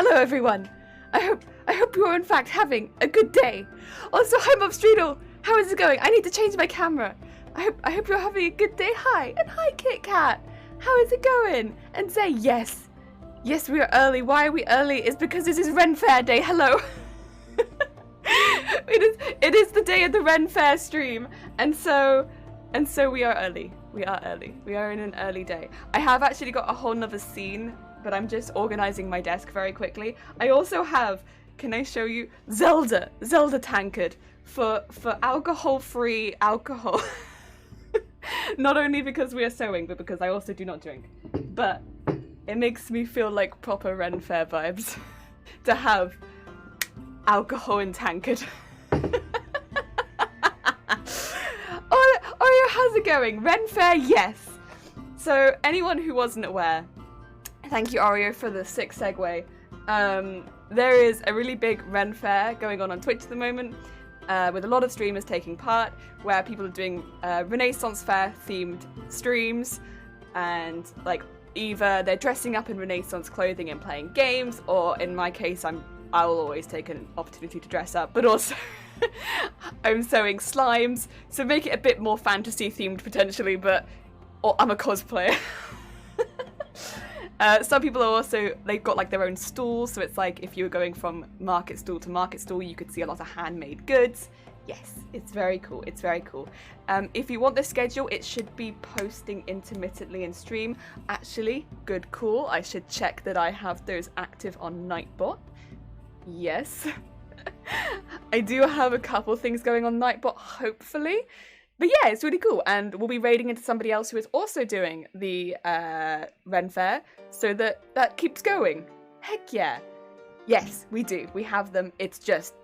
Hello everyone! I hope you are in fact having a good day. Also, hi Mobstreedle! How is it going? I need to change my camera. I hope you're having a good day. Hi! And hi Kit Kat! How is it going? And say yes. Yes, we are early. Why are we early? It's because this is Ren Faire Day. Hello! It is the day of the Ren Faire stream. And so we are early. We are early. We are in an early day. I have actually got a whole nother scene, but I'm just organizing my desk very quickly. I also have, can I show you? Zelda tankard for alcohol-free alcohol. Not only because we are sewing, but because I also do not drink. But it makes me feel like proper Ren Faire vibes to have alcohol in tankard. Oh, how's it going? Ren Faire, yes. So anyone who wasn't aware, thank you Oreo for the sick segue. There is a really big Ren Faire going on Twitch at the moment, with a lot of streamers taking part, where people are doing Renaissance Fair themed streams, and like either they're dressing up in Renaissance clothing and playing games, or in my case I will always take an opportunity to dress up, but also I'm sewing slimes, so make it a bit more fantasy themed potentially, or I'm a cosplayer. Some people are also, they've got like their own stalls, so it's like if you were going from market stall to market stall, you could see a lot of handmade goods. Yes, it's very cool, it's very cool. If you want the schedule, it should be posting intermittently in stream. Actually, good call, I should check that I have those active on Nightbot. Yes. I do have a couple things going on Nightbot, hopefully. But yeah, it's really cool, and we'll be raiding into somebody else who is also doing the Ren Faire, so that keeps going. Heck yeah. Yes, we do. We have them. It's just,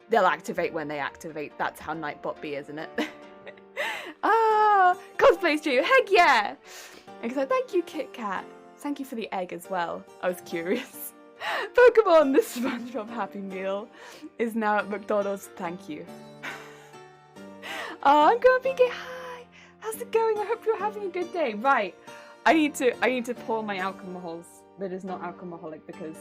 they'll activate when they activate. That's how Nightbot be, isn't it? Ah, cosplay stream. Heck yeah. And so thank you, Kit Kat. Thank you for the egg as well. I was curious. Pokemon, the SpongeBob Happy Meal is now at McDonald's. Thank you. Oh, I'm gonna be gay. Hi, how's it going? I hope you're having a good day. Right, I need to pour my alcohols that is not alcoholic, because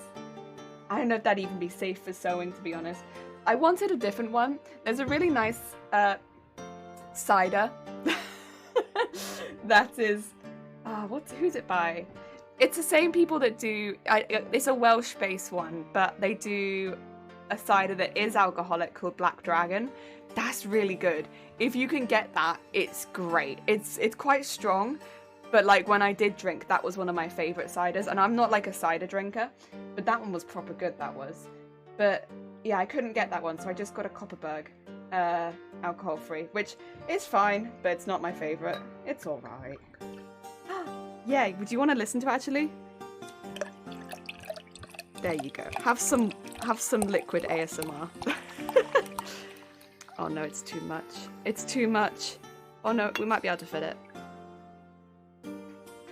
I don't know if that'd even be safe for sewing, to be honest. I wanted a different one. There's a really nice cider that is who's it by? It's the same people that do. It's a Welsh-based one, but they do a cider that is alcoholic called Black Dragon. That's really good. If you can get that, it's great. It's quite strong, but like when I did drink, that was one of my favorite ciders, and I'm not like a cider drinker, but that one was proper good, that was. But yeah, I couldn't get that one, so I just got a Copperberg, alcohol free, which is fine, but it's not my favorite. It's all right. Yeah, would you want to listen to it, actually? There you go. Have some liquid ASMR. Oh no, it's too much. It's too much. Oh no, we might be able to fit it.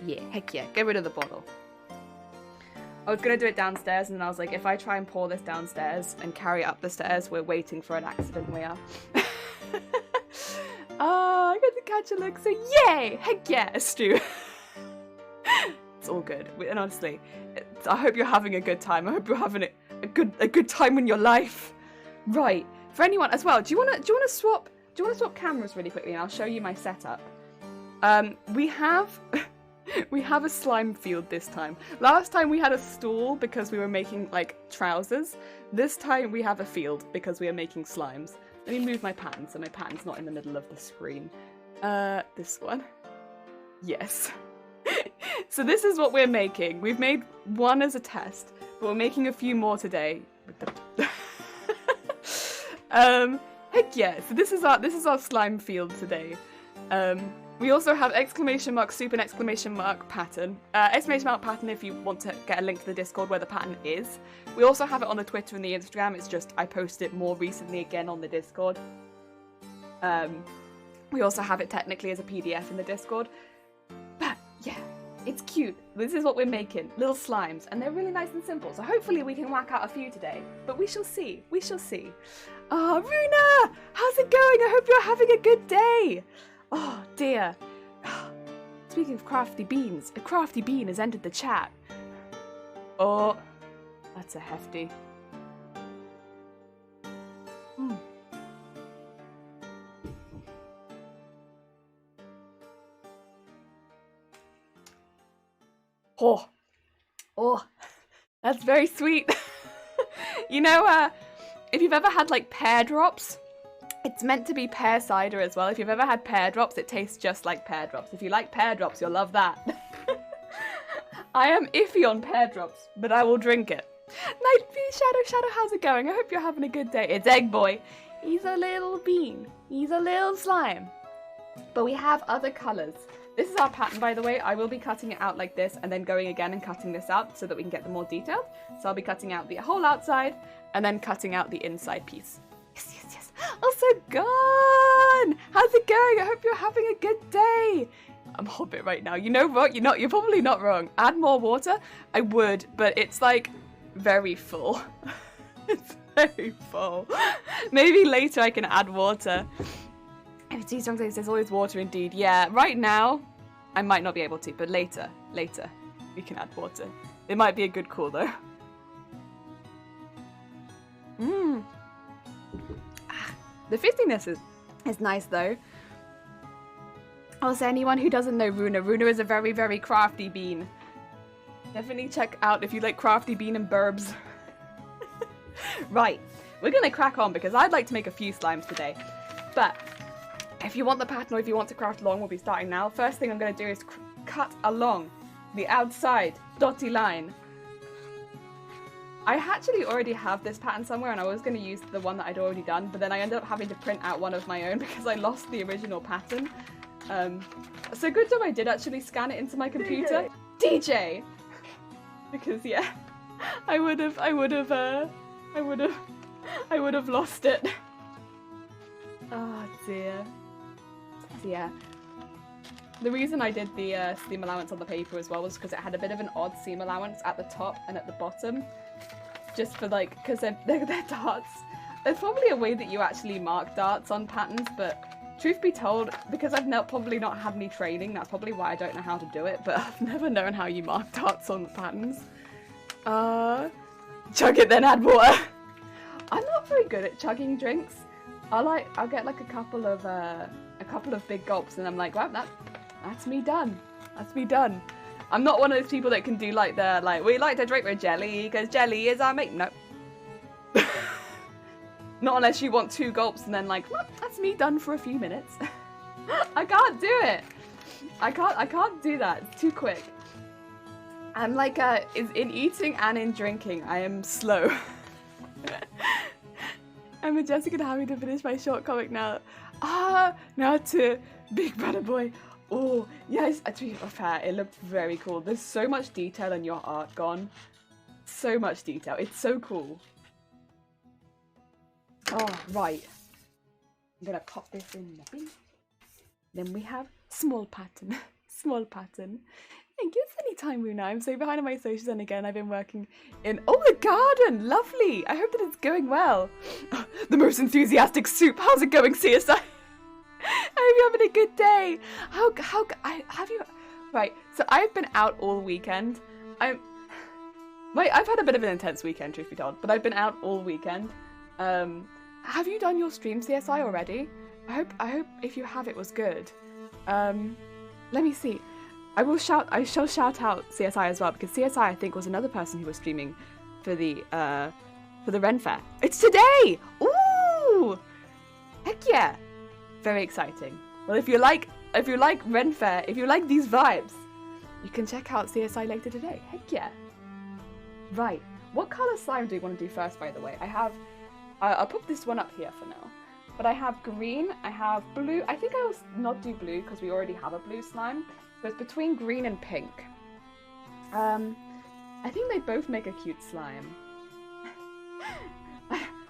Yeah, heck yeah. Get rid of the bottle. I was gonna do it downstairs, and then I was like, if I try and pour this downstairs and carry it up the stairs, we're waiting for an accident, we are. Oh, I got to catch a look, so yay! Heck yeah, Stu. It's all good. And honestly, I hope you're having a good time. I hope you're having a good time in your life. Right. For anyone as well, do you want to swap cameras really quickly, and I'll show you my setup. We have a slime field this time. Last time we had a stool because we were making like trousers. This time we have a field because we are making slimes. Let me move my pattern so my pattern's not in the middle of the screen. This one. Yes. So this is what we're making. We've made one as a test, but we're making a few more today. Heck yeah! So this is our slime field today. We also have exclamation mark soup and exclamation mark pattern. Exclamation mark pattern if you want to get a link to the Discord where the pattern is. We also have it on the Twitter and the Instagram. It's just I posted it more recently again on the Discord. We also have it technically as a PDF in the Discord. But yeah, it's cute. This is what we're making. Little slimes. And they're really nice and simple. So hopefully we can whack out a few today. But we shall see. We shall see. Oh, Runa! How's it going? I hope you're having a good day. Oh, dear. Speaking of crafty beans, a crafty bean has entered the chat. Oh, That's a hefty. Mm. Oh, that's very sweet. You know, if you've ever had like pear drops, it's meant to be pear cider as well. If you've ever had pear drops, it tastes just like pear drops. If you like pear drops, you'll love that. I am iffy on pear drops, but I will drink it. Night Shadow, how's it going? I hope you're having a good day. It's Egg Boy. He's a little bean. He's a little slime. But we have other colours. This is our pattern, by the way. I will be cutting it out like this and then going again and cutting this out so that we can get them more detailed. So I'll be cutting out the whole outside and then cutting out the inside piece. Yes. Also, Gone! How's it going? I hope you're having a good day. I'm Hobbit right now. You know what? You're probably not wrong. Add more water? I would, but it's like very full. It's very full. Maybe later I can add water. If it's too strong, there's always water indeed. Yeah, right now I might not be able to, but later we can add water. It might be a good call though. The fistiness is nice though. Also, anyone who doesn't know Runa, Runa is a very, very crafty bean. Definitely check out if you like crafty bean and burbs. Right, we're gonna crack on because I'd like to make a few slimes today. But if you want the pattern or if you want to craft along, we'll be starting now. First thing I'm gonna do is cut along the outside dotty line. I actually already have this pattern somewhere and I was going to use the one that I'd already done, but then I ended up having to print out one of my own because I lost the original pattern. So good job I did actually scan it into my computer. DJ! Because yeah, I would have lost it. Oh dear. So yeah. The reason I did the seam allowance on the paper as well was because it had a bit of an odd seam allowance at the top and at the bottom. Just for like, because they're darts. There's probably a way that you actually mark darts on patterns, but truth be told, because I've probably not had any training, that's probably why I don't know how to do it, but I've never known how you mark darts on patterns. Chug it then add water. I'm not very good at chugging drinks. I'll get like a couple of big gulps and I'm like, wow, that's me done. That's me done. I'm not one of those people that can do like we like to drink with jelly because jelly is our mate. No. Not unless you want 2 gulps and then like, well, that's me done for a few minutes. I can't do it. I can't do that. It's too quick. I'm like in eating and in drinking, I am slow. I'm majestic and happy to finish my short comic now. Now to Big Brother Boy. Oh, yes, to be fair, it looked very cool. There's so much detail in your art, Gone. So much detail. It's so cool. Oh, right. I'm gonna pop this in the bin. Then we have small pattern. Small pattern. Thank you. It's any time, Runa. I'm so behind on my socials, and again, I've been working in... Oh, the garden! Lovely! I hope that it's going well. The most enthusiastic soup. How's it going, CSI? I hope you're having a good day. Have you... Right, so I've been out all weekend. I've had a bit of an intense weekend, truth be told, but I've been out all weekend. Have you done your stream, CSI, already? I hope if you have, it was good. Let me see. I shall shout out CSI as well, because CSI, I think, was another person who was streaming for the Ren Faire. It's today! Ooh! Heck yeah! Very exciting. Well, if you like Ren Faire, if you like these vibes, you can check out CSI later today. Heck yeah! Right. What colour slime do you want to do first, by the way? I have... I'll put this one up here for now. But I have green, I have blue. I think I will not do blue because we already have a blue slime. So it's between green and pink. I think they both make a cute slime.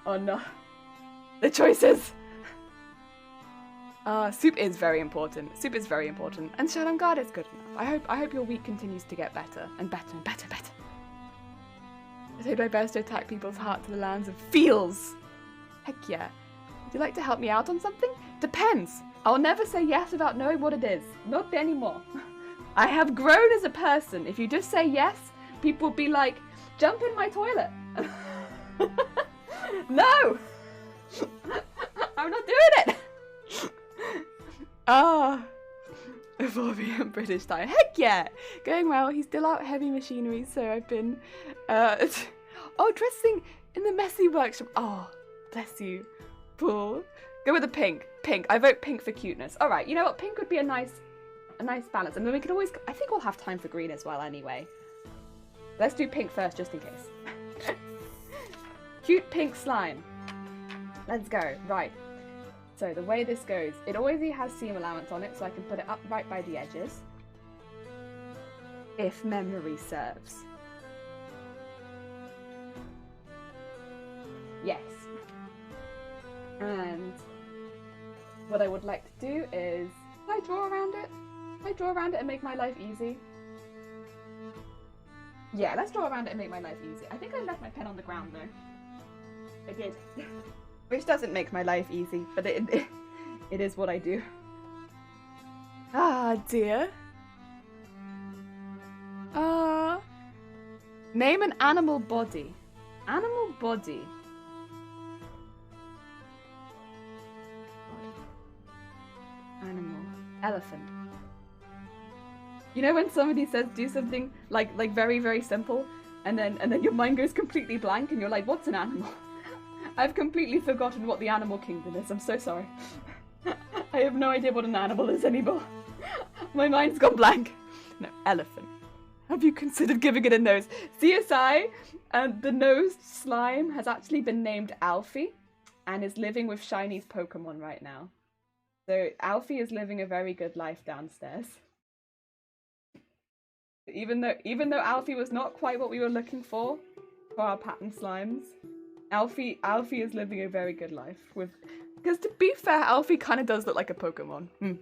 Oh no. The choices! Soup is very important. Soup is very important. And Shadow Guard is good enough. I hope your week continues to get better and better and better and better. I did my best to attack people's heart to the lands of feels. Heck yeah. Would you like to help me out on something? Depends. I'll never say yes without knowing what it is. Not anymore. I have grown as a person. If you just say yes, people be like, jump in my toilet. No! I'm not doing it! Ah. 4 p.m. British time. Heck yeah! Going well. He's still out heavy machinery, so I've been oh, dressing in the messy workshop. Oh, bless you. Paul. Go with the pink. Pink. I vote pink for cuteness. Alright, you know what? Pink would be a nice balance. And then we could always, I think we'll have time for green as well anyway. Let's do pink first, just in case. Cute pink slime. Let's go. Right. So the way this goes, it already has seam allowance on it, so I can put it up right by the edges. If memory serves. Yes. And what I would like to do is, can I draw around it? Can I draw around it and make my life easy? Yeah, let's draw around it and make my life easy. I think I left my pen on the ground though. I did. Which doesn't make my life easy, but it is what I do. Ah, dear. Name an animal body. Animal body. Animal. Elephant. You know when somebody says do something like very, very simple, and then your mind goes completely blank and you're like, what's an animal? I've completely forgotten what the animal kingdom is. I'm so sorry. I have no idea what an animal is anymore. My mind's gone blank. No, elephant. Have you considered giving it a nose? CSI, the nosed slime has actually been named Alfie and is living with Shiny's Pokemon right now. So Alfie is living a very good life downstairs. Even though Alfie was not quite what we were looking for our pattern slimes, Alfie is living a very good life with, because to be fair, Alfie kind of does look like a Pokemon. You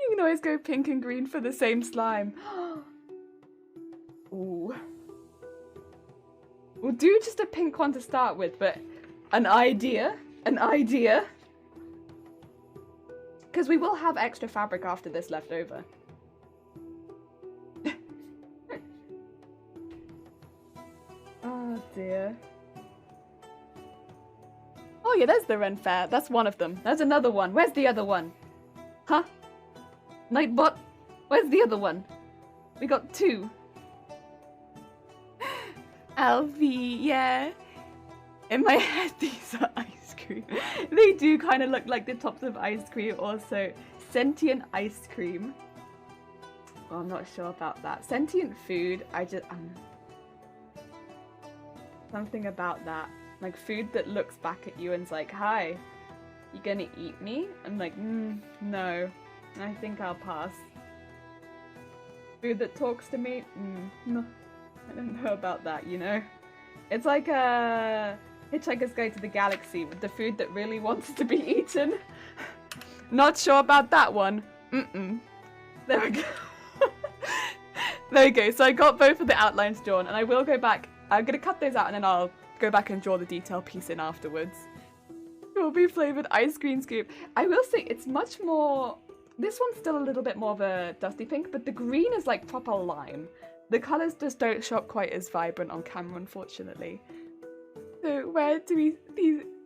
can always go pink and green for the same slime. Ooh. We'll do just a pink one to start with, but an idea. Because we will have extra fabric after this left over. Oh dear. Oh yeah, there's the Ren Faire. That's one of them. There's another one. Where's the other one? Huh? Nightbot? Where's the other one? We got 2. Alfie, yeah. In my head, these are ice cream. They do kind of look like the tops of ice cream. Also, sentient ice cream. Oh, I'm not sure about that. Sentient food, something about that. Like food that looks back at you and's like, hi, you gonna eat me? I'm like, no, I think I'll pass. Food that talks to me? No, I don't know about that, you know? It's like a Hitchhiker's Guide to the Galaxy with the food that really wants to be eaten. Not sure about that one. There we go. There we go. So I got both of the outlines drawn, and I will go back. I'm gonna cut those out and then I'll go back and draw the detail piece in afterwards. Strawberry flavoured ice cream scoop. I will say it's much more... This one's still a little bit more of a dusty pink, but the green is like proper lime. The colours just don't show up quite as vibrant on camera, unfortunately. So where do we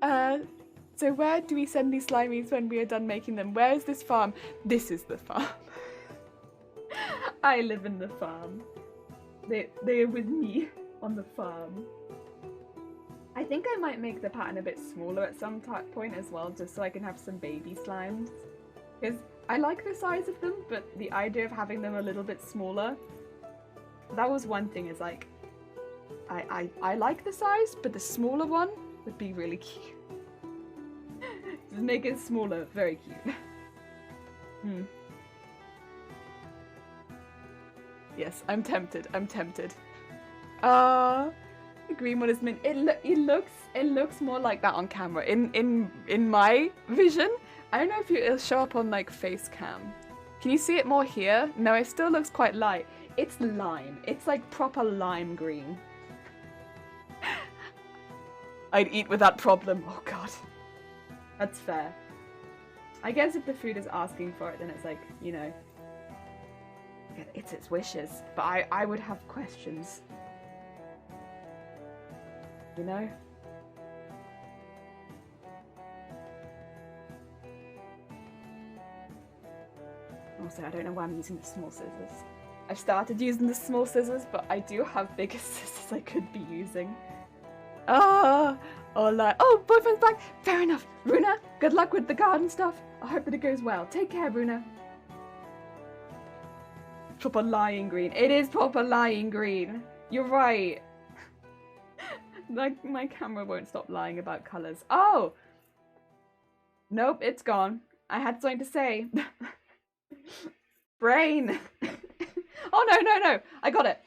send these slimies when we are done making them? Where is this farm? This is the farm. I live in the farm. They are with me on the farm. I think I might make the pattern a bit smaller at some point as well, just so I can have some baby slimes. Because I like the size of them, but the idea of having them a little bit smaller, that was one thing, is like, I like the size, but the smaller one would be really cute. Just make it smaller, very cute. Yes, I'm tempted, the green one is mint. It looks more like that on camera. In my vision, I don't know if it'll show up on like face cam. Can you see it more here? No, it still looks quite light. It's lime. It's like proper lime green. I'd eat without problem. Oh god. That's fair. I guess if the food is asking for it, then it's like, you know. It's its wishes, but I would have questions. You know? Also, I don't know why I'm using the small scissors. I've started using the small scissors, but I do have bigger scissors I could be using. Oh, boyfriend's back. Fair enough. Runa, good luck with the garden stuff. I hope that it goes well. Take care, Runa. Proper lying green. It is proper lying green. You're right. Like, my camera won't stop lying about colours. Oh! Nope, it's gone. I had something to say. Brain! Oh, no. I got it.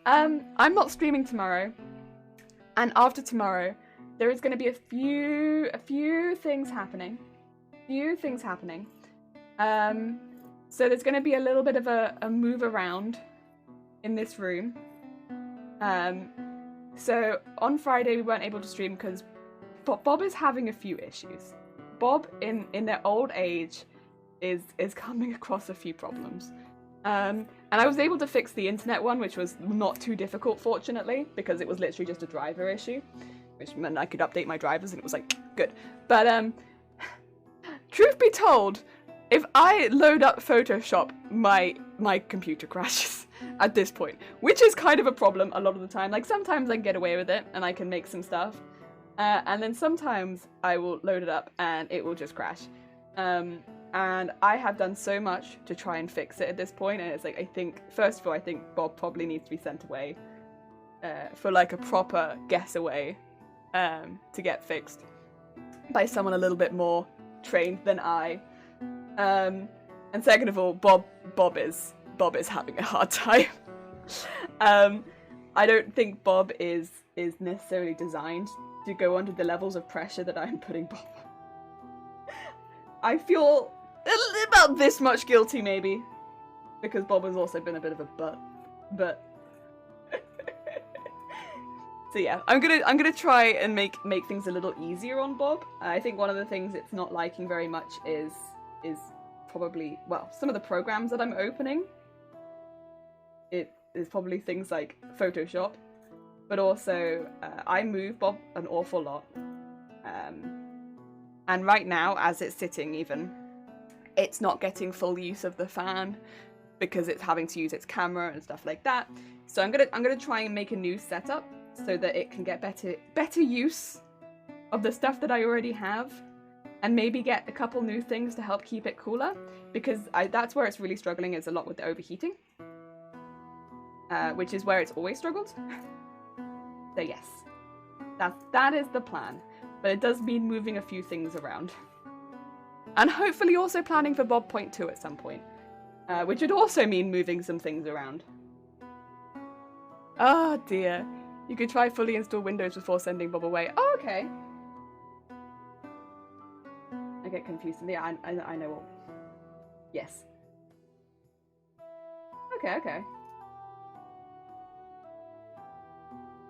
I'm not streaming tomorrow. And after tomorrow, there is going to be a few things happening. So there's going to be a little bit of a move around in this room. So on Friday we weren't able to stream because Bob is having a few issues. Bob in their old age is coming across a few problems. And I was able to fix the internet one, which was not too difficult, fortunately, because it was literally just a driver issue, which meant I could update my drivers and it was like, good. But truth be told, if I load up Photoshop, my computer crashes at this point, which is kind of a problem a lot of the time. Like, sometimes I can get away with it and I can make some stuff, and then sometimes I will load it up and it will just crash. And I have done so much to try and fix it at this point, and it's like, first of all, I think Bob probably needs to be sent away for like a proper getaway to get fixed by someone a little bit more trained than I. And second of all, Bob is having a hard time. I don't think Bob is necessarily designed to go under the levels of pressure that I'm putting Bob on. I feel about this much guilty, maybe, because Bob has also been a bit of a butt. But so yeah, I'm gonna try and make things a little easier on Bob. I think one of the things it's not liking very much is probably, well, some of the programs that I'm opening. It is probably things like Photoshop, but also I move Bob an awful lot. And right now, as it's sitting even, it's not getting full use of the fan because it's having to use its camera and stuff like that. So I'm gonna try and make a new setup so that it can get better use of the stuff that I already have, and maybe get a couple new things to help keep it cooler, because that's where it's really struggling, is a lot with the overheating, which is where it's always struggled. So yes, that is the plan, but it does mean moving a few things around. And hopefully also planning for Bob Point 2 at some point, which would also mean moving some things around. Oh dear, you could try fully install Windows before sending Bob away. Oh, okay. I get confused. Yeah, I know all. Yes. Okay.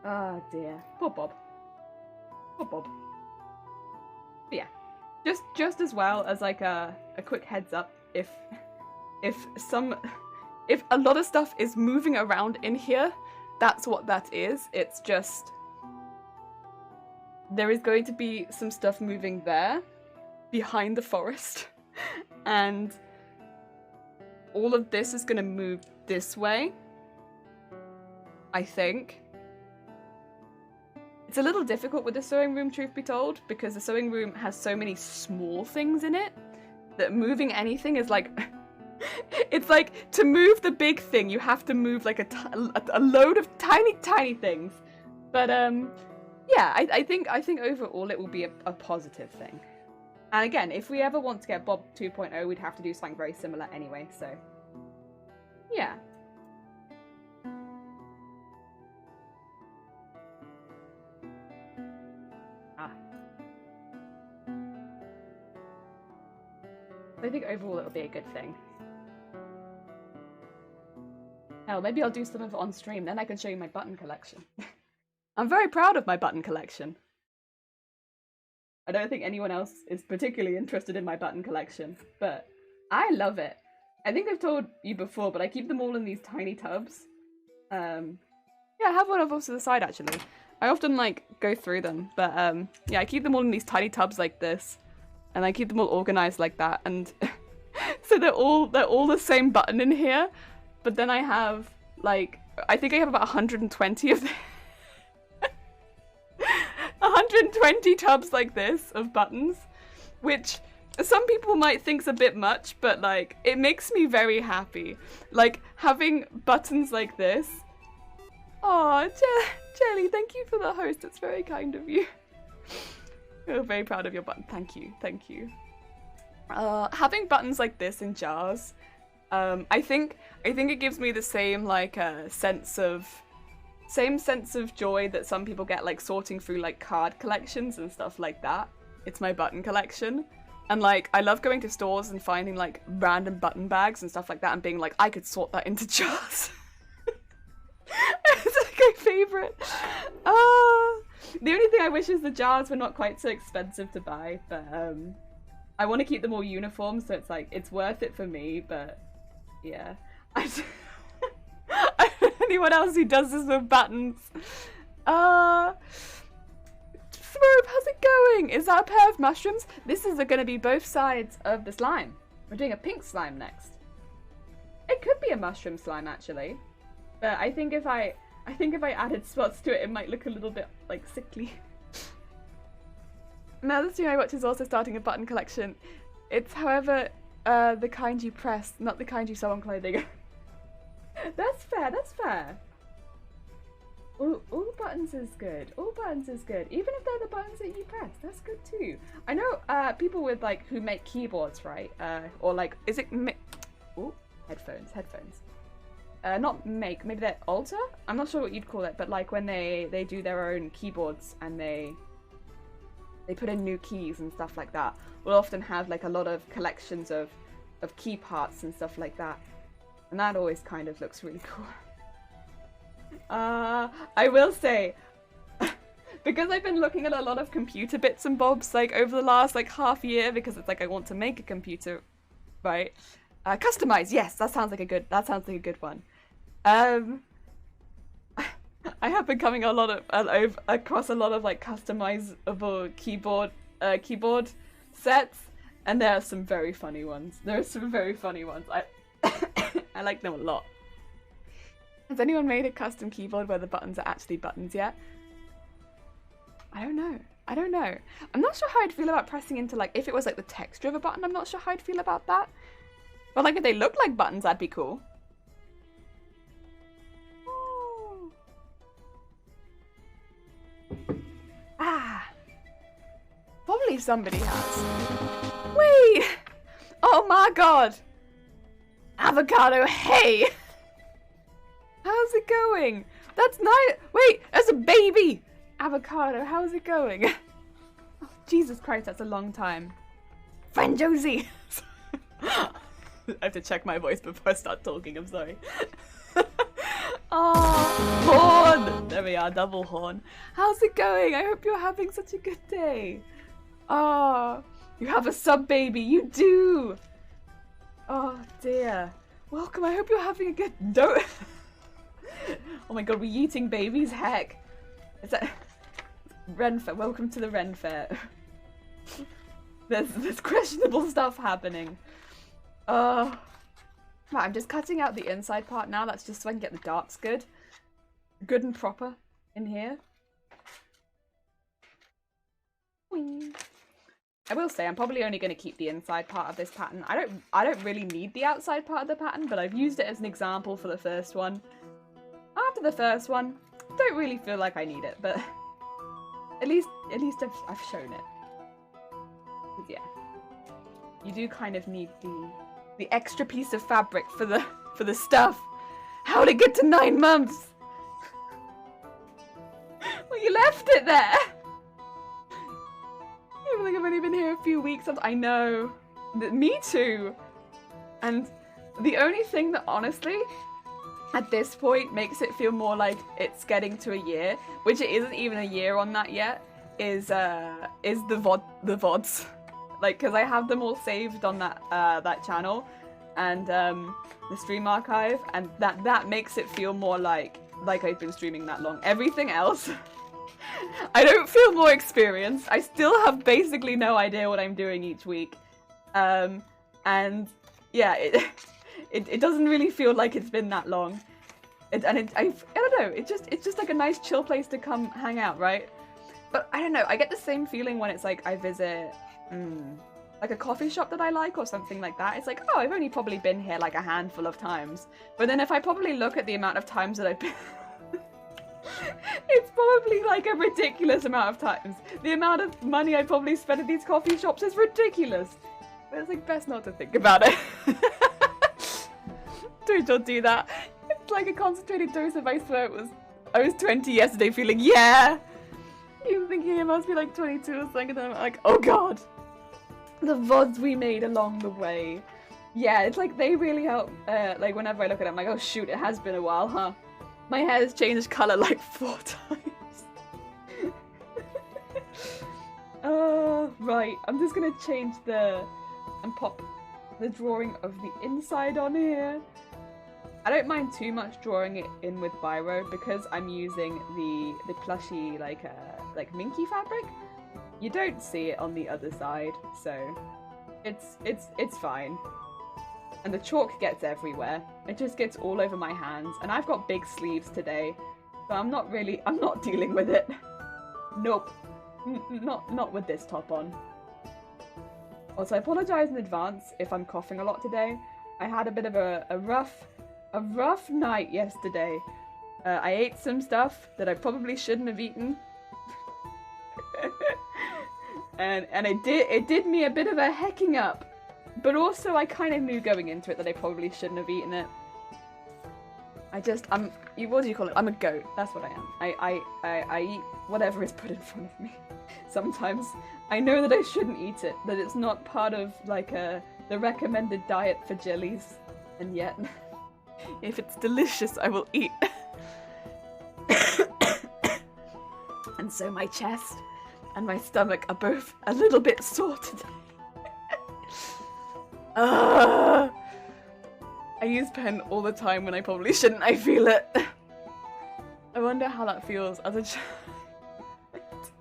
Oh dear. Poor Bob. But yeah. Just as well as like a quick heads up, if a lot of stuff is moving around in here, that's what that is. It's just there is going to be some stuff moving there behind the forest, and all of this is going to move this way, I think. It's a little difficult with the sewing room, truth be told, because the sewing room has so many small things in it that moving anything is like it's like, to move the big thing you have to move like a load of tiny things. But yeah, I think overall it will be a positive thing. And again, if we ever want to get Bob 2.0, we'd have to do something very similar anyway, so yeah. I think overall it'll be a good thing. Hell, maybe I'll do some of it on stream, then I can show you my button collection. I'm very proud of my button collection. I don't think anyone else is particularly interested in my button collection, but I love it. I think I've told you before, but I keep them all in these tiny tubs. Yeah, I have one off to the side actually. I often like go through them, but yeah, I keep them all in these tiny tubs like this, and I keep them all organized like that, and so they're all the same button in here. But then I have like I think I have about 120 of them. 120 tubs like this of buttons, which some people might think's a bit much, but like it makes me very happy. Like having buttons like this. Aw, Jelly, thank you for the host. It's very kind of you. I'm very proud of your button. Thank you, thank you. Having buttons like this in jars, I think it gives me the same like sense of joy that some people get like sorting through like card collections and stuff like that. It's my button collection. And like I love going to stores and finding like random button bags and stuff like that and being like, I could sort that into jars. It's like my favorite. The only thing I wish is the jars were not quite so expensive to buy, but I want to keep them all uniform, so it's like it's worth it for me, but yeah. Anyone else who does this with buttons? Swoop, how's it going? Is that a pair of mushrooms? This is going to be both sides of the slime. We're doing a pink slime next. It could be a mushroom slime actually, but I think if I added spots to it, it might look a little bit like sickly. Now the stream I watch is also starting a button collection. It's however the kind you press, not the kind you sew on clothing. That's fair, that's fair. All buttons is good. All buttons is good. Even if they're the buttons that you press, that's good too. I know people with like who make keyboards, right? Or like, is it headphones. Not make, maybe they're alter? I'm not sure what you'd call it, but like when they do their own keyboards and they put in new keys and stuff like that, we'll often have like a lot of collections of key parts and stuff like that. And that always kind of looks really cool. I will say, because I've been looking at a lot of computer bits and bobs like over the last like half year, because it's like I want to make a computer, right? Customize, yes, that sounds like a good one. I have been coming across a lot of like customizable keyboard sets, and there are some very funny ones. I like them a lot. Has anyone made a custom keyboard where the buttons are actually buttons yet? I don't know. I'm not sure how I'd feel about pressing into like, if it was like the texture of a button, I'm not sure how I'd feel about that. But like if they look like buttons, that'd be cool. Ooh. Probably somebody has. Wait! Oh my god! Avocado, hey! How's it going? That's nice. Wait, there's a baby! Avocado, how's it going? Oh, Jesus Christ, that's a long time. Friend Josie! I have to check my voice before I start talking, I'm sorry. Oh, horn! There we are, double horn. How's it going? I hope you're having such a good day. Oh, you have a sub baby, you do! Oh dear. Welcome, I hope you're having a good... Don't... Oh my god, we're eating babies? Heck. Is that... Ren Faire, welcome to the Ren Faire. There's questionable stuff happening. Right, I'm just cutting out the inside part now. That's just so I can get the darks good and proper in here. Whee. I will say I'm probably only going to keep the inside part of this pattern. I don't really need the outside part of the pattern, but I've used it as an example for the first one. After the first one, don't really feel like I need it, but at least I've shown it. 'Cause yeah, you do kind of need the extra piece of fabric for the stuff. How'd it get to 9 months? Well, you left it there. I feel like I've only been here a few weeks. I know. Me too. And the only thing that honestly, at this point, makes it feel more like it's getting to a year, which it isn't even a year on that yet, is the VODs. Like, because I have them all saved on that channel, and the stream archive, and that makes it feel more like I've been streaming that long. Everything else, I don't feel more experienced. I still have basically no idea what I'm doing each week, and yeah, it doesn't really feel like it's been that long. I don't know. It's just like a nice chill place to come hang out, right? But I don't know. I get the same feeling when it's like I visit like a coffee shop that I like or something like that. It's like, oh, I've only probably been here like a handful of times. But then if I probably look at the amount of times that I've been, it's probably like a ridiculous amount of times. The amount of money I probably spent at these coffee shops is ridiculous. But it's like best not to think about it. Don't do that. It's like a concentrated dose of I swear I was 20 yesterday feeling, yeah! Even thinking it must be like 22 or something, and then I'm like, oh god! The VODs we made along the way. Yeah, it's like they really help, like whenever I look at it, I'm like, oh shoot, it has been a while, huh? My hair has changed colour like 4 times. Right, I'm just gonna change and pop the drawing of the inside on here. I don't mind too much drawing it in with biro because I'm using the Plushie like minky fabric. You don't see it on the other side, so it's fine. And the chalk gets everywhere. It just gets all over my hands, and I've got big sleeves today, so I'm not dealing with it. Nope, not with this top on. Also, I apologize in advance if I'm coughing a lot today. I had a bit of a rough night yesterday. I ate some stuff that I probably shouldn't have eaten. and it did me a bit of a hecking up. But also I kind of knew going into it that I probably shouldn't have eaten it. What do you call it? I'm a goat. That's what I am. I eat whatever is put in front of me. Sometimes I know that I shouldn't eat it, that it's not part of like the recommended diet for jellies, and yet if it's delicious I will eat. And so my chest and my stomach are both a little bit sore today. I use pen all the time when I probably shouldn't. I feel it. I wonder how that feels as a child.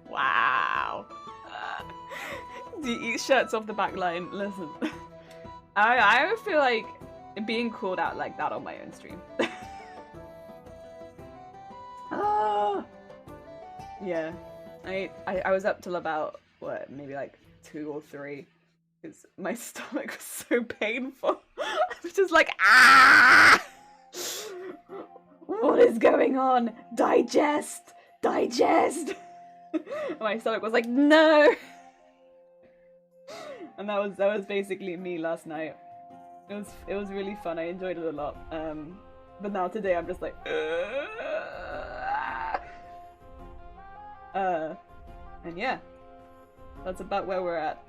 Wow. Do you eat shirts off the back line? Listen. I feel like being called out like that on my own stream. Yeah. I was up till about, what, maybe like 2 or 3. Because my stomach was so painful. I was just like, ah! What is going on? Digest! Digest! And my stomach was like, no! And that was basically me last night. It was really fun. I enjoyed it a lot. But now today I'm just like, and yeah, that's about where we're at.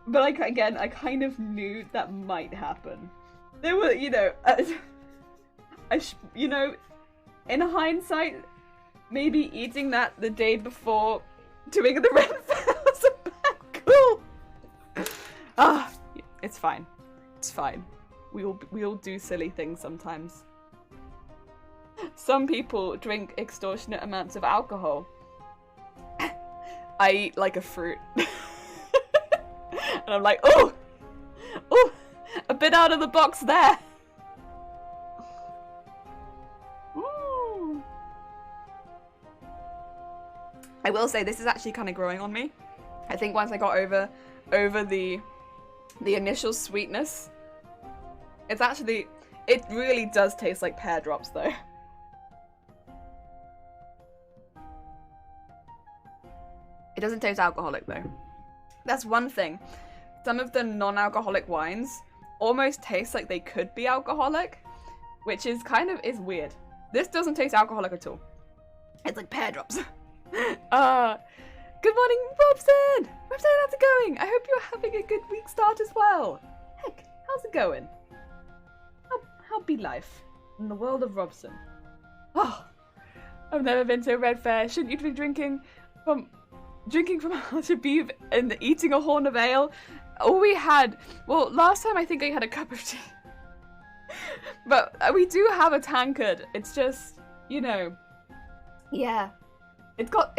But I kind of knew that might happen. There were, in hindsight, maybe eating that the day before doing the Ren Faire was a bad call. It's fine. It's fine. We all do silly things sometimes. Some people drink extortionate amounts of alcohol. I eat like a fruit. And I'm like, oh, a bit out of the box there. Ooh. I will say this is actually kind of growing on me. I think once I got over the initial sweetness, it really does taste like pear drops though. It doesn't taste alcoholic though. That's one thing. Some of the non-alcoholic wines almost taste like they could be alcoholic, which is weird. This doesn't taste alcoholic at all. It's like pear drops. Good morning, Robson! Robson, how's it going? I hope you're having a good week start as well. Heck, how's it going? How be life in the world of Robson? Oh, I've never been to a Ren Faire. Shouldn't you be drinking from drinking from a Shabib and eating a horn of ale. All we had, well, last time I think I had a cup of tea. But we do have a tankard. It's just, you know, yeah. It's got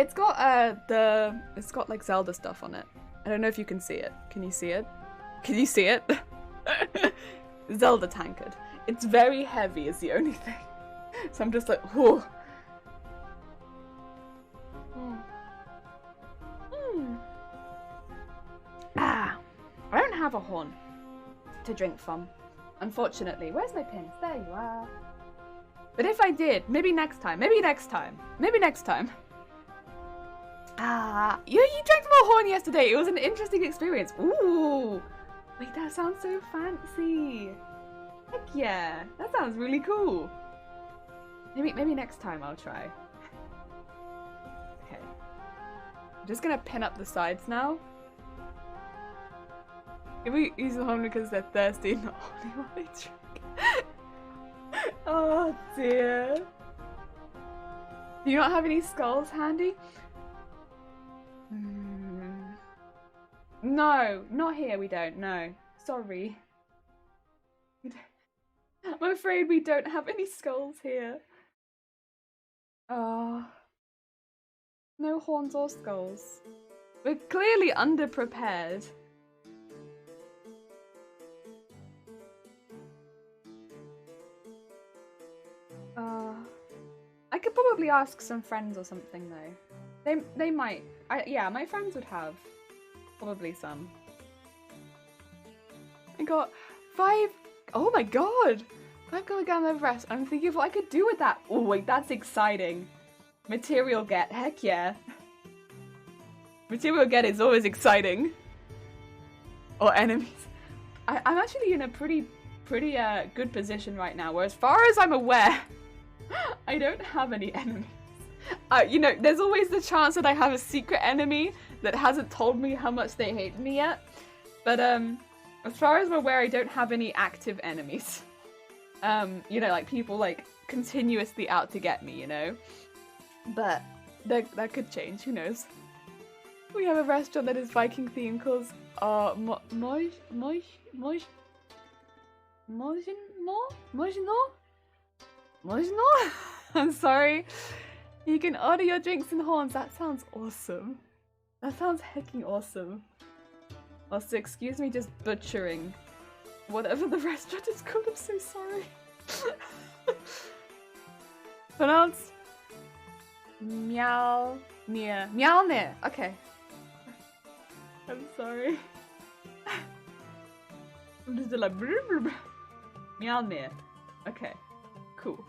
like Zelda stuff on it. I don't know if you can see it. Can you see it? Can you see it? Zelda tankard. It's very heavy is the only thing. So I'm just like, whew. Ah, I don't have a horn to drink from, unfortunately. Where's my pins? There you are. But if I did, maybe next time. Maybe next time. Maybe next time. Ah, you drank from a horn yesterday. It was an interesting experience. Ooh. Wait, that sounds so fancy. Heck yeah. That sounds really cool. Maybe next time I'll try. Okay. I'm just gonna pin up the sides now. If we use the horn because they're thirsty, not only while they drink. Oh dear. Do you not have any skulls handy? No, not here we don't, no. Sorry. I'm afraid we don't have any skulls here. No horns or skulls. We're clearly underprepared. I could probably ask some friends or something though. They might. Yeah, my friends would have probably some. I got 5. Oh my god! 5 kilogram of rest. I'm thinking of what I could do with that. Oh wait, that's exciting. Material get. Heck yeah. Material get is always exciting. Or enemies. I'm actually in a pretty good position right now, where as far as I'm aware, I don't have any enemies. You know, there's always the chance that I have a secret enemy that hasn't told me how much they hate me yet. But as far as I'm aware, I don't have any active enemies. You know, like people like continuously out to get me, you know? But that could change, who knows? We have a restaurant that is Viking themed called Mojno? I'm sorry. You can order your drinks and horns. That sounds awesome. That sounds hecking awesome. Also, excuse me just butchering whatever the restaurant is called. I'm so sorry. Pronounced Mjolnir. Mjolnir. Okay. I'm sorry. I'm just like Mjolnir. Okay. Cool.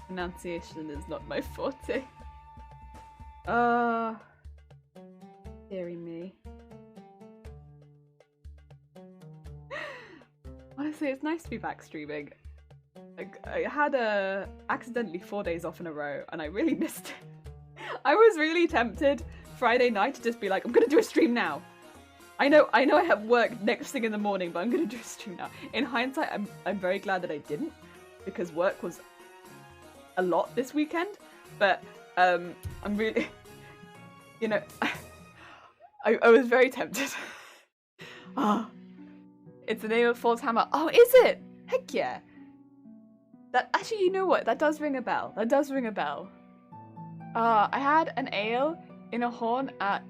Pronunciation is not my forte. Deary me. Honestly, it's nice to be back streaming. I had accidentally 4 days off in a row and I really missed it. I was really tempted Friday night to just be like, I'm gonna do a stream now. I know I have work next thing in the morning, but I'm gonna do a stream now. In hindsight, I'm very glad that I didn't, because work was a lot this weekend. But I'm really, you know, I was very tempted. It's the name of False Hammer. Oh, is it? Heck yeah. That actually, you know what? That does ring a bell. That does ring a bell. I had an ale in a horn at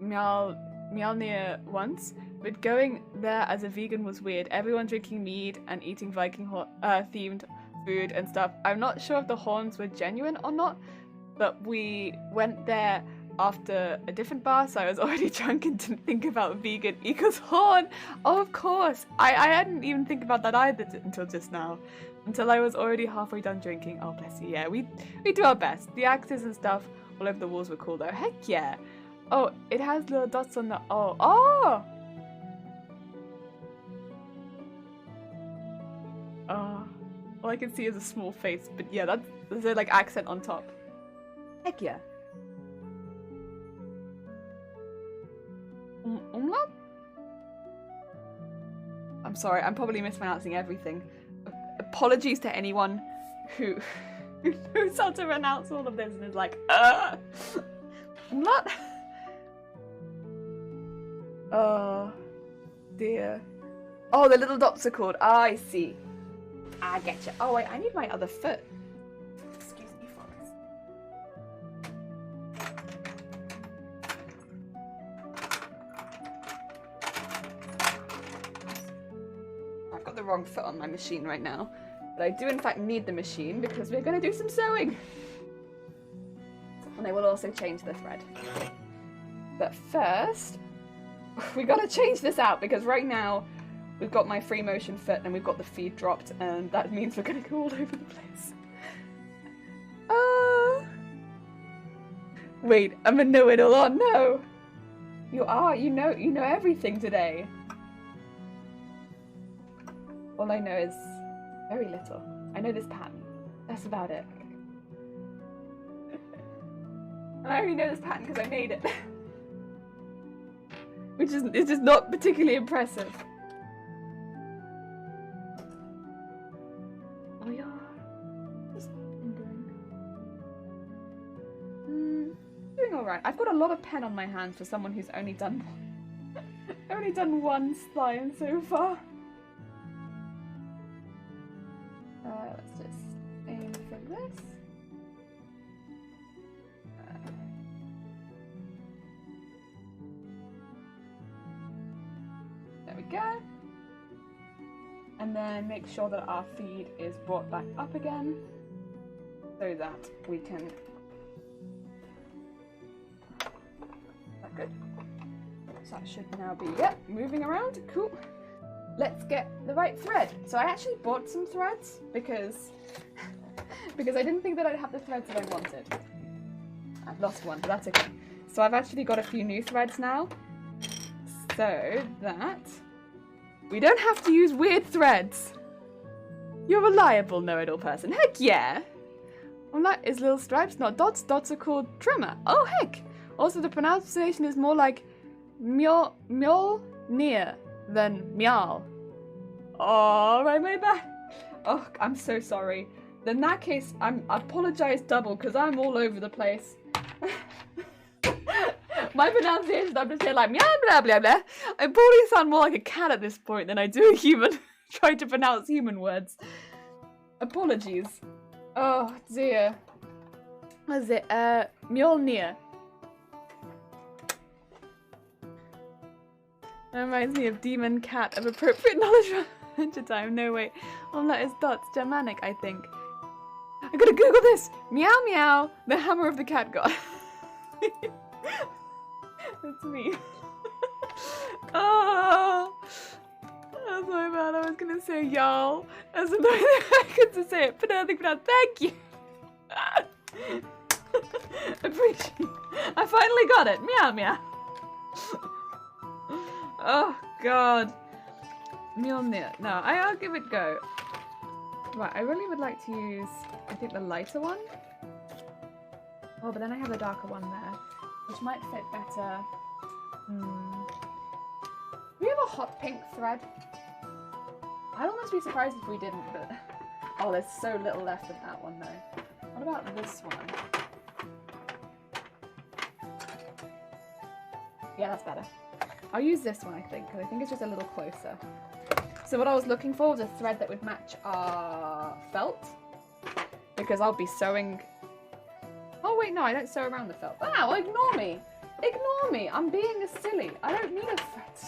Mjolnir once, but going there as a vegan was weird. Everyone drinking mead and eating Viking themed food and stuff. I'm not sure if the horns were genuine or not, but we went there after a different bar, so I was already drunk and didn't think about vegan equals horn. Oh, of course. I hadn't even think about that either until just now. Until I was already halfway done drinking. Oh, bless you. Yeah, we do our best. The axes and stuff all over the walls were cool though. Heck yeah. Oh, it has little dots on the... Oh! Oh! All I can see is a small face, but yeah, there's a like accent on top. Heck yeah. Umlaut? I'm sorry, I'm probably mispronouncing everything. apologies to anyone who knows how to pronounce all of this and is like, what? Oh, dear. Oh, the little dots are called. Oh, I see. I get you. Oh, wait, I need my other foot. Excuse me, Forrest. I've got the wrong foot on my machine right now. But I do, in fact, need the machine because we're going to do some sewing. And I will also change the thread. But first, we got to change this out because right now, we've got my free motion foot and we've got the feed dropped, and that means we're gonna go all over the place. Wait, I'm a know-it-all. Oh no! You are, you know everything today. All I know is very little. I know this pattern. That's about it. And I only know this pattern because I made it. Which is just not particularly impressive. Oh yeah. Just doing alright. I've got a lot of pen on my hands for someone who's only done one slime so far. Let's just aim for this. There we go. And then make sure that our feed is brought back up again so that we can... Is that good? So that should now be, yep, moving around. Cool. Let's get the right thread. So I actually bought some threads because I didn't think that I'd have the threads that I wanted. I've lost one, but that's okay. So I've actually got a few new threads now so that we don't have to use weird threads. You're a reliable know-it-all person. Heck yeah! Well, that is little stripes, not dots. Dots are called trimmer. Oh heck! Also, the pronunciation is more like Mjolnir than Mjall. Oh, right, my bad. Oh, I'm so sorry. In that case, I apologize double because I'm all over the place. My pronunciation, I'm just saying like meow blah blah blah. I probably sound more like a cat at this point than I do a human trying to pronounce human words. Apologies. Oh dear. What is it? Mjolnir. That reminds me of demon cat of appropriate knowledge for adventure time. No wait. All that is dots. Germanic, I think. I gotta Google this. Meow meow. The hammer of the cat god. That's me. Oh, that's my bad. I was gonna say y'all. That's another thing I could say it, but I think about thank you. Appreciate. I finally got it. Meow meow. Oh god. Mjolnir. No, I'll give it a go. Right, I really would like to use, I think, the lighter one. Oh, but then I have the darker one there, which might fit better. Do we have a hot pink thread? I'd almost be surprised if we didn't, but... Oh, there's so little left of that one, though. What about this one? Yeah, that's better. I'll use this one, I think, because I think it's just a little closer. So what I was looking for was a thread that would match our felt, because I'll be sewing... Oh wait, no, I don't sew around the felt. Ah, well, ignore me! Ignore me! I'm being a silly. I don't need a thread.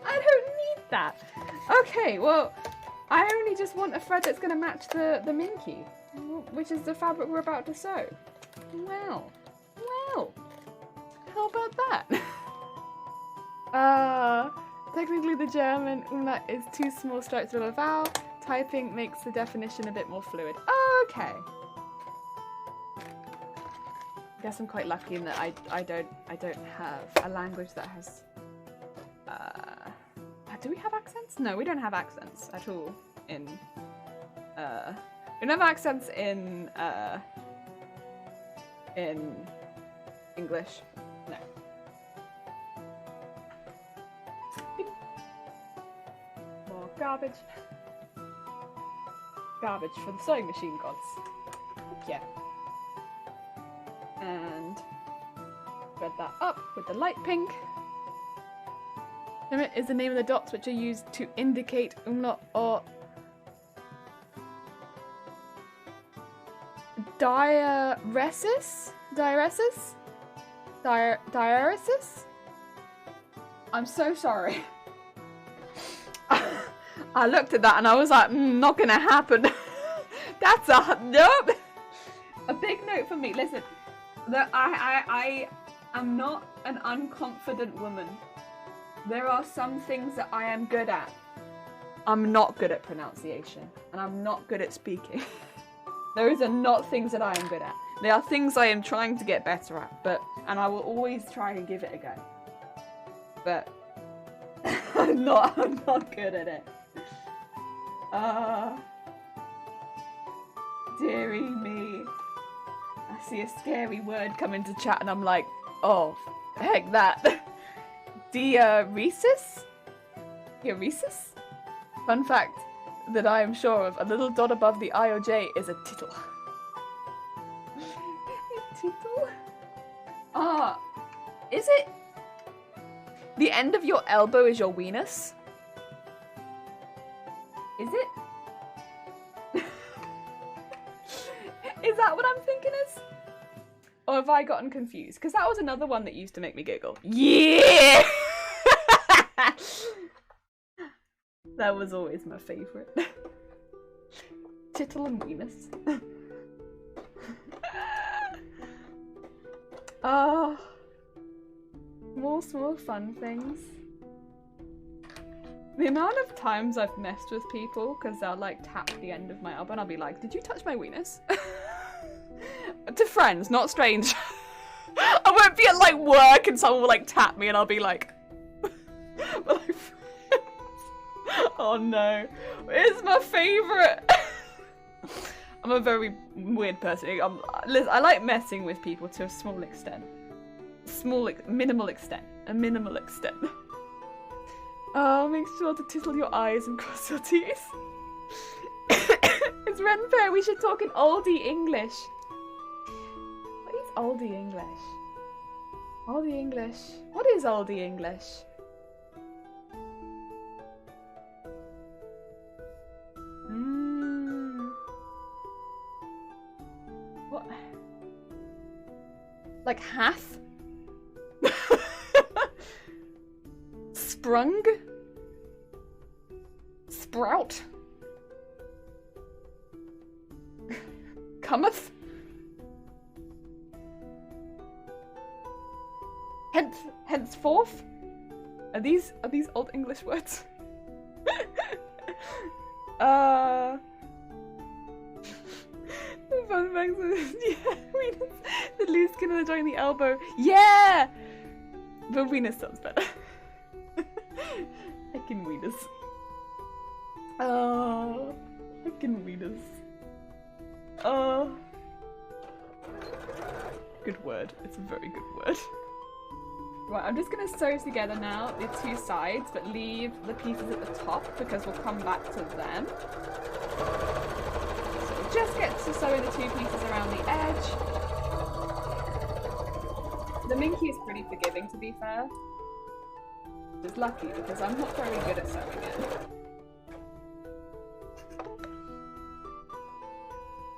I don't need that! Okay, well, I only just want a thread that's going to match the minky, which is the fabric we're about to sew. Well, how about that? Technically the German umlaut is two small stripes with a vowel. Typing makes the definition a bit more fluid. Okay. I guess I'm quite lucky in that I don't have a language that has do we have accents? No, we don't have accents at all in we don't have accents in English. No. More garbage. garbage for the sewing machine gods. Yeah. And spread that up with the light pink. Limit is the name of the dots which are used to indicate umlaut or diaresis? Diaresis? Diaresis? I'm so sorry. I looked at that and I was like, not gonna happen. That's a nope. A big note for me. Listen, that I am not an unconfident woman. There are some things that I am good at. I'm not good at pronunciation, and I'm not good at speaking. Those are not things that I am good at. They are things I am trying to get better at, and I will always try and give it a go. But I'm not good at it. Dearie me. I see a scary word come into chat and I'm like, oh, heck that. Diaresis? Diaresis? Fun fact that I am sure of, a little dot above the I or J is a tittle. A tittle? Is it? The end of your elbow is your weenus? Is it? Is that what I'm thinking is? Or have I gotten confused? Because that was another one that used to make me giggle. Yeah! That was always my favourite. Tittle and weenus. Oh. More small fun things. The amount of times I've messed with people because they'll like tap the end of my elbow and I'll be like, did you touch my weenus? To friends, not strange. I won't be at like work and someone will like tap me and I'll be like, oh no, it's my favourite. I'm a very weird person. I like messing with people to a small extent. Minimal extent. A minimal extent. Oh, make sure to tittle your eyes and cross your teeth. It's Ren Faire. We should talk in oldie English. What is oldie English? Oldie English. What is oldie English? What? Like hath? Sprung? Sprout? Cometh? Henceforth? Are these old English words? Fun facts. Yeah, weenus. The loose skin adjoining the elbow. Yeah! But weenus sounds better. Heckin' weenus. Oh, heckin' weenus. Oh. Good word. It's a very good word. Right, I'm just going to sew together now the two sides, but leave the pieces at the top because we'll come back to them. So we'll just get to sewing the two pieces around the edge. The Minky is pretty forgiving, to be fair. It's lucky because I'm not very good at sewing it.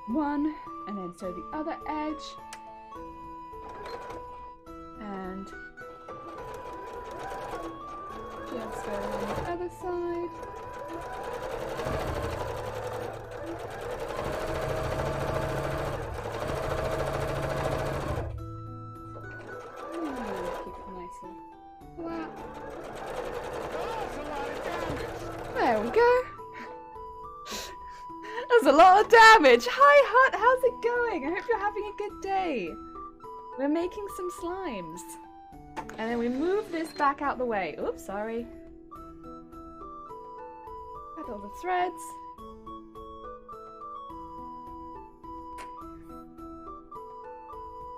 One, and then sew the other edge. And just go on the other side. Keep it nice and flat. There we go. There's a lot of damage. Hi Hut, how's it going? I hope you're having a good day. We're making some slimes. And then we move this back out the way. Oops, sorry. Cut all the threads.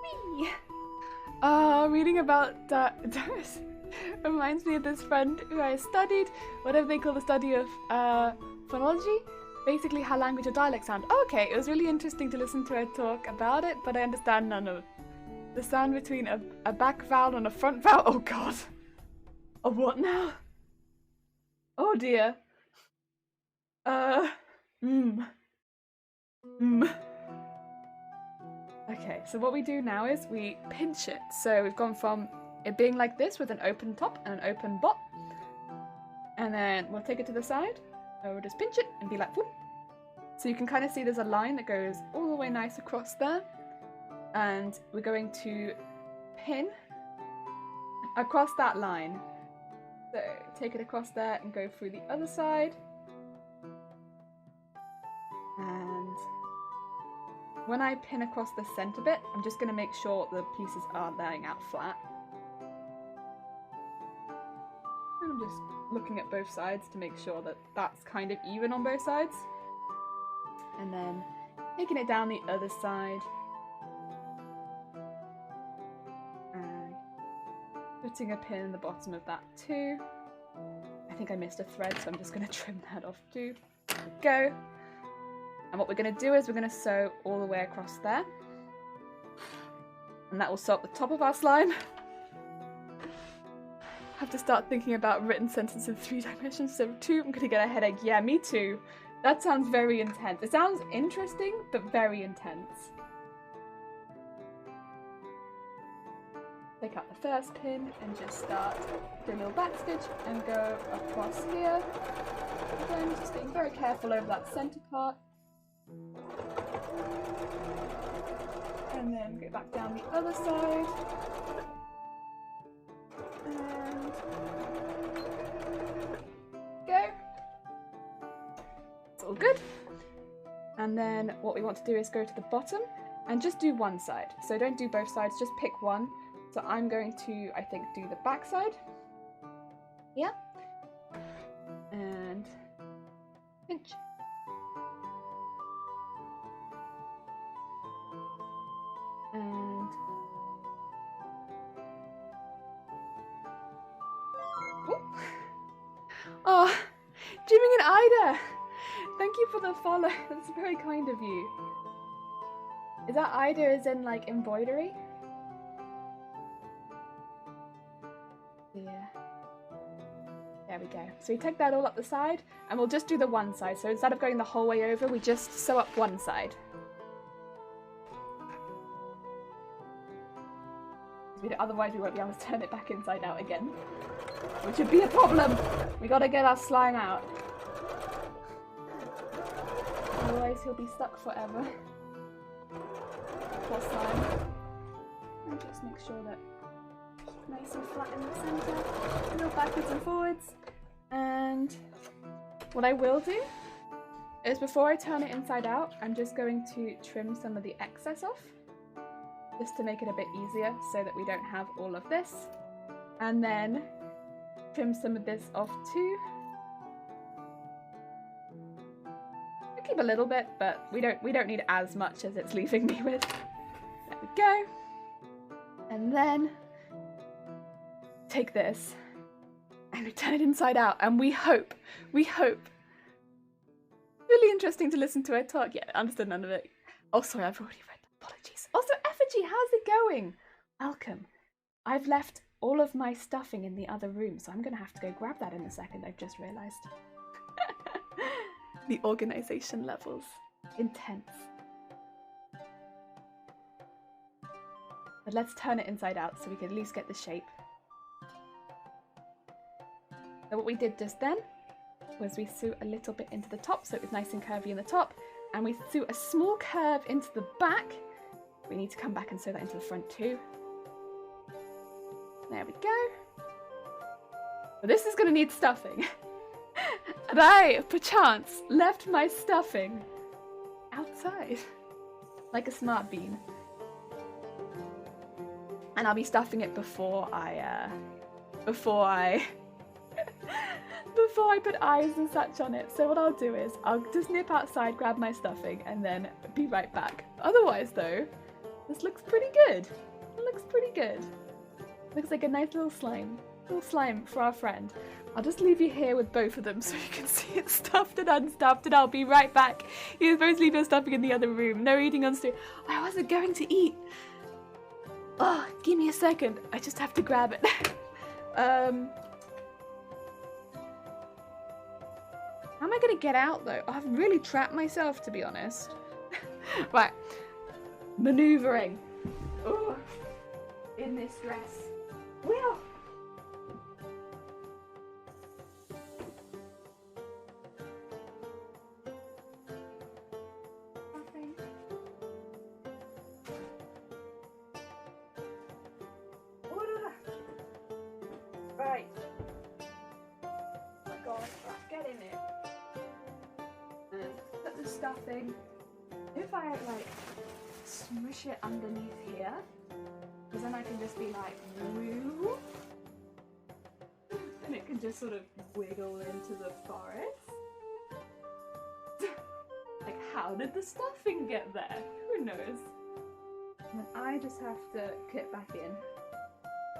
Whee! Reading about Doris reminds me of this friend who I studied. Whatever they call the study of phonology. basically how language or dialect sound. Oh, okay, it was really interesting to listen to her talk about it, but I understand none of the sound between a back vowel and a front vowel. Oh god. A what now? Oh dear. Okay, so what we do now is we pinch it. So we've gone from it being like this with an open top and an open bottom. And then we'll take it to the side. So we'll just pinch it and be like, whoop. So you can kind of see there's a line that goes all the way nice across there. And we're going to pin across that line. So take it across there and go through the other side. And when I pin across the center bit, I'm just going to make sure the pieces aren't laying out flat. And I'm just looking at both sides to make sure that that's kind of even on both sides. And then taking it down the other side. And putting a pin in the bottom of that too. I think I missed a thread, so I'm just going to trim that off too. There we go. And what we're going to do is we're going to sew all the way across there. And that will sew up the top of our slime. I have to start thinking about written sentences in 3 dimensions instead of 2. I'm going to get a headache. Yeah, me too. That sounds very intense. It sounds interesting, but very intense. Take out the first pin and just start do a little back stitch and go across here. Again, just being very careful over that center part. And then go back down the other side. And go. It's all good. And then what we want to do is go to the bottom and just do one side. So don't do both sides, just pick one. So I'm going to, I think, do the back side. Yeah. And pinch. And oh, Jimmy and Ida, thank you for the follow. That's very kind of you. Is that Ida as in like embroidery? Yeah. There we go. So we take that all up the side and we'll just do the one side. So instead of going the whole way over, we just sew up one side. Otherwise we won't be able to turn it back inside out again, which would be a problem. We gotta get our slime out, otherwise he'll be stuck forever. Poor slime. And just make sure that it's nice and flat in the center, a little backwards and forwards. And what I will do is before I turn it inside out, I'm just going to trim some of the excess off, just to make it a bit easier so that we don't have all of this. And then trim some of this off too. I keep a little bit, but we don't need as much as it's leaving me with. There we go. And then take this and we turn it inside out, and we hope. Really interesting to listen to her talk. Yeah, I understood none of it. Oh, sorry, I've already read. Apologies. Also, Effigy, how's it going? Welcome. I've left all of my stuffing in the other room, so I'm going to have to go grab that in a second, I've just realised. The organisation levels. Intense. But let's turn it inside out so we can at least get the shape. So what we did just then was we sew a little bit into the top so it was nice and curvy in the top, and we sew a small curve into the back. We need to come back and sew that into the front too. There we go. But this is going to need stuffing. And I, perchance, left my stuffing outside. Like a smart bean. And I'll be stuffing it before I put eyes and such on it. So what I'll do is I'll just nip outside, grab my stuffing, and then be right back. Otherwise though, this looks pretty good. It looks pretty good. Looks like a nice little slime. little slime for our friend. I'll just leave you here with both of them so you can see it stuffed and unstuffed, and I'll be right back. You're supposed to leave your stuffing in the other room. No eating on stream. I wasn't going to eat. Oh, give me a second. I just have to grab it. How am I gonna get out though? I've really trapped myself, to be honest. Right. Maneuvering. Ooh. In this dress. Wheel. Right. Oh my god, right, get in it. And put the stuffing. If I like smush it underneath here, because then I can just be like, woo, and it can just sort of wiggle into the forest. Like, how did the stuffing get there? Who knows? And then I just have to get back in.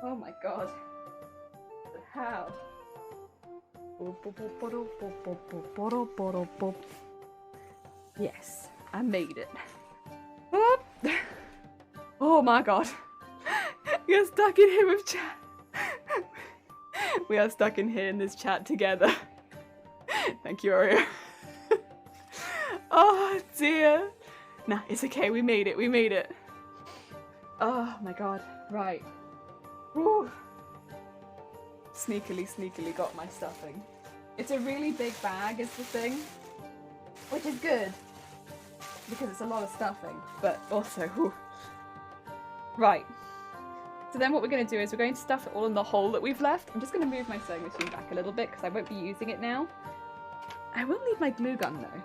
Oh my god. How? Yes, I made it. Oh my god. You're stuck in here with chat. We are stuck in here in this chat together. Thank you, Oreo. Oh dear. Nah, it's okay. We made it. We made it. Oh my god. Right. Woo. Sneakily got my stuffing. It's a really big bag is the thing, which is good because it's a lot of stuffing, but also, whew. Right. So then what we're going to do is we're going to stuff it all in the hole that we've left. I'm just going to move my sewing machine back a little bit because I won't be using it now. I will need my glue gun though.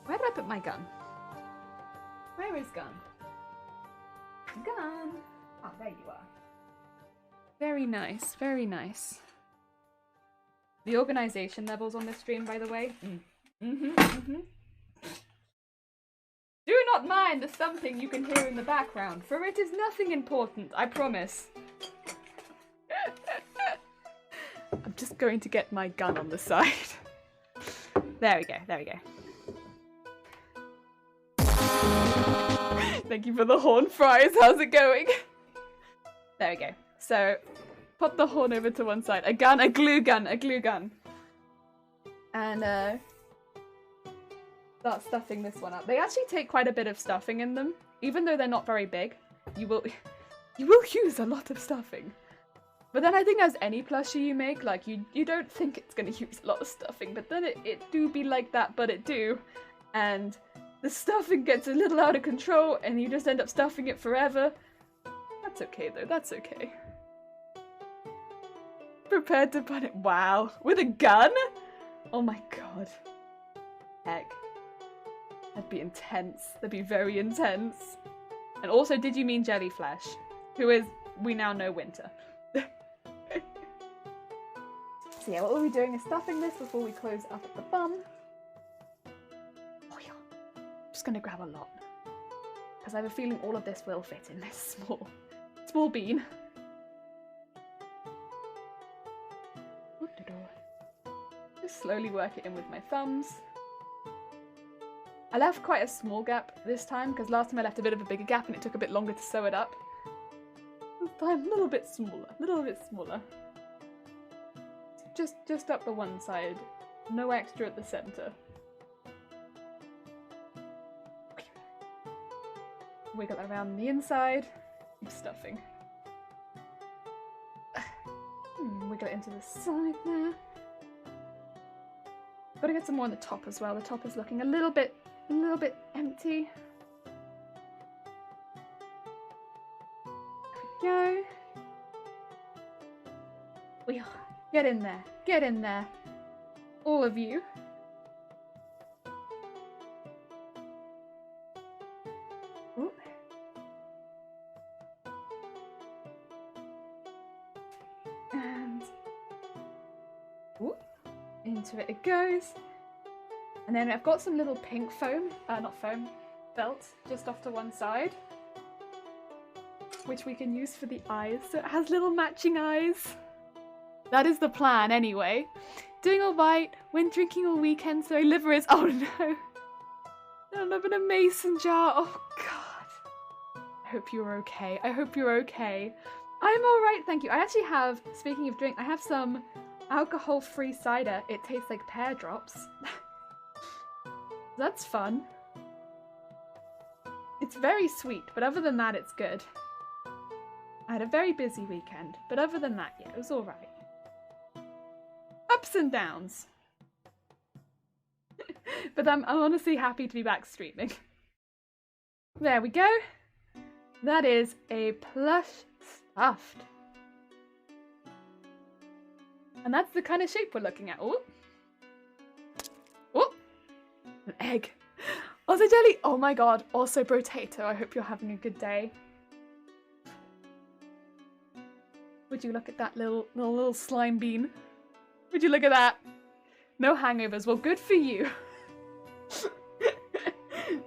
Where did I put my gun? Where is gun? Gun! Oh, there you are. Very nice, very nice. The organisation levels on this stream, by the way. Do not mind the thumping you can hear in the background, for it is nothing important, I promise. I'm just going to get my gun on the side. There we go, there we go. Thank you for the horn fries, how's it going? There we go. So, pop the horn over to one side. A gun, a glue gun, a glue gun. And, start stuffing this one up. They actually take quite a bit of stuffing in them. Even though they're not very big, you will use a lot of stuffing. But then I think as any plushie you make, like, you don't think it's gonna use a lot of stuffing, but then it do be like that, but it do. And the stuffing gets a little out of control, and you just end up stuffing it forever. That's okay, though. That's okay. Prepared to put it. Wow. With a gun? Oh my god. Heck. That'd be intense. That'd be very intense. And also, did you mean Jellyflash? Who is, we now know, Winter. So yeah, what we'll be doing is stuffing this before we close up at the bum. Oh yeah. I'm just gonna grab a lot. Because I have a feeling all of this will fit in this small bean. Just slowly work it in with my thumbs. I left quite a small gap this time because last time I left a bit of a bigger gap and it took a bit longer to sew it up. This time a little bit smaller. Just up the one side. No extra at the center. Wiggle it around the inside. Keep stuffing. Wiggle it into the side there. Gotta get some more on the top as well. The top is looking a little bit empty. There we go. Get in there. Get in there. All of you. Ooh. And ooh. Into it goes. And then I've got some little pink foam, not foam, felt, just off to one side. which we can use for the eyes. So it has little matching eyes. That is the plan anyway. Doing all right, went drinking all weekend, so my liver is... Oh no. I live in a mason jar. Oh god. I hope you're okay. I hope you're okay. I'm alright, thank you. I actually have, speaking of drink, I have some alcohol-free cider. It tastes like pear drops. That's fun. It's very sweet, but other than that, it's good. I had a very busy weekend, but other than that, yeah, it was alright. Ups and downs. But I'm honestly happy to be back streaming. There we go. That is a plush stuffed. And that's the kind of shape we're looking at. Oh. Oh. An egg. Also jelly. Oh my god. Also potato. I hope you're having a good day. Would you look at that little slime bean? Would you look at that? No hangovers. Well, good for you.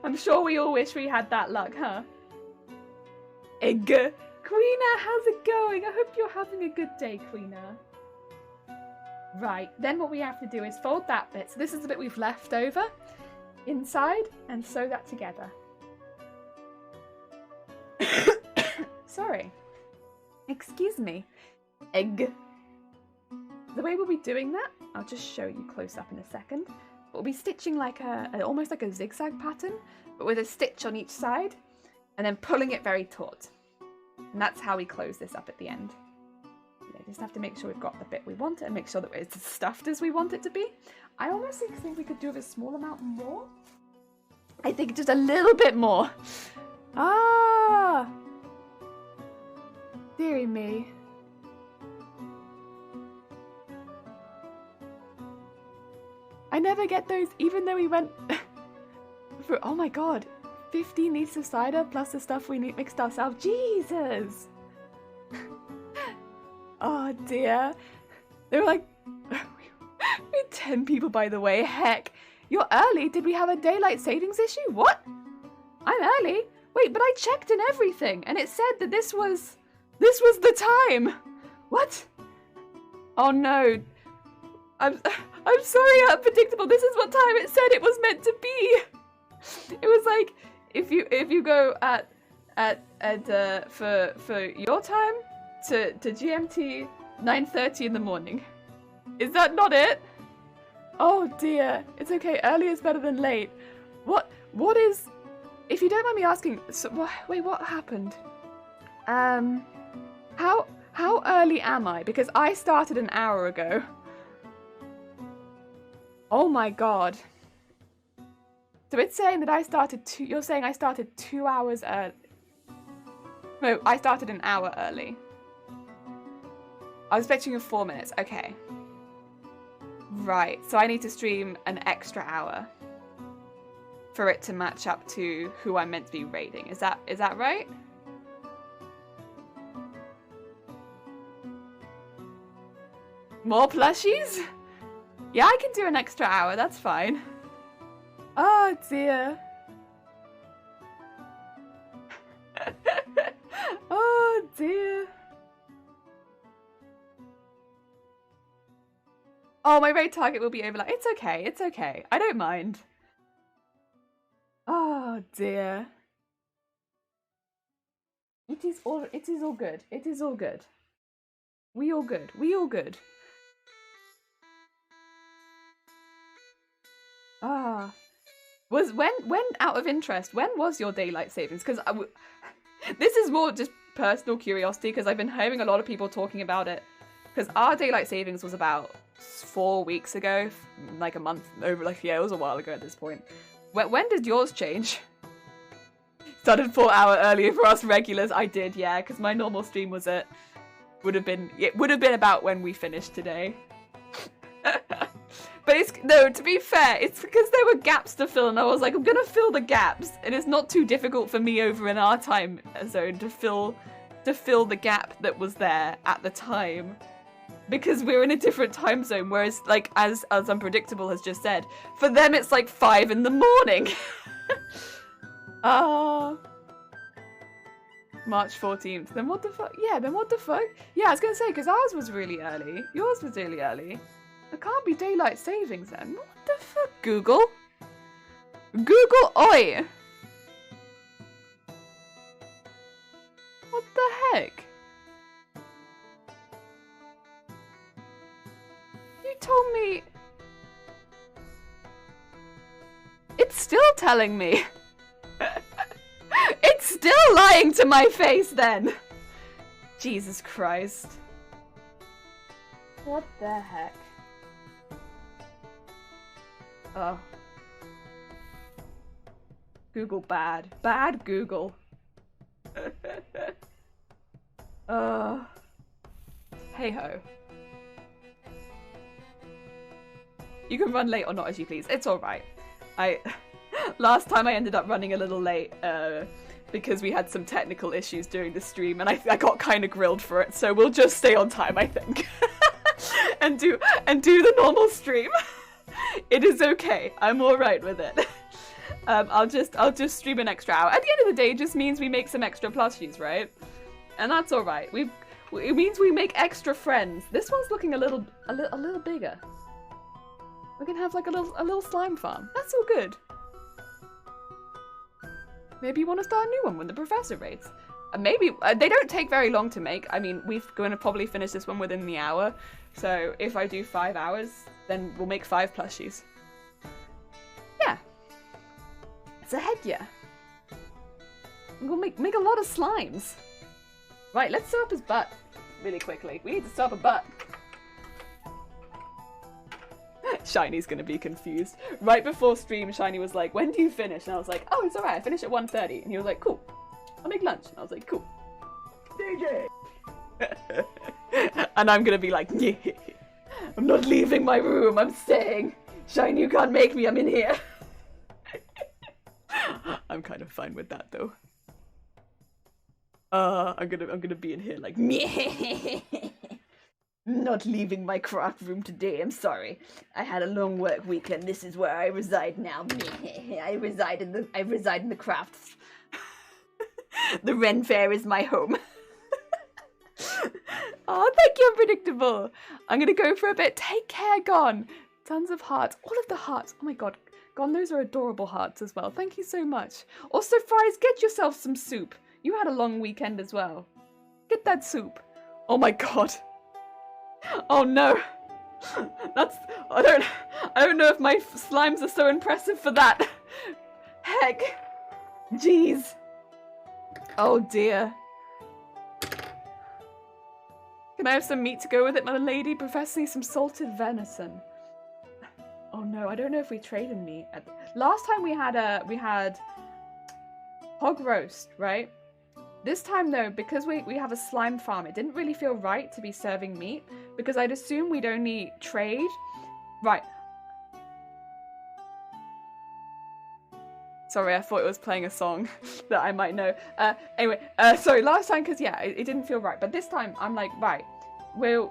I'm sure we all wish we had that luck, huh? Egg. Queena, how's it going? I hope you're having a good day, Queena. Right, then what we have to do is fold that bit. So this is the bit we've left over inside and sew that together. Sorry. Excuse me. Egg. The way we'll be doing that, I'll just show you close up in a second. We'll be stitching like almost like a zigzag pattern, but with a stitch on each side, and then pulling it very taut. And that's how we close this up at the end. You just have to make sure we've got the bit we want and make sure that it's as stuffed as we want it to be. I almost think we could do a small amount more. I think just a little bit more. Ah! Dearie me. I never get those, even though we went for, oh my god, 15 litres of cider plus the stuff we mixed ourselves. Jesus! Oh dear. They were like, we had 10 people by the way. Heck, you're early. Did we have a daylight savings issue? What? I'm early? Wait, but I checked and everything and it said that this was the time. What? Oh no. I'm sorry, unpredictable. This is what time it said it was meant to be. It was like if you go for your time to GMT 9:30 in the morning. Is that not it? Oh dear. It's okay. Early is better than late. What is? If you don't mind me asking, so, wait, what happened? How early am I? Because I started an hour ago. Oh my god. So it's saying that I started you're saying I started 2 hours early. No, I started an hour early. I was expecting you 4 minutes. Okay. Right, so I need to stream an extra hour for it to match up to who I'm meant to be raiding. Is that right? More plushies? Yeah, I can do an extra hour, that's fine. Oh dear. Oh dear. Oh, my raid target will be over. Like, it's okay, it's okay. I don't mind. Oh dear. It is all good. It is all good. We all good. We all good. Ah, when out of interest, when was your daylight savings? Because this is more just personal curiosity because I've been hearing a lot of people talking about it. Because our daylight savings was about 4 weeks ago, like a month over. Like yeah, it was a while ago at this point. When did yours change? Started 4 hours earlier for us regulars. I did, yeah, because my normal stream was it would have been about when we finished today. But no, to be fair, it's because there were gaps to fill, and I was like, I'm gonna fill the gaps, and it's not too difficult for me over in our time zone to fill the gap that was there at the time, because we're in a different time zone. Whereas, like as Unpredictable has just said, for them it's like 5 in the morning. March 14th. Then what the fuck? Yeah, then what the fuck? Yeah, I was gonna say, because ours was really early. Yours was really early. It can't be daylight savings then. What the fuck, Google? Google, oi! What the heck? You told me... It's still telling me. It's still lying to my face then. Jesus Christ. What the heck? Oh. Google bad. Bad Google. Hey ho. You can run late or not as you please. It's alright. Last time I ended up running a little late because we had some technical issues during the stream and I got kind of grilled for it, so we'll just stay on time, I think. and do the normal stream. It is okay. I'm alright with it. I'll just stream an extra hour. At the end of the day, it just means we make some extra plushies, right? And that's alright. It means we make extra friends. This one's looking a little bigger. We can have like a little slime farm. That's all good. Maybe you want to start a new one when the professor rates. Maybe they don't take very long to make. I mean, we're going to probably finish this one within the hour. So if I do 5 hours, then we'll make 5 plushies. Yeah. It's a head, yeah. We'll make a lot of slimes. Right, let's sew up his butt really quickly. We need to sew up a butt. Shiny's gonna be confused. Right before stream, Shiny was like, when do you finish? And I was like, oh, it's alright, I finish at 1:30. And he was like, cool. I'll make lunch. And I was like, cool. DJ! And I'm gonna be like, yeah. I'm not leaving my room, I'm staying. Shiny, you can't make me, I'm in here. I'm kind of fine with that though. I'm gonna be in here like, not leaving my craft room today, I'm sorry. I had a long work week and this is where I reside now. I reside in the crafts. The Ren Faire is my home. Oh, thank you, Unpredictable. I'm gonna go for a bit. Take care, Gon. Tons of hearts. All of the hearts. Oh my god. Gon, those are adorable hearts as well. Thank you so much. Also, Fries, get yourself some soup. You had a long weekend as well. Get that soup. Oh my god. Oh no. I don't know if my slimes are so impressive for that. Heck. Jeez. Oh dear. Can I have some meat to go with it, my lady? Professor needs some salted venison. Oh no, I don't know if we traded meat. Last time we had hog roast, right? This time though, because we have a slime farm, it didn't really feel right to be serving meat because I'd assume we'd only trade. Right. Sorry, I thought it was playing a song that I might know. Anyway, sorry, last time, because yeah, it didn't feel right. But this time, I'm like, right, the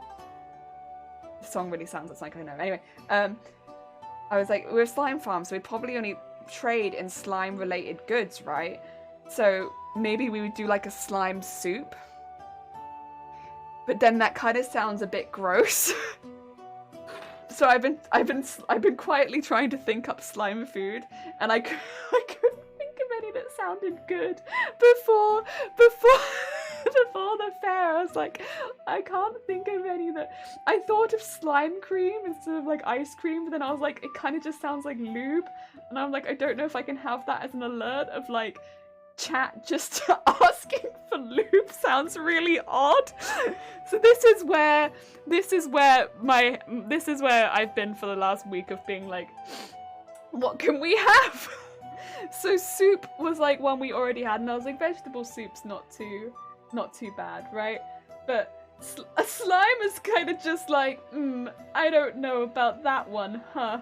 song really sounds like I know. Anyway, I was like, we're a slime farm, so we'd probably only trade in slime-related goods, right? So maybe we would do like a slime soup. But then that kind of sounds a bit gross. So I've been quietly trying to think up slime food, and I couldn't think of any that sounded good before the fair. I was like, I can't think of any that. I thought of slime cream instead of like ice cream, but then I was like, it kind of just sounds like lube, and I'm like, I don't know if I can have that as an alert of like chat just asking for lube. Sounds really odd. So this is where I've been for the last week of being like, what can we have? So soup was like one we already had, and I was like, vegetable soup's not too bad, right? But a slime is kind of just like, I don't know about that one, huh?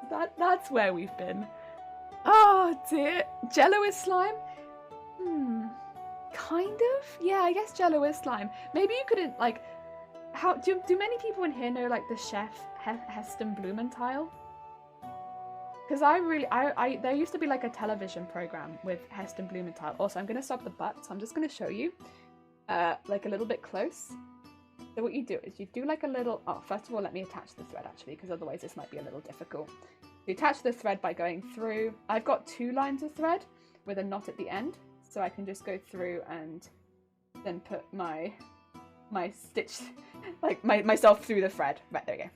That's where we've been. Oh dear. Jello is slime? Kind of? Yeah, I guess Jello is slime. Maybe you couldn't, like, how do many people in here know, like, the chef Heston Blumenthal? Because there used to be like a television program with Heston Blumenthal. Also, I'm going to stop the butt, so I'm just going to show you, like a little bit close. So what you do is you do like a little, oh, first of all, let me attach the thread actually, because otherwise this might be a little difficult. You attach the thread by going through. I've got 2 lines of thread with a knot at the end, so I can just go through and then put my stitch, like myself through the thread. Right, there we go.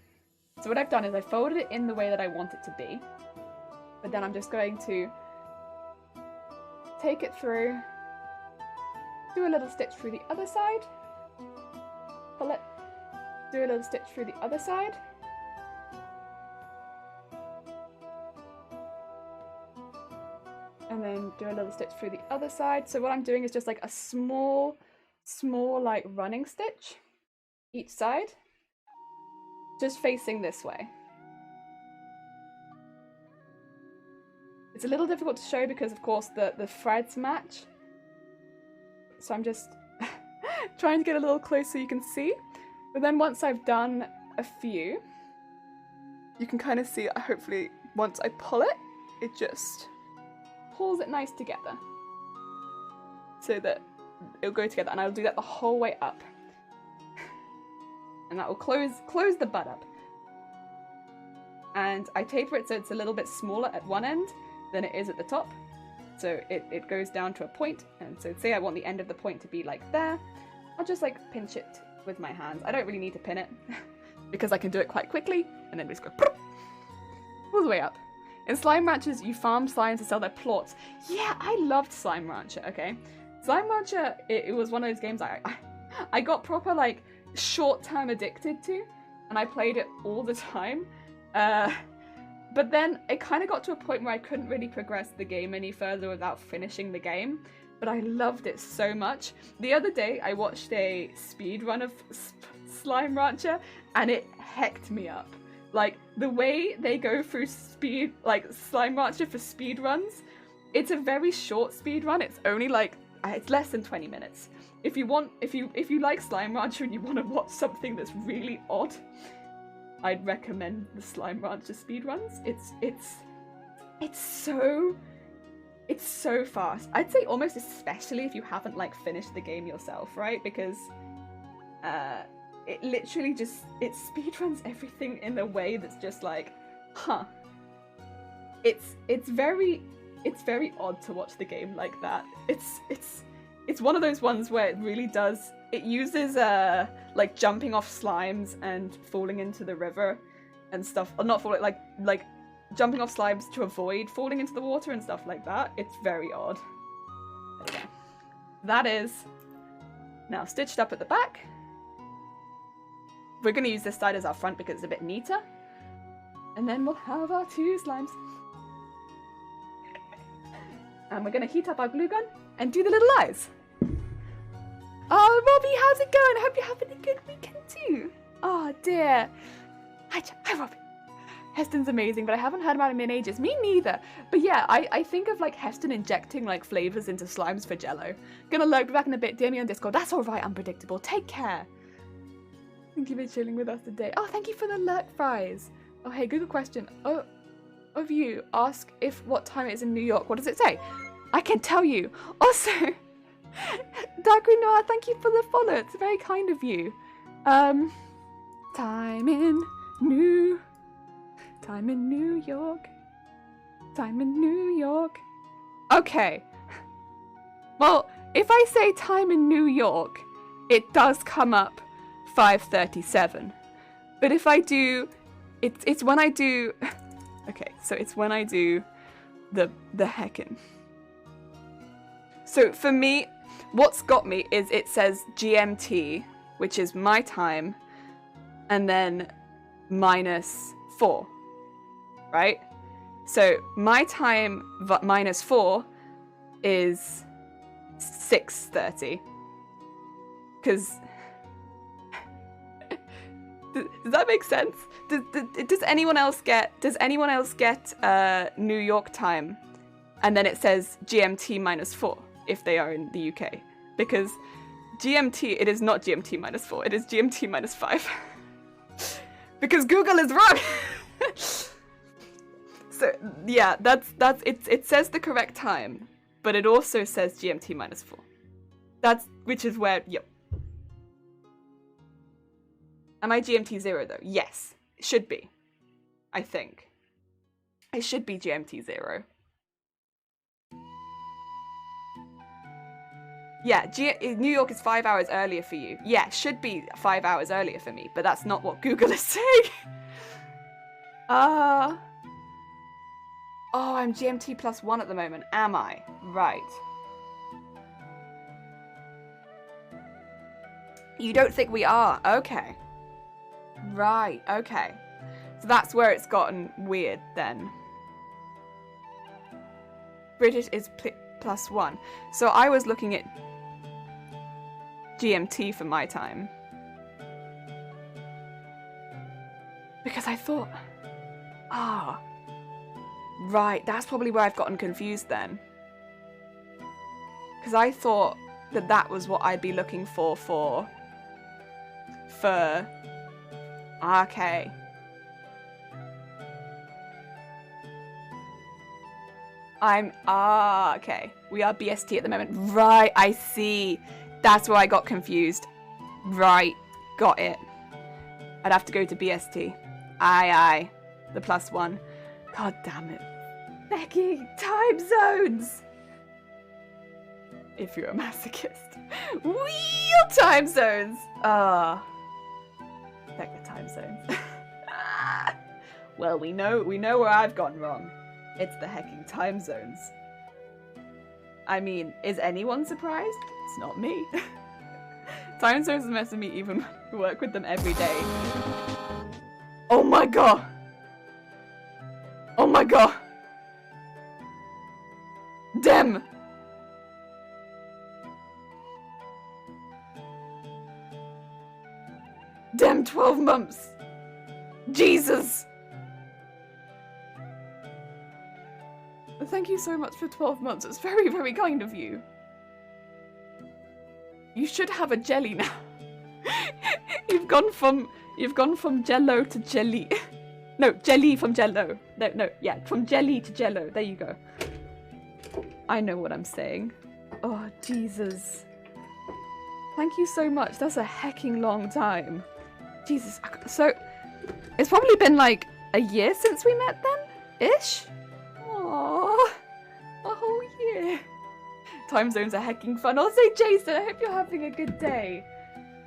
So what I've done is I folded it in the way that I want it to be, but then I'm just going to take it through, do a little stitch through the other side, pull it, do a little stitch through the other side, and then do a little stitch through the other side. So what I'm doing is just like a small like running stitch each side, just facing this way. It's a little difficult to show because of course the threads match, so I'm just trying to get a little close so you can see. But then once I've done a few, you can kind of see, hopefully once I pull it, it just pulls it nice together so that it'll go together, and I'll do that the whole way up, and that will close the butt up. And I taper it so it's a little bit smaller at one end than it is at the top, so it goes down to a point. And so say I want the end of the point to be like there, I'll just like pinch it with my hands. I don't really need to pin it because I can do it quite quickly, and then we just go all the way up. In Slime Ranchers, you farm slimes to sell their plots. Yeah, I loved Slime Rancher, okay? Slime Rancher, it was one of those games I got proper, like, short-term addicted to, and I played it all the time. But then it kind of got to a point where I couldn't really progress the game any further without finishing the game, but I loved it so much. The other day, I watched a speed run of Slime Rancher, and it hecked me up. Like, the way they go through speed, like, Slime Rancher for speed runs, it's a very short speed run. It's only like, it's less than 20 minutes. If you like Slime Rancher and you want to watch something that's really odd, I'd recommend the Slime Rancher speedruns. It's so fast. I'd say almost especially if you haven't like finished the game yourself, right? Because it literally just, it speedruns everything in a way that's just like, huh. It's very odd to watch the game like that. It's one of those ones where it really does, it uses like jumping off slimes and falling into the river and stuff, or not falling, like jumping off slimes to avoid falling into the water and stuff like that. It's very odd. There we go. That is now stitched up at the back. We're going to use this side as our front because it's a bit neater. And then we'll have our 2 slimes. And we're going to heat up our glue gun and do the little eyes. Oh, Robbie, how's it going? I hope you're having a good weekend too. Oh, dear. Hi, Robbie. Heston's amazing, but I haven't heard about him in ages. Me neither. But yeah, I think of like Heston injecting like flavors into slimes for Jello. Gonna lurk, be back in a bit. DM me on Discord. That's all right, Unpredictable. Take care. Thank you for chilling with us today. Oh, thank you for the lurk fries. Oh, hey, Google question. Oh, of you, ask if what time it is in New York. What does it say? I can tell you. Also, Dark Green Noir, thank you for the follow. It's very kind of you. Time in New York. Time in New York. Okay. Well, if I say time in New York, it does come up 5:37. But if I do, it's when I do. Okay, so it's when I do the heckin'. So for me, what's got me is it says GMT, which is my time, and then -4, right? So my time -4 is 6:30. Because does that make sense? Does anyone else get New York time, and then it says GMT -4 if they are in the UK? Because GMT, it is not GMT -4, it is GMT -5. Because Google is wrong. So yeah, it says the correct time, but it also says GMT -4. Which is where, yep. Am I GMT 0 though? Yes, it should be. I think. It should be GMT 0. Yeah, New York is 5 hours earlier for you. Yeah, it should be 5 hours earlier for me, but that's not what Google is saying. Oh, I'm GMT +1 at the moment, am I? Right. You don't think we are? Okay. Right, okay. So that's where it's gotten weird then. British is +1. So I was looking at GMT for my time. Because I thought, right, that's probably where I've gotten confused then. Because I thought that was what I'd be looking for. Okay. Okay. We are BST at the moment. Right, I see. That's where I got confused. Right, got it. I'd have to go to BST. Aye. The +1. God damn it. Becky, time zones! If you're a masochist. Real time zones! Heck the time zones. Well, we know where I've gone wrong. It's the hecking time zones. I mean, is anyone surprised? It's not me. Time zones are messing me even work with them every day. Oh my god! Oh my god! Damn! Damn 12 months! Jesus! Thank you so much for 12 months. It's very, very kind of you. You should have a jelly now. You've gone from jello to jelly. No, jelly from jello. No, yeah, from jelly to jello. There you go. I know what I'm saying. Oh, Jesus. Thank you so much. That's a hecking long time. Jesus. So, it's probably been like a year since we met then? Ish? Aww. A whole year. Time zones are hecking fun. Also, Jason, I hope you're having a good day.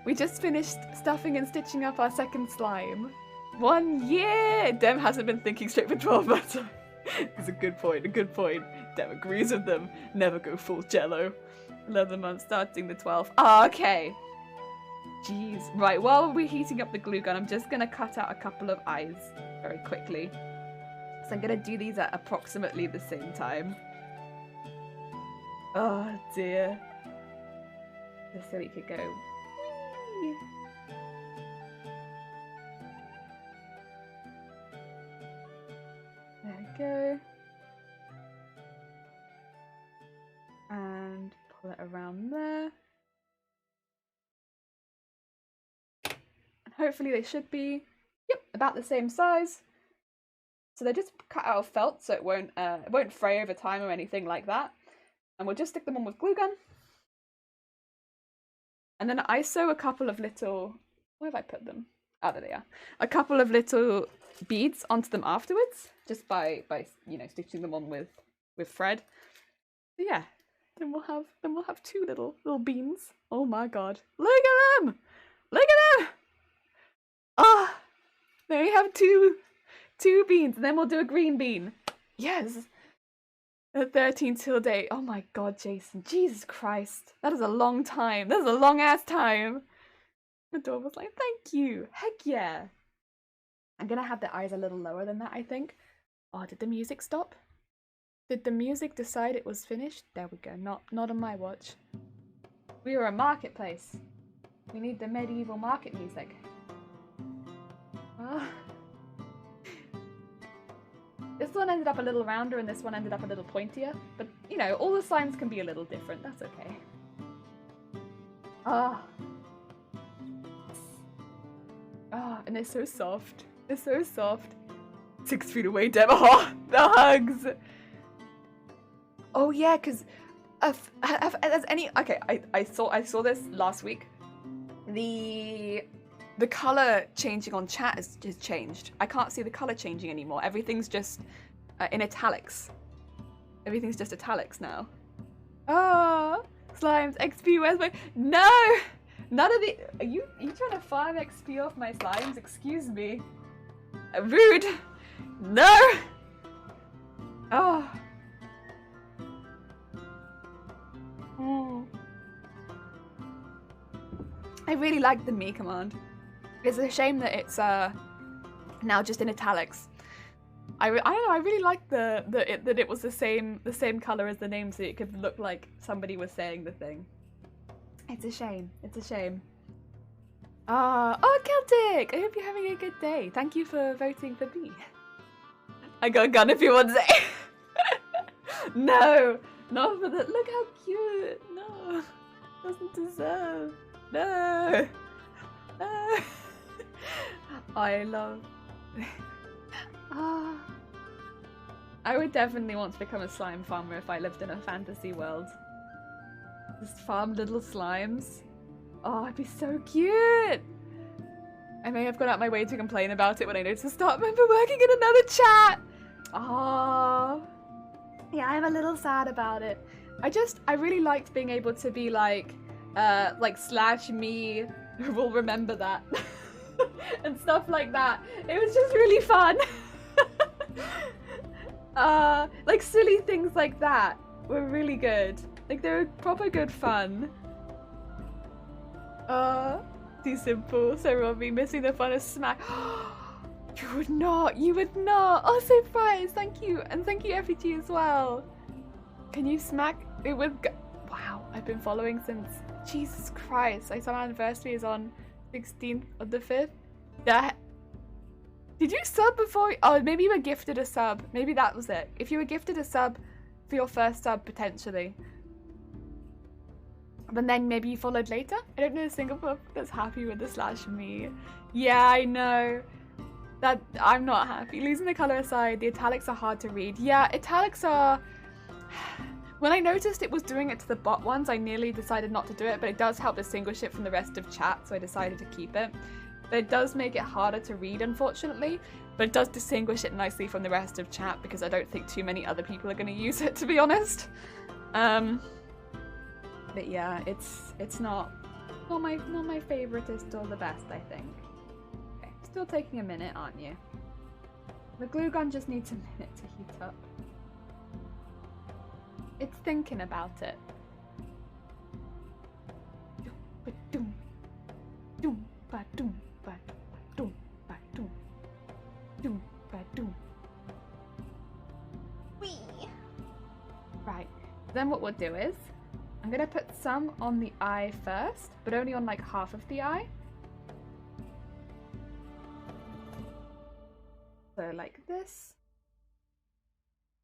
We just finished stuffing and stitching up our second slime. 1 year! Dem hasn't been thinking straight for 12 months. It's a good point, Dem agrees with them. Never go full jello. 11 months starting the 12th. Okay. Jeez. Right, while we're heating up the glue gun, I'm just going to cut out a couple of eyes very quickly. So I'm going to do these at approximately the same time. Oh dear. Just so we could go. There we go. And pull it around there. And hopefully they should be, yep, about the same size. So they're just cut out of felt, so it won't fray over time or anything like that. And we'll just stick them on with glue gun. And then I sew a couple of little, where have I put them? Oh, there they are. A couple of little beads onto them afterwards, just by you know, stitching them on with thread. So yeah, then we'll have two little beans. Oh my god. Look at them! Look at them! Ah! There we have two beans, and then we'll do a green bean. Yes! A 13 till date. Oh my god, Jason. Jesus Christ. That is a long time. That is a long ass time. The door was like, thank you. Heck yeah. I'm gonna have the eyes a little lower than that, I think. Oh, did the music stop? Did the music decide it was finished? There we go. Not on my watch. We are a marketplace. We need the medieval market music. Oh. This one ended up a little rounder and this one ended up a little pointier. But, you know, all the slimes can be a little different. That's okay. Ah. Ah, and they're so soft. They're so soft. 6 feet away, Deb. Oh, the hugs. Oh yeah, because has any okay, I saw this last week. The color changing on chat has changed. I can't see the color changing anymore. Everything's just in italics. Everything's just italics now. Oh, slimes, XP, where's my... No! None of the... Are you trying to farm XP off my slimes? Excuse me. Rude! No! Oh. I really like the me command. It's a shame that it's now just in italics. I don't know. I really like that it was the same color as the name, so it could look like somebody was saying the thing. It's a shame. It's a shame. Oh, Celtic! I hope you're having a good day. Thank you for voting for me. I got a gun if you want to say. No, not for that. Look how cute. No, doesn't deserve. No. No. I love. I would definitely want to become a slime farmer if I lived in a fantasy world. Just farm little slimes. Oh, it'd be so cute! I may have gone out my way to complain about it when I noticed a staff member working in another chat! Oh, yeah, I'm a little sad about it. I really liked being able to be like /me will remember that. And stuff like that. It was just really fun. Like silly things like that were really good. Like they were proper good fun. Too simple. So Robbie, missing the fun of smack. You would not. Oh, surprise. Thank you. And thank you, FEG, as well. Can you smack it with... Wow, I've been following since... Jesus Christ. I saw my anniversary is on 16th of the 5th. Yeah. Did you sub before? Oh, maybe you were gifted a sub. Maybe that was it. If you were gifted a sub for your first sub, potentially. But then maybe you followed later? I don't know a single book that's happy with the /me. Yeah, I know. That I'm not happy. Losing the color aside, the italics are hard to read. Yeah, italics are... When I noticed it was doing it to the bot ones, I nearly decided not to do it, but it does help distinguish it from the rest of chat, so I decided to keep it. But it does make it harder to read, unfortunately, but it does distinguish it nicely from the rest of chat because I don't think too many other people are going to use it, to be honest. But yeah, it's not my favorite. Is still the best, I think. Okay, still taking a minute, aren't you? The glue gun just needs a minute to heat up. It's thinking about it. Right, then what we'll do is I'm gonna put some on the eye first, but only on like half of the eye. So like this.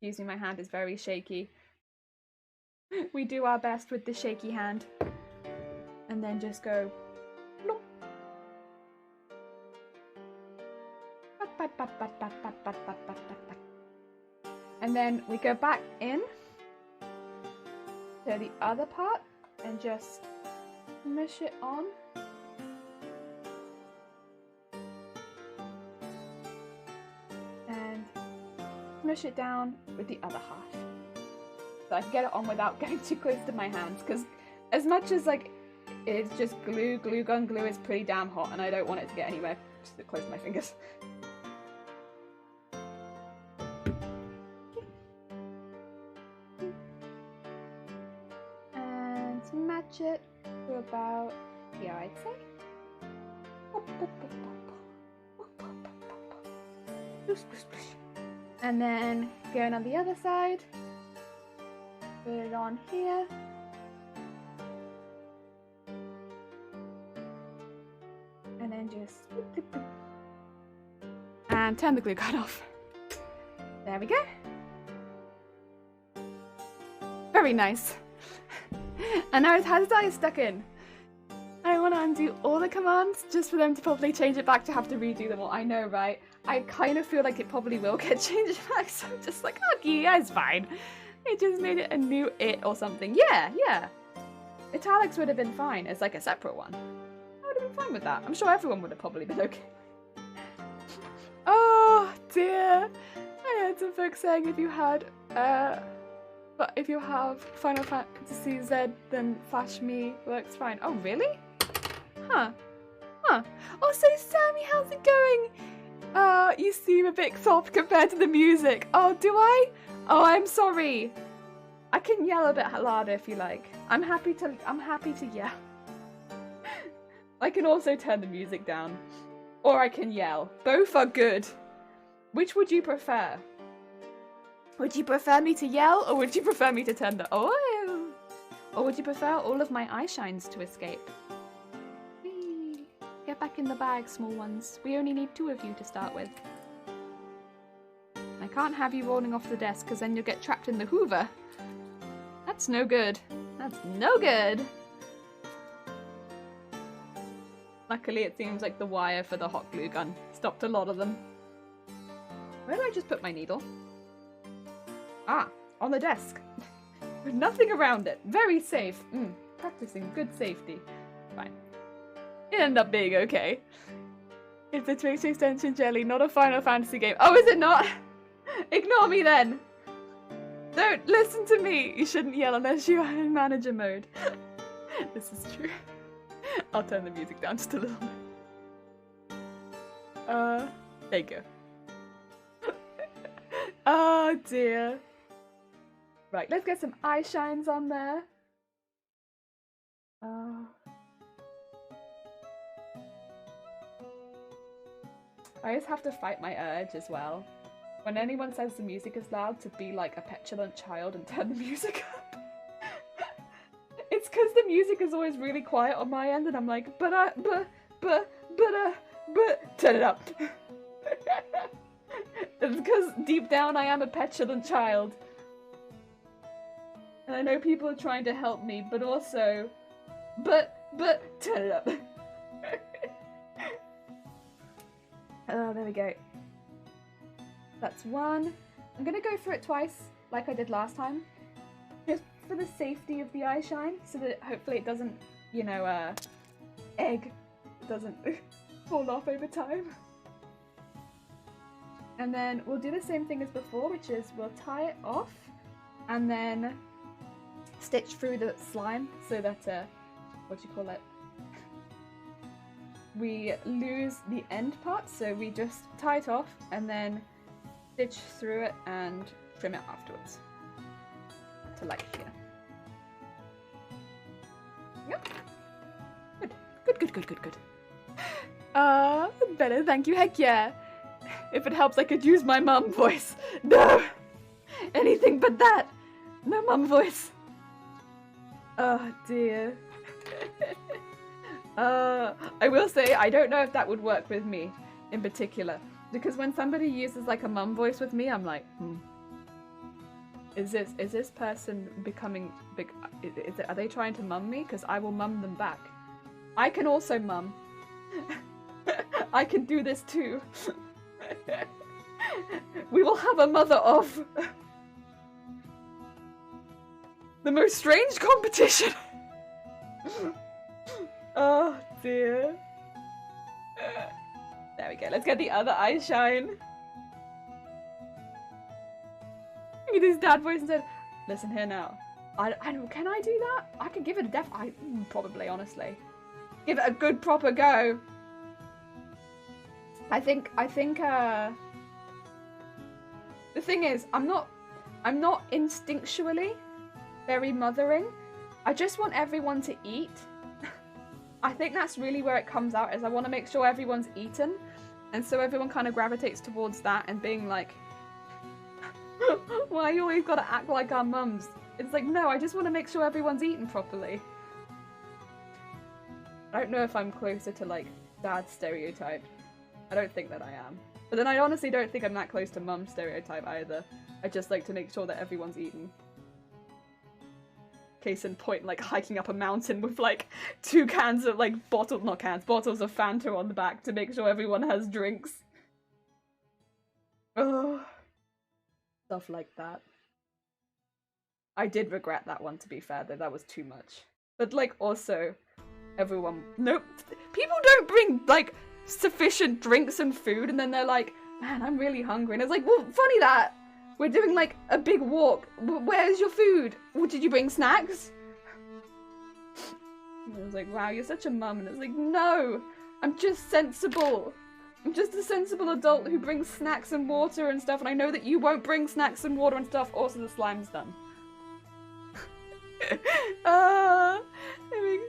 Excuse me, my hand is very shaky. We do our best with the shaky hand. And then just go bloop. And then we go back in to the other part and just smush it on. And smush it down with the other half. So I can get it on without getting too close to my hands, because as much as like it's just glue gun glue is pretty damn hot and I don't want it to get anywhere just close to my fingers. And match it to about here, I'd say. And then going on the other side. Put it on here. And then just... And turn the glue gun off. There we go. Very nice. And now it has the eye stuck in. I want to undo all the commands just for them to probably change it back to have to redo them all. I know, right? I kind of feel like it probably will get changed back, so I'm just like, okay, yeah, it's fine. It just made it a new it or something. Yeah, yeah. Italics would have been fine as like a separate one. I would have been fine with that. I'm sure everyone would have probably been okay. Oh dear. I heard some folks saying if you had, but if you have Final Fantasy Z, then Flash Me works fine. Oh really? Huh. Huh. Also, Sammy, how's it going? You seem a bit soft compared to the music. Oh, do I? Oh, I'm sorry. I can yell a bit louder if you like. I'm happy to yell. I can also turn the music down. Or I can yell. Both are good. Which would you prefer? Would you prefer me to yell, or would you prefer me to turn the oil? Or would you prefer all of my eye shines to escape? Whee! Get back in the bag, small ones. We only need 2 of you to start with. I can't have you rolling off the desk, because then you'll get trapped in the Hoover. That's no good. That's no good! Luckily, it seems like the wire for the hot glue gun stopped a lot of them. Where did I just put my needle? Ah, on the desk. With nothing around it. Very safe. Practicing good safety. Fine. It ended up being okay. It's a Twitch extension jelly, not a Final Fantasy game. Oh, is it not? Ignore me then. Don't listen to me. You shouldn't yell unless you are in manager mode. This is true. I'll turn the music down just a little bit. There you go. Oh dear. Right, let's get some eye shines on there. I just have to fight my urge as well. When anyone says the music is loud, to be like a petulant child and turn the music up. It's because the music is always really quiet on my end and I'm like, but, turn it up. It's because deep down I am a petulant child. And I know people are trying to help me, but also, but, turn it up. Oh, there we go. That's one. I'm gonna go through it twice, like I did last time. Just for the safety of the eye shine, so that hopefully it doesn't, you know, egg. It doesn't fall off over time. And then we'll do the same thing as before, which is we'll tie it off and then stitch through the slime so that, what do you call it? We lose the end part, so we just tie it off and then stitch through it and trim it afterwards. To like here. Yep. Good. Better, thank you, heck yeah. If it helps, I could use my mum voice. No! Anything but that! No mum voice. Oh dear. I will say, I don't know if that would work with me in particular. Because when somebody uses like a mum voice with me, I'm like, Is this person becoming big? Are they trying to mum me? Because I will mum them back. I can also mum. I can do this too. We will have a mother of the most strange competition. Oh dear. There we go. Let's get the other eye shine. Look at his dad voice and said, "Listen here now. I can I do that? I can give it a probably, honestly. Give it a good proper go. I think the thing is, I'm not instinctually very mothering. I just want everyone to eat. I think that's really where it comes out, is I want to make sure everyone's eaten, and so everyone kind of gravitates towards that and being like, why you always gotta act like our mums? It's like, no, I just want to make sure everyone's eaten properly. I don't know if I'm closer to like dad stereotype. I don't think that I am. But then I honestly don't think I'm that close to mum stereotype either. I just like to make sure that everyone's eaten. Case in point, like hiking up a mountain with like 2 cans of like bottles of Fanta on the back to make sure everyone has drinks. Oh, stuff like that. I did regret that one, to be fair, though. That was too much. But, like, also, everyone... Nope. People don't bring, like, sufficient drinks and food, and then they're like, man, I'm really hungry. And it's like, well, funny that. We're doing, like, a big walk. Where's your food? Did you bring snacks? And I was like, wow, you're such a mum. And it's like, no, I'm just sensible. I'm just a sensible adult who brings snacks and water and stuff. And I know that you won't bring snacks and water and stuff. Also, the slime's done. Make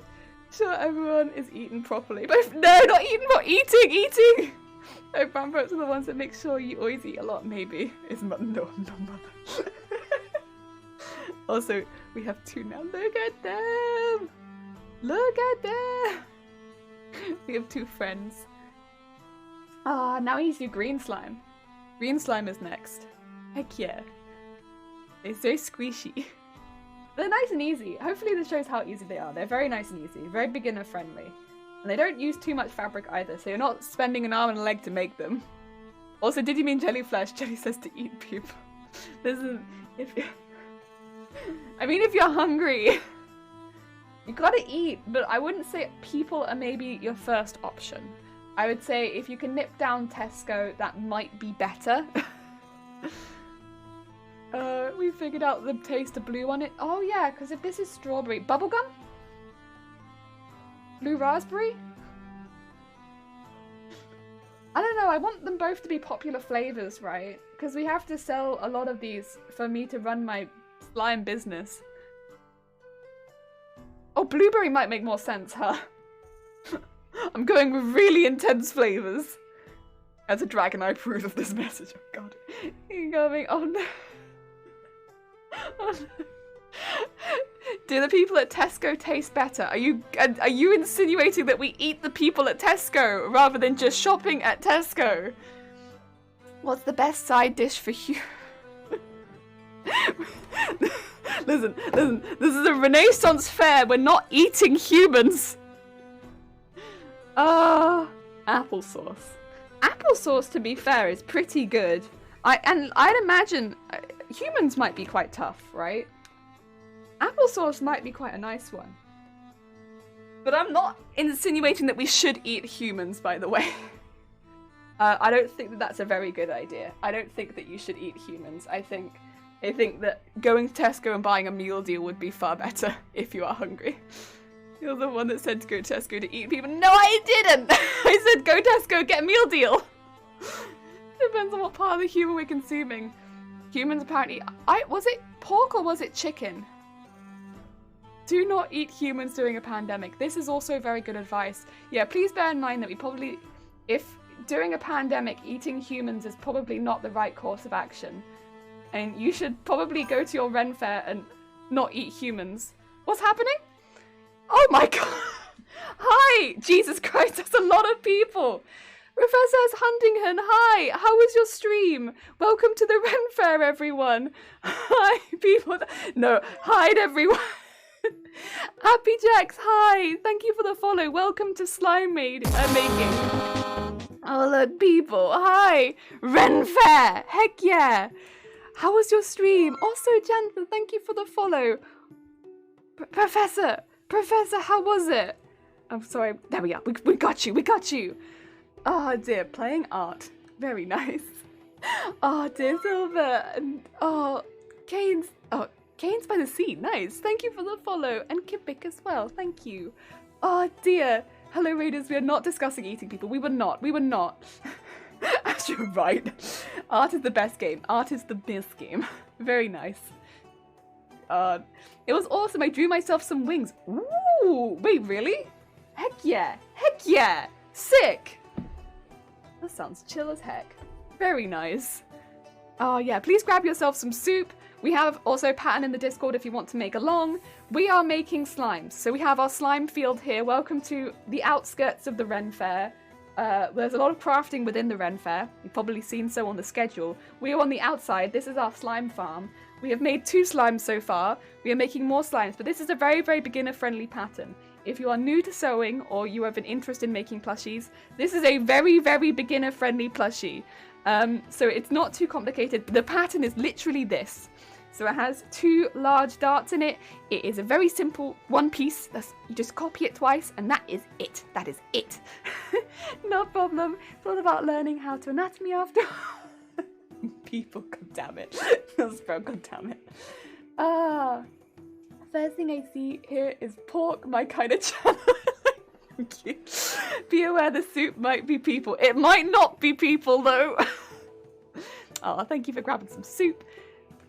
sure everyone is eating properly. But no, not eating, but eating. No, grandparents are the ones that make sure you always eat a lot. Maybe is mother. No, I'm not mother. Also, we have 2 now. Look at them. Look at them. We have 2 friends. Ah, now we need to do green slime. Green slime is next. Heck yeah. It's very squishy. They're nice and easy. Hopefully this shows how easy they are. They're very nice and easy. Very beginner friendly. And they don't use too much fabric either, so you're not spending an arm and a leg to make them. Also, did you mean jelly flesh? Jelly says to eat people. Listen, I mean, if you're hungry, you gotta eat, but I wouldn't say people are maybe your first option. I would say if you can nip down Tesco, that might be better. We figured out the taste of blue on it. Oh yeah, because if this is strawberry, bubblegum? Blue raspberry? I don't know, I want them both to be popular flavors, right? Because we have to sell a lot of these for me to run my slime business. Oh, blueberry might make more sense, huh? I'm going with really intense flavors. As a dragon, I approve of this message. Oh god. You're going, oh no. Oh, no. Do the people at Tesco taste better? Are you insinuating that we eat the people at Tesco rather than just shopping at Tesco? What's the best side dish for you? Listen, this is a Renaissance fair. We're not eating humans. Applesauce. Applesauce, to be fair, is pretty good. I'd imagine humans might be quite tough, right? Applesauce might be quite a nice one. But I'm not insinuating that we should eat humans, by the way. I don't think that that's a very good idea. I don't think that you should eat humans. I think that going to Tesco and buying a meal deal would be far better if you are hungry. You're the one that said to go to Tesco to eat people. No, I didn't! I said go Tesco, get a meal deal! Depends on what part of the human we're consuming. Humans apparently... was it pork or was it chicken? Do not eat humans during a pandemic. This is also very good advice. Yeah, please bear in mind that we probably... If during a pandemic, eating humans is probably not the right course of action. And you should probably go to your Ren Faire and not eat humans. What's happening? Oh my god! Hi! Jesus Christ, that's a lot of people! Professor Huntington, hi! How was your stream? Welcome to the Ren Faire, everyone! Hi, people. No, hide, everyone! Happy Jax, hi! Thank you for the follow. Welcome to slime making. Oh, look, people, hi! Ren Faire! Heck yeah! How was your stream? Also, Jantha, thank you for the follow. Professor, how was it? I'm sorry. There we are. We got you. Oh dear, playing art. Very nice. Oh dear, Silver. And Kane's by the sea. Nice. Thank you for the follow. And Kibik as well. Thank you. Oh dear. Hello, Raiders. We are not discussing eating people. We were not. You're right. Art is the best game. Art is the best game. Very nice. It was awesome. I drew myself some wings. Ooh, wait, really? Heck yeah. Sick. That sounds chill as heck. Very nice. Oh yeah, please grab yourself some soup. We have also pattern in the Discord if you want to make along. We are making slimes. So we have our slime field here. Welcome to the outskirts of the Ren Faire. There's a lot of crafting within the Ren Faire. You've probably seen so on the schedule. We are on the outside. This is our slime farm. We have made 2 slimes so far. We are making more slimes, but this is a very, very beginner-friendly pattern. If you are new to sewing or you have an interest in making plushies, this is a very, very beginner-friendly plushie. So it's not too complicated. The pattern is literally this. So it has 2 large darts in it. It is a very simple one piece. You just copy it twice and that is it. That is it. No problem. It's all about learning how to anatomy after. People, god damn it. God damn it. First thing I see here is pork, my kind of channel. Thank you. Be aware the soup might be people. It might not be people though. Oh, thank you for grabbing some soup.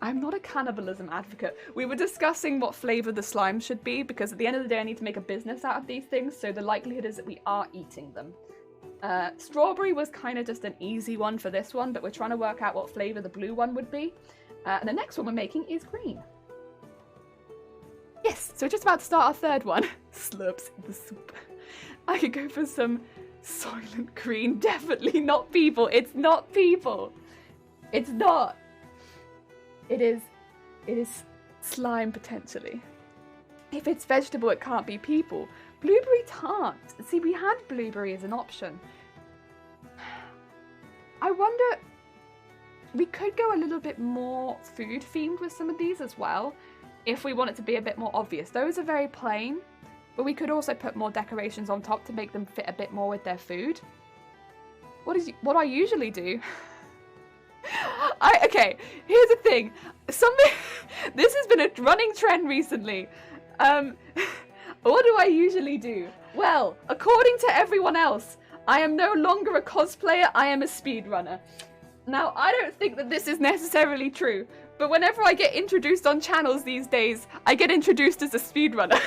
I'm not a cannibalism advocate. We were discussing what flavour the slime should be because at the end of the day I need to make a business out of these things, so the likelihood is that we are eating them. Strawberry was kind of just an easy one for this one, but we're trying to work out what flavour the blue one would be. And the next one we're making is green. Yes, so we're just about to start our third one. Slurps in the soup. I could go for some Soylent Green. Definitely not people. It's not people. It's not. It is slime, potentially. If it's vegetable, it can't be people. Blueberry tart. See, we had blueberry as an option. I wonder... We could go a little bit more food-themed with some of these as well, if we want it to be a bit more obvious. Those are very plain, but we could also put more decorations on top to make them fit a bit more with their food. What I usually do... Okay, here's the thing. This has been a running trend recently. What do I usually do? Well, according to everyone else, I am no longer a cosplayer, I am a speedrunner. Now, I don't think that this is necessarily true, but whenever I get introduced on channels these days, I get introduced as a speedrunner.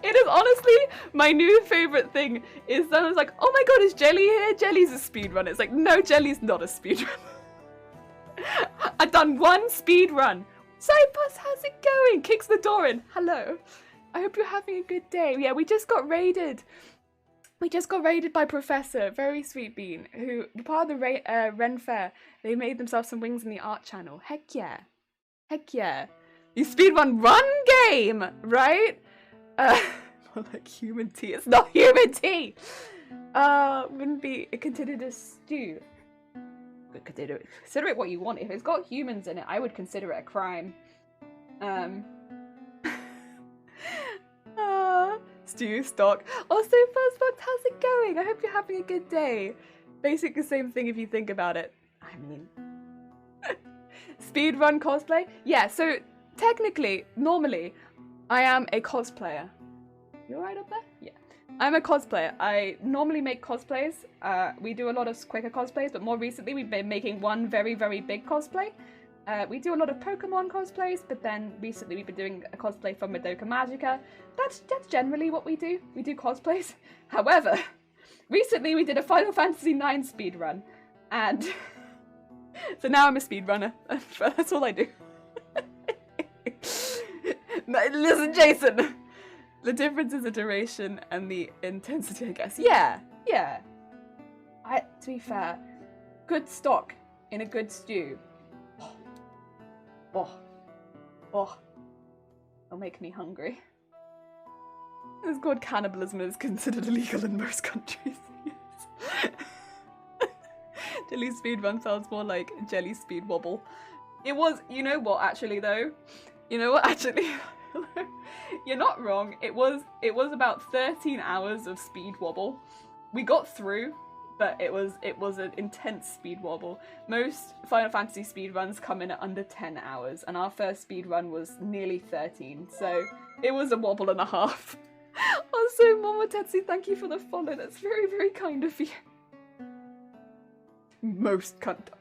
It is honestly my new favourite thing. Is someone's like, oh my god, is Jelly here? Jelly's a speedrunner. It's like, no, Jelly's not a speedrunner. I've done one speedrun. Cypus, how's it going? Kicks the door in. Hello. I hope you're having a good day. Yeah, we just got raided. We just got raided by Professor, very sweet bean, who, part of the Ren Faire, they made themselves some wings in the art channel. Heck yeah. Heck yeah. You speedrun run game, right? More like human tea. It's not human tea! Wouldn't be considered a stew. But consider it what you want. If it's got humans in it, I would consider it a crime. Stew, stock. Also, First Box, how's it going? I hope you're having a good day. Basically the same thing if you think about it. I mean... Speedrun cosplay? Yeah, so technically, normally, I am a cosplayer. You alright up there? Yeah. I'm a cosplayer. I normally make cosplays. We do a lot of quicker cosplays, but more recently we've been making one very, very big cosplay. We do a lot of Pokemon cosplays, but then recently we've been doing a cosplay from Madoka Magica. That's generally what we do. We do cosplays. However, recently we did a Final Fantasy IX speedrun, and so now I'm a speedrunner. That's all I do. Listen, Jason! The difference is the duration and the intensity, I guess. Yeah, yeah. To be fair, good stock in a good stew. Oh. It'll make me hungry. It's called cannibalism and is considered illegal in most countries. Yes. Jelly speedrun sounds more like jelly speed wobble. It was, you know what, actually, though? You know what, actually? You're not wrong. It was about 13 hours of speed wobble. We got through, but it was an intense speed wobble. Most Final Fantasy speedruns come in at under 10 hours, and our first speedrun was nearly 13, so it was a wobble and a half. Also, Momotetsu, thank you for the follow. That's very, very kind of you. Most countries.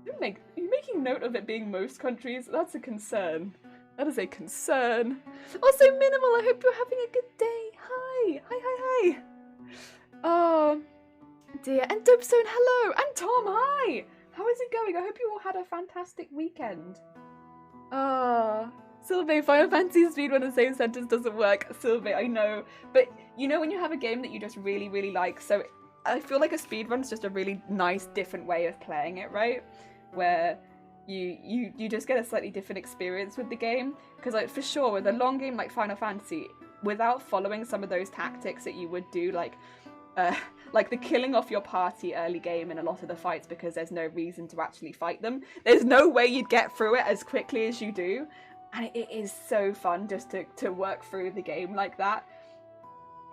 Are you making note of it being most countries? That's a concern. That is a concern. Also, Minimal, I hope you're having a good day. Hi. Hi. Oh, dear. And Dubstone, hello. And Tom, hi. How is it going? I hope you all had a fantastic weekend. Sylvain, Final Fantasy speedrun in the same sentence doesn't work. Sylvain, I know. But you know when you have a game that you just really, really like, so I feel like a speedrun's just a really nice, different way of playing it, right? Where you just get a slightly different experience with the game. Because like for sure, with a long game like Final Fantasy, without following some of those tactics that you would do, like like the killing off your party early game in a lot of the fights because there's no reason to actually fight them. There's no way you'd get through it as quickly as you do. And it is so fun just to work through the game like that.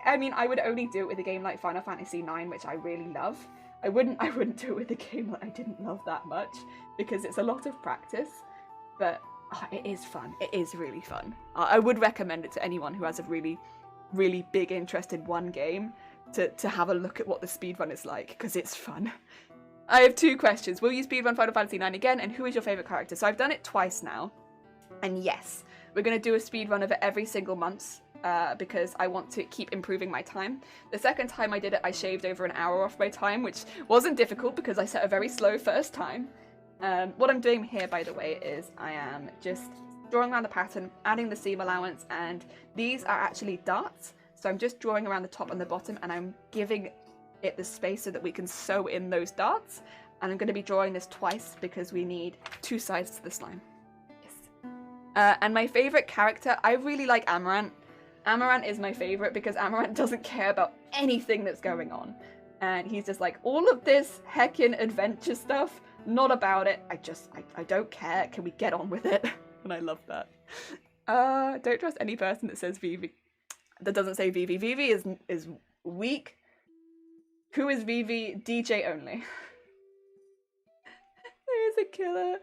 I mean, I would only do it with a game like Final Fantasy IX, which I really love. I wouldn't do it with a game that I didn't love that much because it's a lot of practice, but it is fun. It is really fun. I would recommend it to anyone who has a really, really big interest in one game to have a look at what the speedrun is like, because it's fun. I have 2 questions. Will you speedrun Final Fantasy IX again, and who is your favourite character? So I've done it twice now, and yes, we're going to do a speedrun of it every single month, because I want to keep improving my time. The second time I did it, I shaved over an hour off my time, which wasn't difficult because I set a very slow first time. What I'm doing here, by the way, is I am just drawing around the pattern, adding the seam allowance, and these are actually darts. So I'm just drawing around the top and the bottom, and I'm giving it the space so that we can sew in those darts. And I'm going to be drawing this twice because we need 2 sides to the slime. Yes. And my favourite character, I really like Amaranth. Amaranth is my favourite because Amaranth doesn't care about anything that's going on. And he's just like, all of this heckin' adventure stuff, not about it. I don't care. Can we get on with it? And I love that. Don't trust any person that says Vivi. That doesn't say Vivi. Vivi is weak. Who is Vivi? DJ only. There is a killer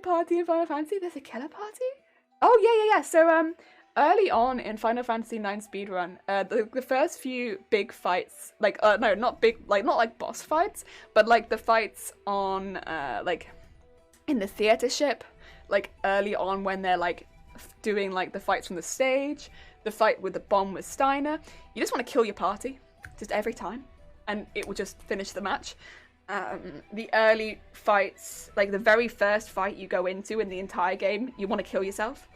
party in Final Fantasy. There's a killer party? Oh, yeah. So, early on in Final Fantasy IX speedrun, the first few big fights, like, no, not big, like, not like boss fights, but like the fights on, like, in the theater ship, like early on when they're like doing like the fights from the stage, the fight with the bomb with Steiner, you just want to kill your party, just every time, and it will just finish the match. The early fights, like the very first fight you go into in the entire game, you want to kill yourself.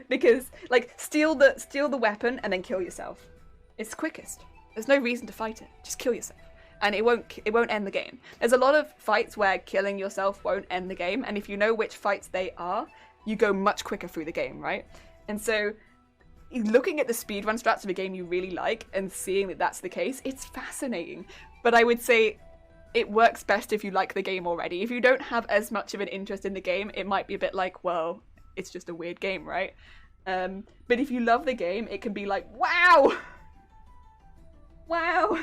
Because like steal the weapon and then kill yourself. It's quickest. There's no reason to fight it. Just kill yourself. And it won't end the game. There's a lot of fights where killing yourself won't end the game, and if you know which fights they are, you go much quicker through the game, right? And so looking at the speedrun stats of a game you really like and seeing that that's the case, it's fascinating. But I would say it works best if you like the game already. If you don't have as much of an interest in the game, it might be a bit like, well, it's just a weird game, right? But if you love the game, it can be like, wow! Wow!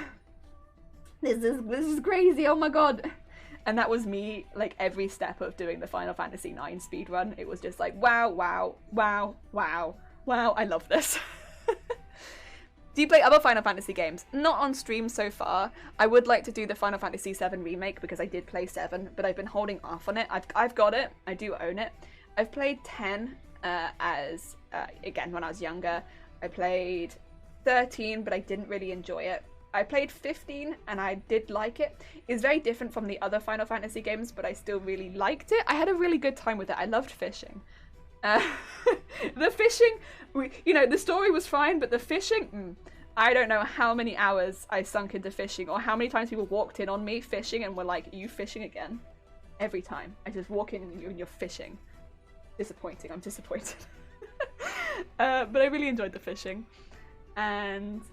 This is crazy, oh my god! And that was me, like, every step of doing the Final Fantasy IX speedrun. It was just like, wow, wow, wow, wow, wow, I love this. Do you play other Final Fantasy games? Not on stream so far. I would like to do the Final Fantasy VII Remake because I did play 7, but I've been holding off on it. I've got it. I do own it. I've played 10 again, when I was younger. I played 13, but I didn't really enjoy it. I played 15 and I did like it. It's very different from the other Final Fantasy games, but I still really liked it. I had a really good time with it. I loved fishing. The fishing, the story was fine, but the fishing, I don't know how many hours I sunk into fishing or how many times people walked in on me fishing and were like, are you fishing again? Every time. I just walk in and you're fishing. Disappointing. I'm disappointed. But I really enjoyed the fishing. And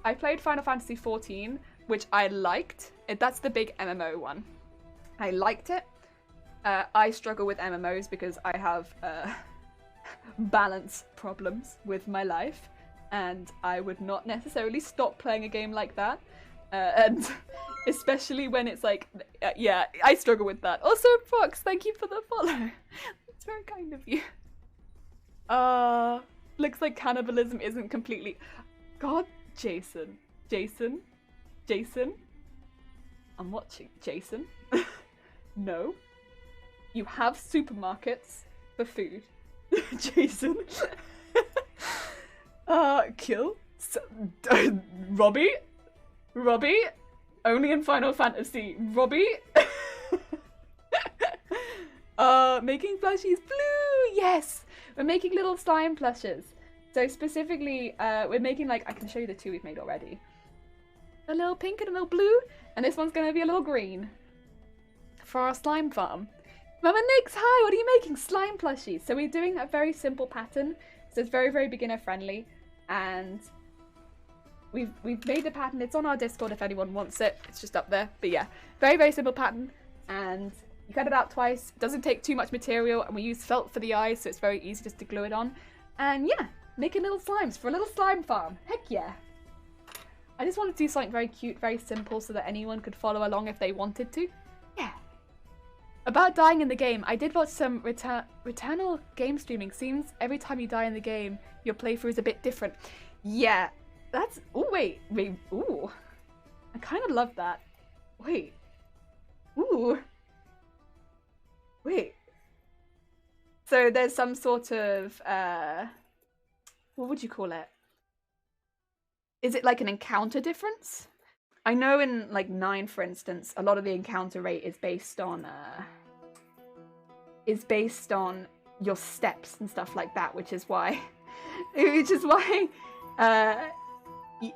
I played Final Fantasy XIV, which I liked. That's the big MMO one. I liked it. I struggle with MMOs because I have balance problems with my life, and I would not necessarily stop playing a game like that. And especially when it's like, yeah, I struggle with that. Also, Fox, thank you for the follow. That's very kind of you. Looks like cannibalism isn't completely... God, Jason. I'm watching. Jason? No. You have supermarkets for food. Jason? Kill? Robbie? Only in Final Fantasy. Robbie? Making plushies. Blue! Yes! We're making little slime plushes. So specifically, we're making, like, I can show you the 2 we've made already. A little pink and a little blue, and this one's going to be a little green. For our slime farm. Mama Nix, hi, what are you making? Slime plushies. So we're doing a very simple pattern. So it's very, very beginner friendly. And we've made the pattern. It's on our Discord if anyone wants it. It's just up there. But yeah, very, very simple pattern. And you cut it out twice. It doesn't take too much material, and we use felt for the eyes, so it's very easy just to glue it on. And yeah, making little slimes for a little slime farm. Heck yeah. I just wanted to do something very cute, very simple, so that anyone could follow along if they wanted to. Yeah. About dying in the game, I did watch some Returnal game streaming. Seems every time you die in the game, your playthrough is a bit different. Yeah, that's... Oh, wait. Ooh. I kind of love that. Wait. Ooh. Wait. So there's some sort of... what would you call it? Is it like an encounter difference? I know in like 9, for instance, a lot of the encounter rate is based on your steps and stuff like that, which is why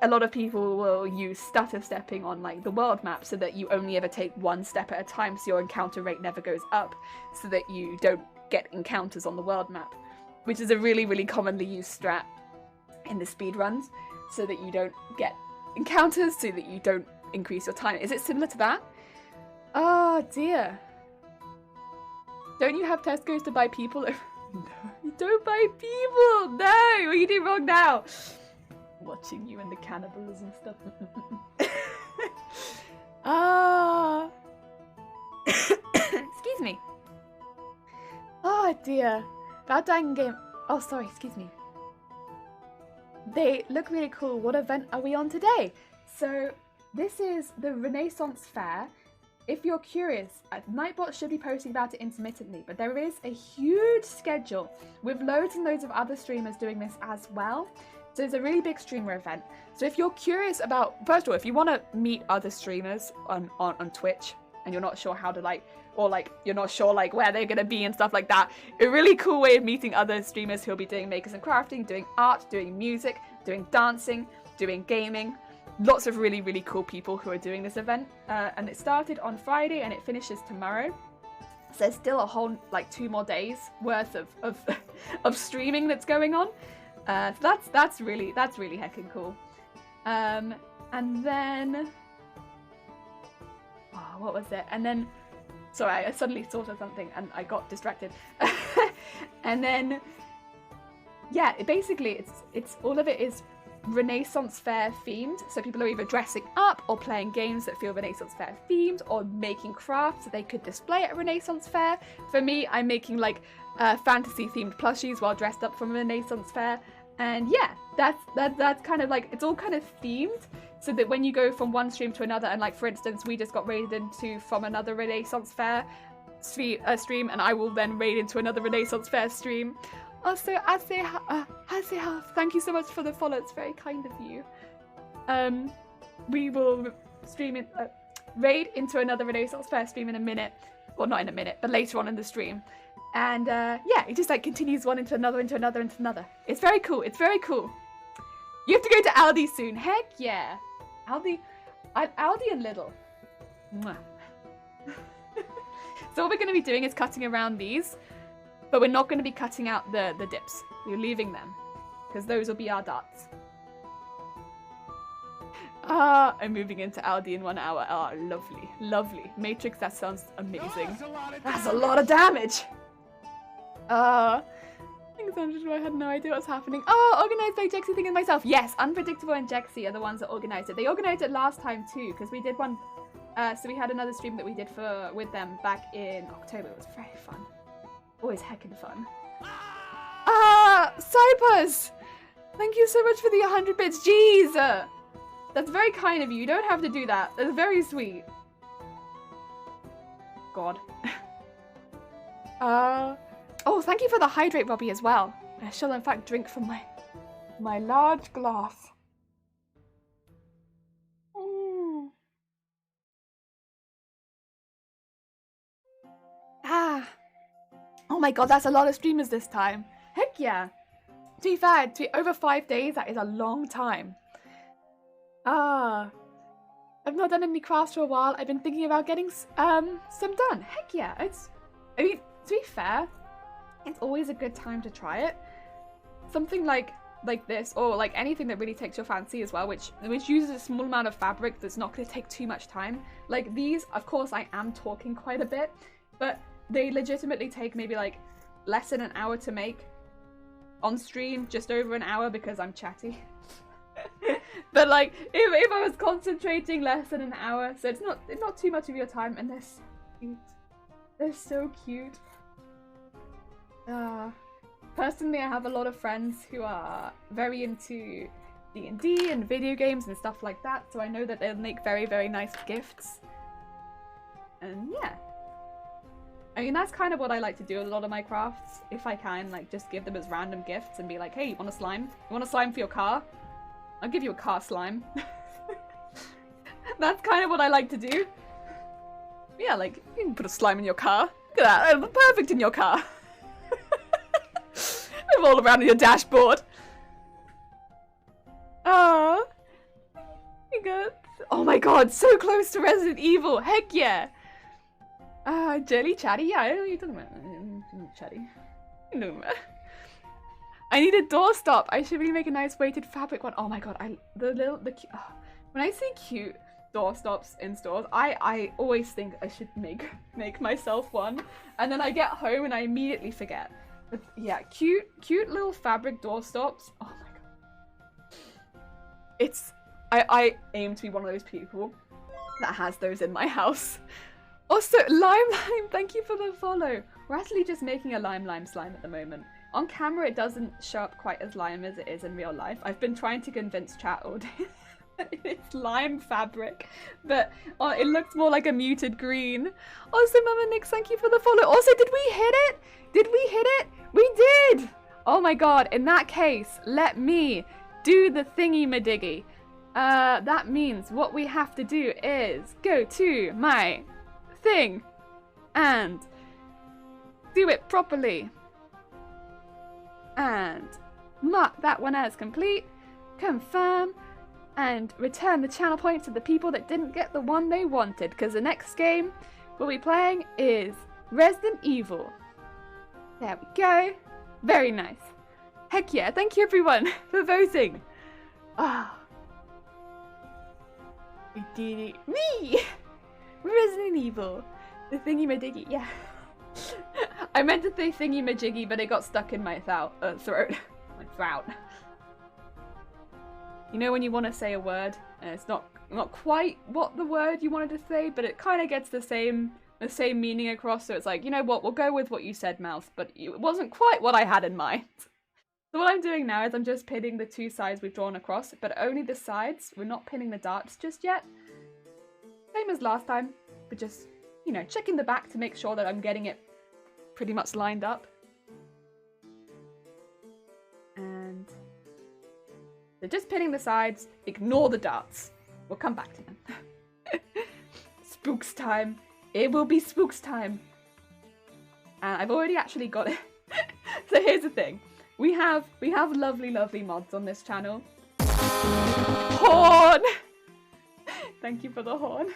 a lot of people will use stutter stepping on like the world map, so that you only ever take 1 step at a time, so your encounter rate never goes up, so that you don't get encounters on the world map, which is a really, really commonly used strat in the speedruns, so that you don't get encounters, so that you don't increase your time. Is it similar to that? Oh dear. Don't you have Tesco's to buy people? No, you don't buy people! No! What are you doing wrong now? Watching you and the cannibalism stuff. Ah. Excuse me. Oh dear. About dying in game. Oh, sorry, excuse me. They look really cool. What event are we on today? So this is the Renaissance Fair. If you're curious, Nightbot should be posting about it intermittently, but there is a huge schedule with loads and loads of other streamers doing this as well. So it's a really big streamer event. So if you're curious about, first of all, if you want to meet other streamers on Twitch and you're not sure how to you're not sure like where they're gonna be and stuff like that, a really cool way of meeting other streamers who'll be doing makers and crafting, doing art, doing music, doing dancing, doing gaming. Lots of really, really cool people who are doing this event. And it started on Friday and it finishes tomorrow. So there's still a whole 2 more days worth of streaming that's going on. So that's really heckin' cool. And then what was it? And then sorry, I suddenly thought of something and I got distracted. And then yeah, it's all of it is Renaissance Fair themed. So people are either dressing up or playing games that feel Renaissance Fair themed, or making crafts that they could display at a Renaissance Fair. For me, I'm making fantasy themed plushies while dressed up from a Renaissance Fair. And yeah, that's kind of it's all kind of themed, so that when you go from one stream to another, and for instance, we just got raided into from another Renaissance Fair stream, and I will then raid into another Renaissance Fair stream. Also, as they have, thank you so much for the follow. It's very kind of you. We will raid into another Renaissance Fair stream in a minute. Well, not in a minute, but later on in the stream. And yeah, it just continues one into another, into another, into another. It's very cool. It's very cool. You have to go to Aldi soon. Heck yeah. Aldi and Lidl. Mwah. So what we're going to be doing is cutting around these, but we're not going to be cutting out the dips. We're leaving them, because those will be our darts. I'm moving into Aldi in 1 hour. Oh, lovely. Lovely. Matrix, that sounds amazing. That's a lot of damage. Thanks, Andrew. I had no idea what's happening. Oh, organised by Jexy Thing and myself. Yes, Unpredictable and Jexy are the ones that organised it. They organised it last time too, because we did one. So we had another stream that we did with them back in October. It was very fun. Always heckin' fun. Cypers! Thank you so much for the 100 bits. Jeez! That's very kind of you. You don't have to do that. That's very sweet. God. Oh, thank you for the hydrate, Robbie, as well. I shall in fact drink from my large glass. Oh my god, that's a lot of streamers this time. Heck yeah. To be fair, to be over 5 days, that is a long time. I've not done any crafts for a while. I've been thinking about getting some done. Heck yeah. To be fair, it's always a good time to try it. Something like like this, or like anything that really takes your fancy as well, which uses a small amount of fabric that's not going to take too much time. Like these, of course, I am talking quite a bit, but they legitimately take maybe like less than an hour to make on stream, just over an hour because I'm chatty. But like if I was concentrating, less than an hour, so it's not too much of your time. And they're so cute. They're so cute. Personally, I have a lot of friends who are very into D&D and video games and stuff like that, so I know that they'll make very, very nice gifts. And yeah. I mean, that's kind of what I like to do with a lot of my crafts. If I can, like, just give them as random gifts and be like, hey, you want a slime? You want a slime for your car? I'll give you a car slime. That's kind of what I like to do. Yeah, like, you can put a slime in your car. Look at that, it'll be perfect in your car. All around your dashboard. Oh, good. Oh my god, so close to Resident Evil. Heck yeah. Jelly Chatty. Yeah, I don't know what you're talking about. Chatty. No. I need a doorstop. I should really make a nice weighted fabric one. Oh my god, when I see cute doorstops in stores, I always think I should make myself one, and then I get home and I immediately forget. But yeah, cute little fabric doorstops. Oh my god. I aim to be one of those people that has those in my house. Also, Lime, thank you for the follow. We're actually just making a lime slime at the moment. On camera, it doesn't show up quite as lime as it is in real life. I've been trying to convince chat all day that it's lime fabric, but it looks more like a muted green. Also, Mama Nix, thank you for the follow. Also, did we hit it? Did we hit it? We did! Oh my god, in that case, let me do the thingy-madiggy. That means what we have to do is go to my thing and do it properly. And mark that one as complete, confirm, and return the channel points to the people that didn't get the one they wanted, because the next game we'll be playing is Resident Evil. There we go. Very nice. Heck yeah, thank you everyone for voting. Ah. We did it. Me! Resident Evil. The thingy-majiggy, yeah. I meant to say thingy-majiggy, but it got stuck in my throat. My throat. You know when you want to say a word, and it's not quite what the word you wanted to say, but it kind of gets the same meaning across, so it's like, you know what, we'll go with what you said, mouth, but it wasn't quite what I had in mind. So what I'm doing now is I'm just pinning the two sides we've drawn across, but only the sides. We're not pinning the darts just yet. Same as last time, but just, you know, checking the back to make sure that I'm getting it pretty much lined up. And so just pinning the sides, ignore the darts. We'll come back to them. Spooks time. It will be spooks time. And I've already actually got it. So here's the thing. We have lovely, lovely mods on this channel. Horn! Thank you for the horn.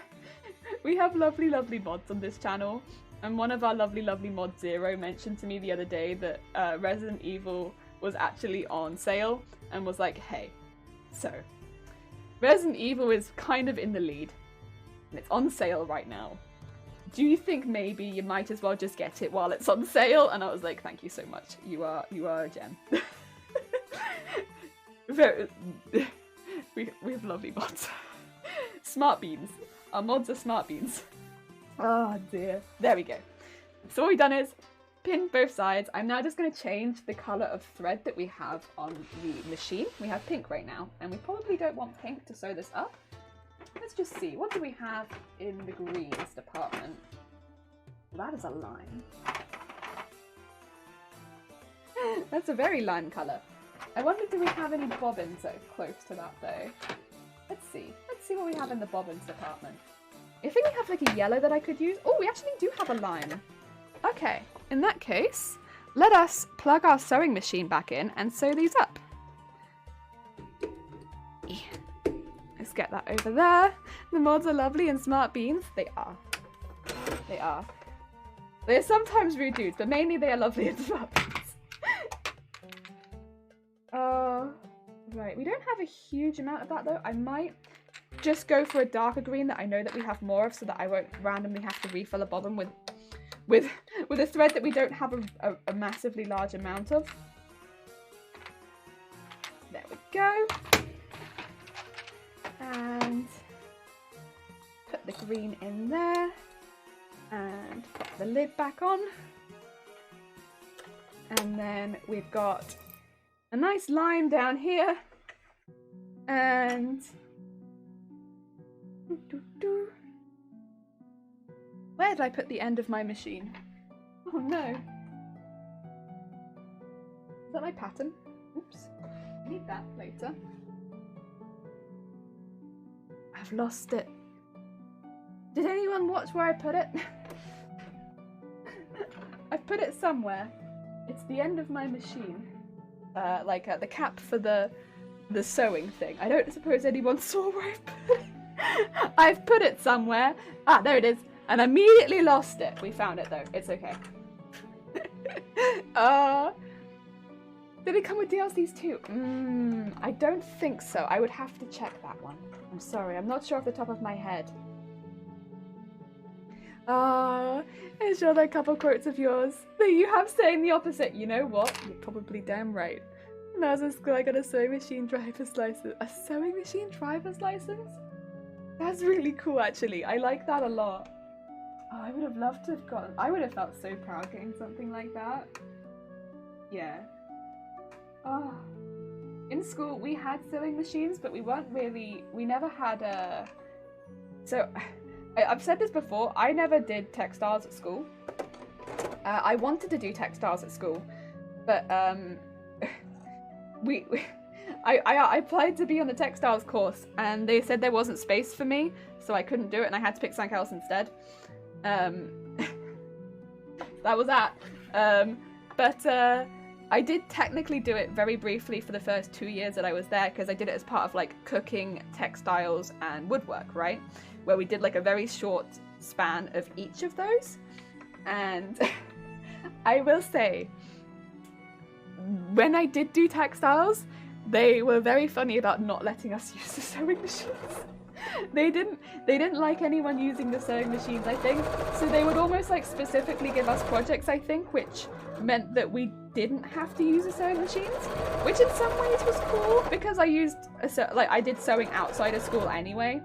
We have lovely, lovely mods on this channel. And one of our lovely, lovely mods, Zero, mentioned to me the other day that Resident Evil was actually on sale and was like, hey, so Resident Evil is kind of in the lead and it's on sale right now. Do you think maybe you might as well just get it while it's on sale? And I was like, thank you so much. You are a gem. we have lovely mods. Smart beans. Our mods are smart beans. Oh dear. There we go. So what we've done is pin both sides. I'm now just going to change the colour of thread that we have on the machine. We have pink right now, and we probably don't want pink to sew this up. Let's just see. What do we have in the greens department? Well, that is a lime. That's a very lime colour. I wonder, do we have any bobbins that are close to that though? Let's see. Let's see what we have in the bobbins department. I think we have like a yellow that I could use. Oh, we actually do have a lime. Okay, in that case, let us plug our sewing machine back in and sew these up. Let's get that over there. The mods are lovely and smart beans. They are. They are. They are sometimes rude dudes, but mainly they are lovely and smart beans. Right, we don't have a huge amount of that though. I might just go for a darker green that I know that we have more of so that I won't randomly have to refill a bobbin with a thread that we don't have a massively large amount of. There we go. And put the green in there and pop the lid back on. And then we've got a nice lime down here. And where did I put the end of my machine? Oh no. Is that my pattern? Oops. I need that later. I've lost it. Did anyone watch where I put it? I've put it somewhere. It's the end of my machine. The cap for the sewing thing. I don't suppose anyone saw where I put it. I've put it somewhere. Ah, there it is. And immediately lost it. We found it though. It's okay. Did it come with DLCs too? I don't think so. I would have to check that one. I'm sorry. I'm not sure off the top of my head. I'm sure there are a couple quotes of yours that you have saying the opposite. You know what? You're probably damn right. When I was in school, I got a sewing machine driver's license. A sewing machine driver's license? That's really cool, actually. I like that a lot. Oh, I would have loved to have gotten... I would have felt so proud getting something like that. Yeah. Oh. In school, we had sewing machines, but we weren't really... We never had a... So... I've said this before, I never did textiles at school. I wanted to do textiles at school, but I applied to be on the textiles course and they said there wasn't space for me, so I couldn't do it and I had to pick something else instead. That was that. I did technically do it very briefly for the first 2 years that I was there because I did it as part of like cooking, textiles and woodwork, right? Where we did like a very short span of each of those. And I will say, when I did do textiles, they were very funny about not letting us use the sewing machines. They didn't like anyone using the sewing machines, I think. So they would almost like specifically give us projects, I think, which meant that we didn't have to use the sewing machines, which in some ways was cool because I did sewing outside of school anyway.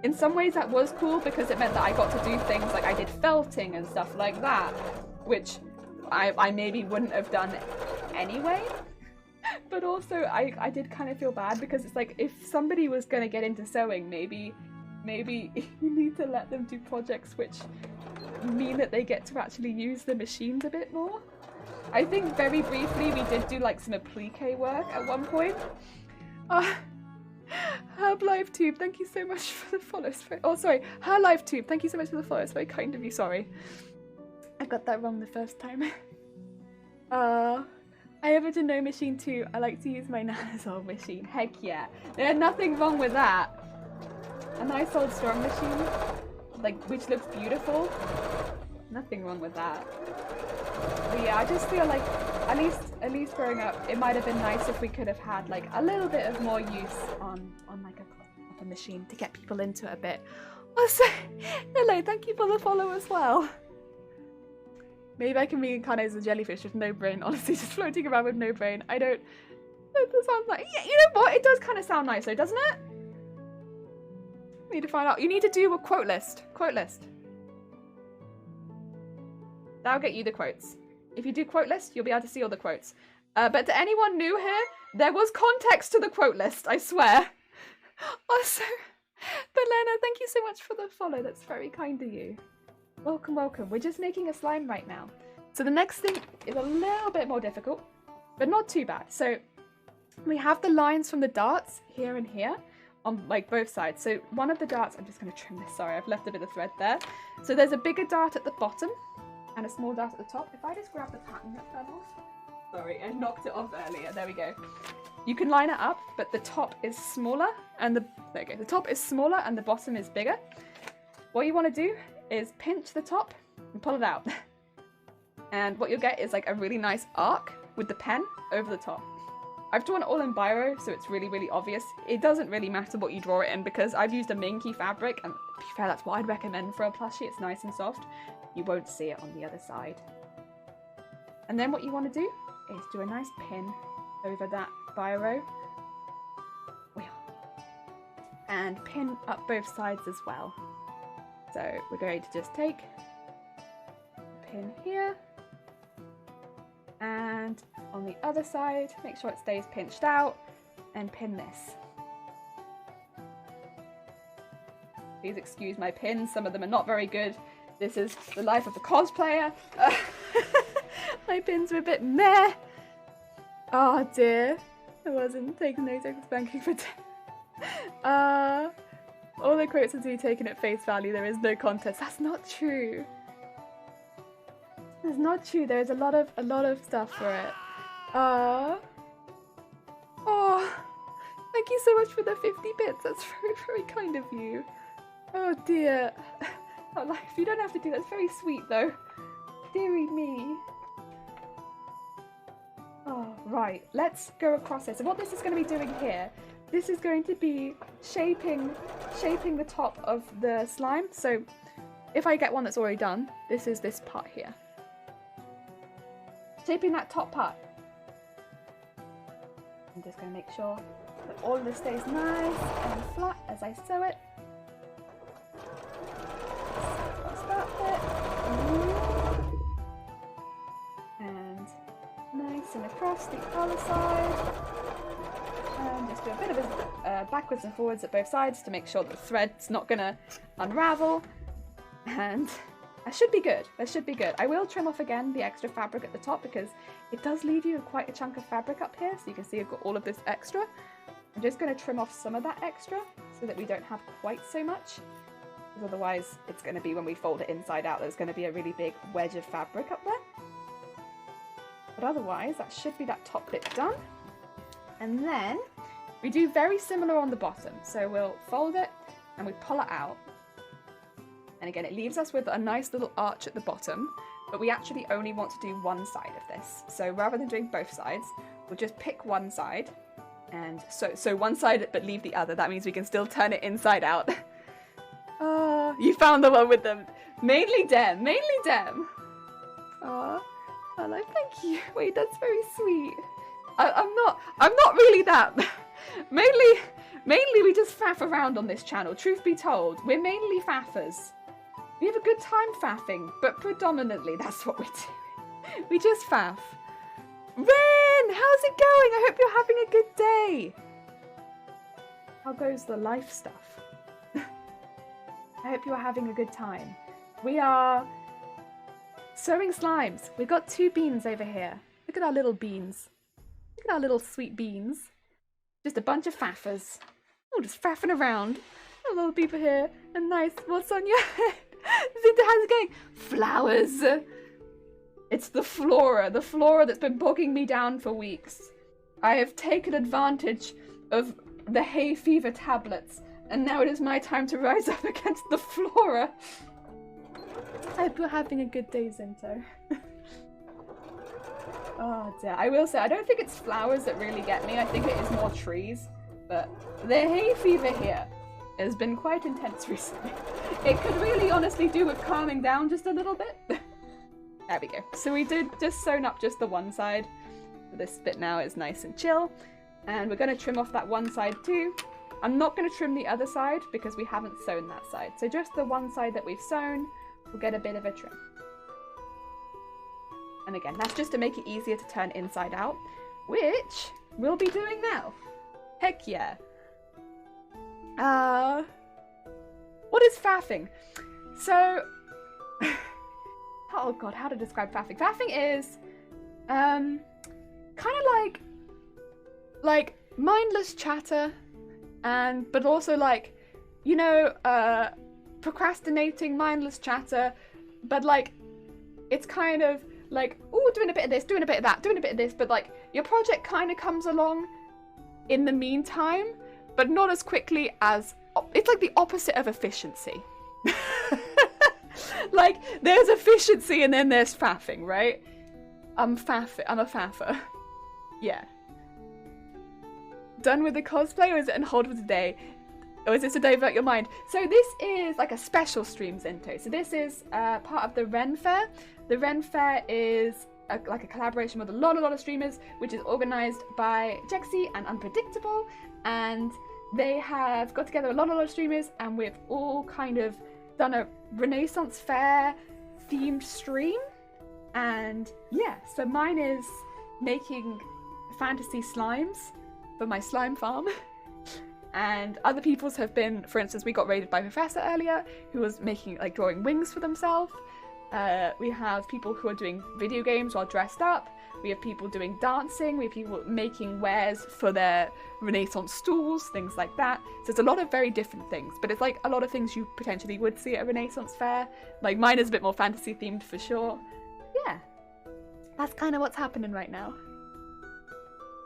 In some ways that was cool because it meant that I got to do things like I did felting and stuff like that, which I maybe wouldn't have done anyway. But also I did kind of feel bad because it's like if somebody was going to get into sewing, maybe you need to let them do projects which mean that they get to actually use the machines a bit more. I think very briefly we did do like some applique work at one point. Herb LiveTube, thank you so much for the follow. Oh, sorry, Her LiveTube, thank you so much for the follow. It's very kind of you, sorry. I got that wrong the first time. I have a no machine too. I like to use my Nana's old machine. Heck yeah. There's nothing wrong with that. A nice old strong machine, like, which looks beautiful. Nothing wrong with that. But yeah, I just feel like, at least growing up, it might have been nice if we could have had like a little bit of more use on like a machine to get people into it a bit. Also, hello, thank you for the follow as well. Maybe I can reincarnate as a jellyfish with no brain, honestly, just floating around with no brain. I don't... That sounds like... Yeah, you know what? It does kind of sound nice though, doesn't it? Need to find out. You need to do a quote list. Quote list. That'll get you the quotes. If you do quote list, you'll be able to see all the quotes. But to anyone new here, there was context to the quote list, I swear. Also, but Lena, thank you so much for the follow. That's very kind of you. Welcome, welcome. We're just making a slime right now. So the next thing is a little bit more difficult, but not too bad. So we have the lines from the darts here and here on like both sides. So one of the darts, I'm just going to trim this. Sorry, I've left a bit of thread there. So there's a bigger dart at the bottom and a small dart at the top. If I just grab the pattern that fell off. Sorry, I knocked it off earlier. There we go. You can line it up, but the top is smaller and there we go. The top is smaller and the bottom is bigger. What you want to do is pinch the top and pull it out. And what you'll get is like a really nice arc with the pen over the top. I've drawn it all in biro, so it's really, really obvious. It doesn't really matter what you draw it in because I've used a minky fabric, and to be fair, that's what I'd recommend for a plushie. It's nice and soft. You won't see it on the other side. And then what you want to do is do a nice pin over that biro. And pin up both sides as well. So we're going to just take a pin here, and on the other side, make sure it stays pinched out, and pin this. Please excuse my pins, some of them are not very good. This is the life of a cosplayer. My pins are a bit meh. Oh dear, I wasn't taking no spanking for all the quotes are to be taken at face value. There is no contest. That's not true. That's not true. There is a lot of stuff for it. Oh, thank you so much for the 50 bits. That's very, very kind of you. Oh dear. Oh, life. You don't have to do that. It's very sweet though. Dearie me. Oh, right. Let's go across this. So what this is going to be doing here, this is going to be shaping the top of the slime. So if I get one that's already done, this is this part here. Shaping that top part. I'm just going to make sure that all of this stays nice and flat as I sew it. Across that bit. And nice and across the other side. And just do a bit of a backwards and forwards at both sides to make sure that the thread's not going to unravel. And that should be good. That should be good. I will trim off again the extra fabric at the top because it does leave you quite a chunk of fabric up here. So you can see I've got all of this extra. I'm just going to trim off some of that extra so that we don't have quite so much. Because otherwise it's going to be, when we fold it inside out, there's going to be a really big wedge of fabric up there. But otherwise that should be that top bit done. And then we do very similar on the bottom. So we'll fold it and we pull it out. And again, it leaves us with a nice little arch at the bottom, but we actually only want to do one side of this. So rather than doing both sides, we'll just pick one side. And so one side, but leave the other. That means we can still turn it inside out. Oh, you found the one with them. Mainly Dem. Oh, like, thank you. Wait, that's very sweet. I'm not really that. Mainly we just faff around on this channel. Truth be told, we're mainly faffers. We have a good time faffing, but predominantly that's what we're doing. We just faff. Ren, how's it going? I hope you're having a good day. How goes the life stuff? I hope you are having a good time. We are sewing slimes. We've got 2 beans over here. Look at our little beans. Look at our little sweet beans. Just a bunch of faffers. Oh, just faffing around. A little people here. And nice. What's on your head? Zinta, how's it going? Flowers. It's the flora that's been bogging me down for weeks. I have taken advantage of the hay fever tablets, and now it is my time to rise up against the flora. I hope you're having a good day, Zinto. Oh dear. I will say, I don't think it's flowers that really get me. I think it is more trees. But the hay fever here has been quite intense recently. It could really honestly do with calming down just a little bit. There we go. So we did just sewn up just the one side. This bit now is nice and chill. And we're going to trim off that one side too. I'm not going to trim the other side because we haven't sewn that side. So just the one side that we've sewn, we'll get a bit of a trim. And again, that's just to make it easier to turn inside out, which we'll be doing now. Heck yeah. What is faffing? So, oh god, how to describe faffing? Faffing is, kind of like mindless chatter, but also like, you know, procrastinating mindless chatter, but like, it's kind of like, ooh, doing a bit of this, doing a bit of that, doing a bit of this, but like, your project kind of comes along in the meantime, but not as quickly as, it's like the opposite of efficiency. Like, there's efficiency and then there's faffing, right? I'm a faffer. Yeah. done with the cosplay, or is it on hold for today? Or is this to divert your mind? So this is like a special stream, Zinto. So this is part of the Ren Faire. The Ren Faire is like a collaboration with a lot of streamers, which is organized by Jexy and Unpredictable. And they have got together a lot of streamers, and we've all kind of done a Renaissance Fair themed stream. And yeah, so mine is making fantasy slimes for my slime farm. And other people's have been, for instance, we got raided by Professor earlier, who was making, like, drawing wings for themselves. We have people who are doing video games while dressed up. We have people doing dancing. We have people making wares for their Renaissance stools, things like that. So it's a lot of very different things, but it's like a lot of things you potentially would see at a Renaissance fair. Like, mine is a bit more fantasy themed for sure. Yeah, that's kind of what's happening right now.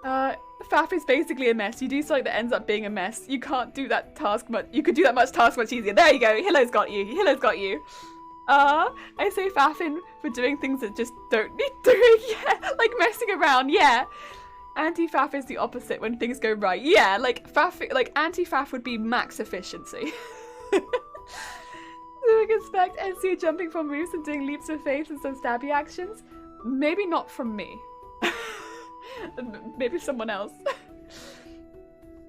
Faff is basically a mess. You do something that ends up being a mess. You can't do that task much. You could do that task much easier. There you go. Hillow's got you. Hillow's got you. I say faffing for doing things that just don't need doing. Yeah, like messing around. Yeah. Anti-faff is the opposite when things go right. Yeah, like faff, like anti-faff would be max efficiency. So we can expect NC jumping from roofs and doing leaps of faith and some stabby actions. Maybe not from me. Maybe someone else.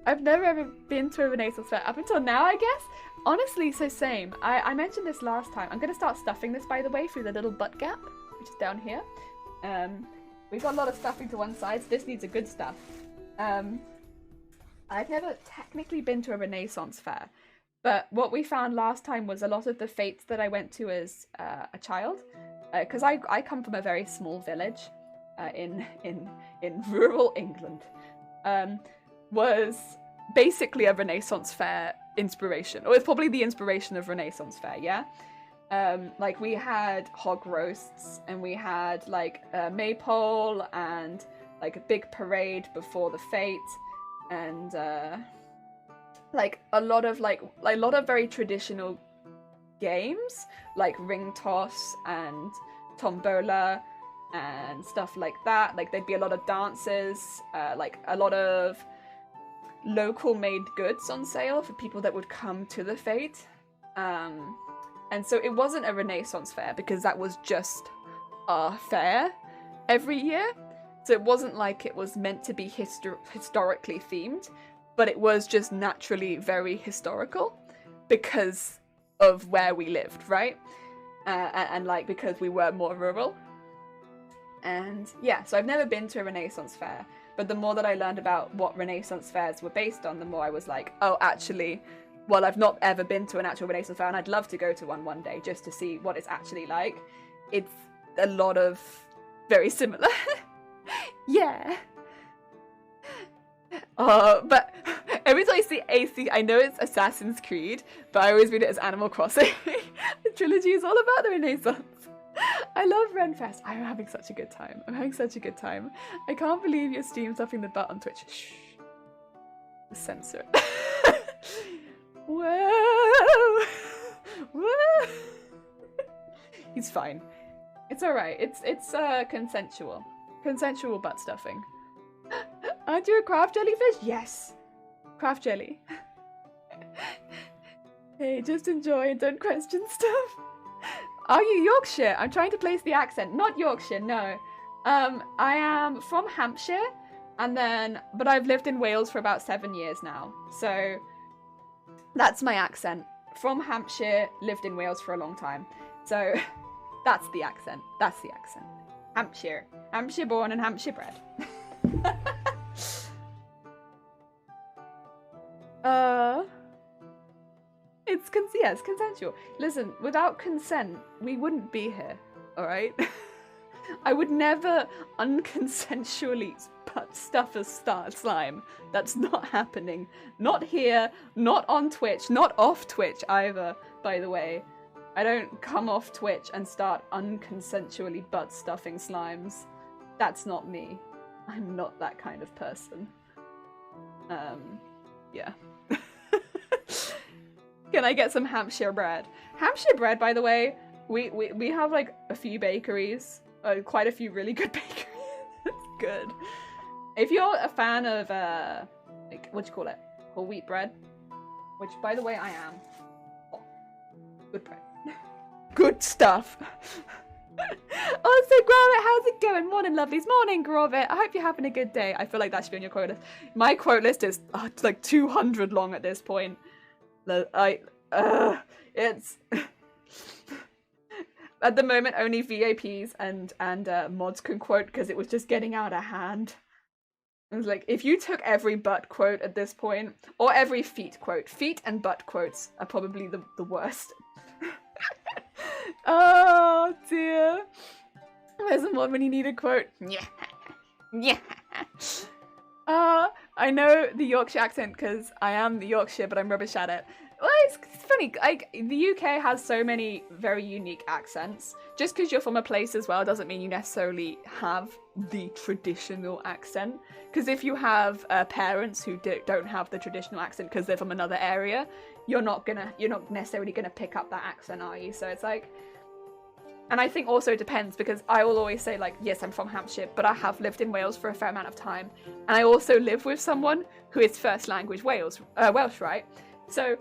I've never ever been to a Renaissance fair up until now, I guess. Honestly, so same. I mentioned this last time. I'm going to start stuffing this, by the way, through the little butt gap, which is down here. We've got a lot of stuffing to one side, so this needs a good stuff. I've never technically been to a Renaissance fair, but what we found last time was a lot of the fates that I went to as a child, because I come from a very small village in rural England, was basically a Renaissance fair inspiration, or it's probably the inspiration of Renaissance fair, yeah? Like we had hog roasts, and we had like a maypole, and like a big parade before the fete, and like a lot of very traditional games, like ring toss and tombola and stuff like that. Like there'd be a lot of dances, like a lot of local made goods on sale for people that would come to the fete. And so it wasn't a Renaissance fair because that was just a fair every year. So it wasn't like it was meant to be historically themed, but it was just naturally very historical because of where we lived, right? And like because we were more rural. And yeah, so I've never been to a Renaissance fair, but the more that I learned about what Renaissance fairs were based on, the more I was like, oh, actually, well, I've not ever been to an actual Renaissance fair, and I'd love to go to one day just to see what it's actually like. It's a lot of very similar. Yeah. But every time I see AC, I know it's Assassin's Creed, but I always read it as Animal Crossing. The trilogy is all about the Renaissance. I love Ren Fest. I'm having such a good time. I'm having such a good time. I can't believe you're Steam stuffing the butt on Twitch. Shh. Censor it. Whoa. Whoa. He's fine. It's alright. It's consensual. Consensual butt stuffing. Aren't you a craft jellyfish? Yes. Craft jelly. Hey, just enjoy and don't question stuff. Are you Yorkshire? I'm trying to place the accent. Not Yorkshire, no. I am from Hampshire, but I've lived in Wales for about 7 years now. So that's my accent. From Hampshire, lived in Wales for a long time. So that's the accent. That's the accent. Hampshire. Hampshire born and Hampshire bred. It's consensual. Listen, without consent, we wouldn't be here, alright? I would never unconsensually stuff a slime. That's not happening. Not here, not on Twitch, not off Twitch either, by the way. I don't come off Twitch and start unconsensually butt stuffing slimes. That's not me. I'm not that kind of person. Yeah. Can I get some Hampshire bread? Hampshire bread, by the way, we have like a few bakeries, quite a few really good bakeries. It's good. If you're a fan of like what do you call it? Whole wheat bread. Which, by the way, I am. Oh, good bread. Good stuff. Oh, so Grovit, how's it going? Morning, lovelies. Morning, Grovit. I hope you're having a good day. I feel like that should be on your quote list. My quote list is like 200 long at this point. It's at the moment only VAPs and mods can quote because it was just getting out of hand. It was like, if you took every butt quote at this point, or every feet quote, feet and butt quotes are probably the worst. Oh dear. Where's the mod when you need a quote? Yeah. Yeah. I know the Yorkshire accent because I am the Yorkshire, but I'm rubbish at it. Well, it's funny, like, the UK has so many very unique accents. Just because you're from a place as well doesn't mean you necessarily have the traditional accent. Because if you have parents who don't have the traditional accent because they're from another area, you're not necessarily gonna pick up that accent, are you? So it's like, and I think also it depends, because I will always say, like, yes, I'm from Hampshire, but I have lived in Wales for a fair amount of time, and I also live with someone who is first language Welsh, right? So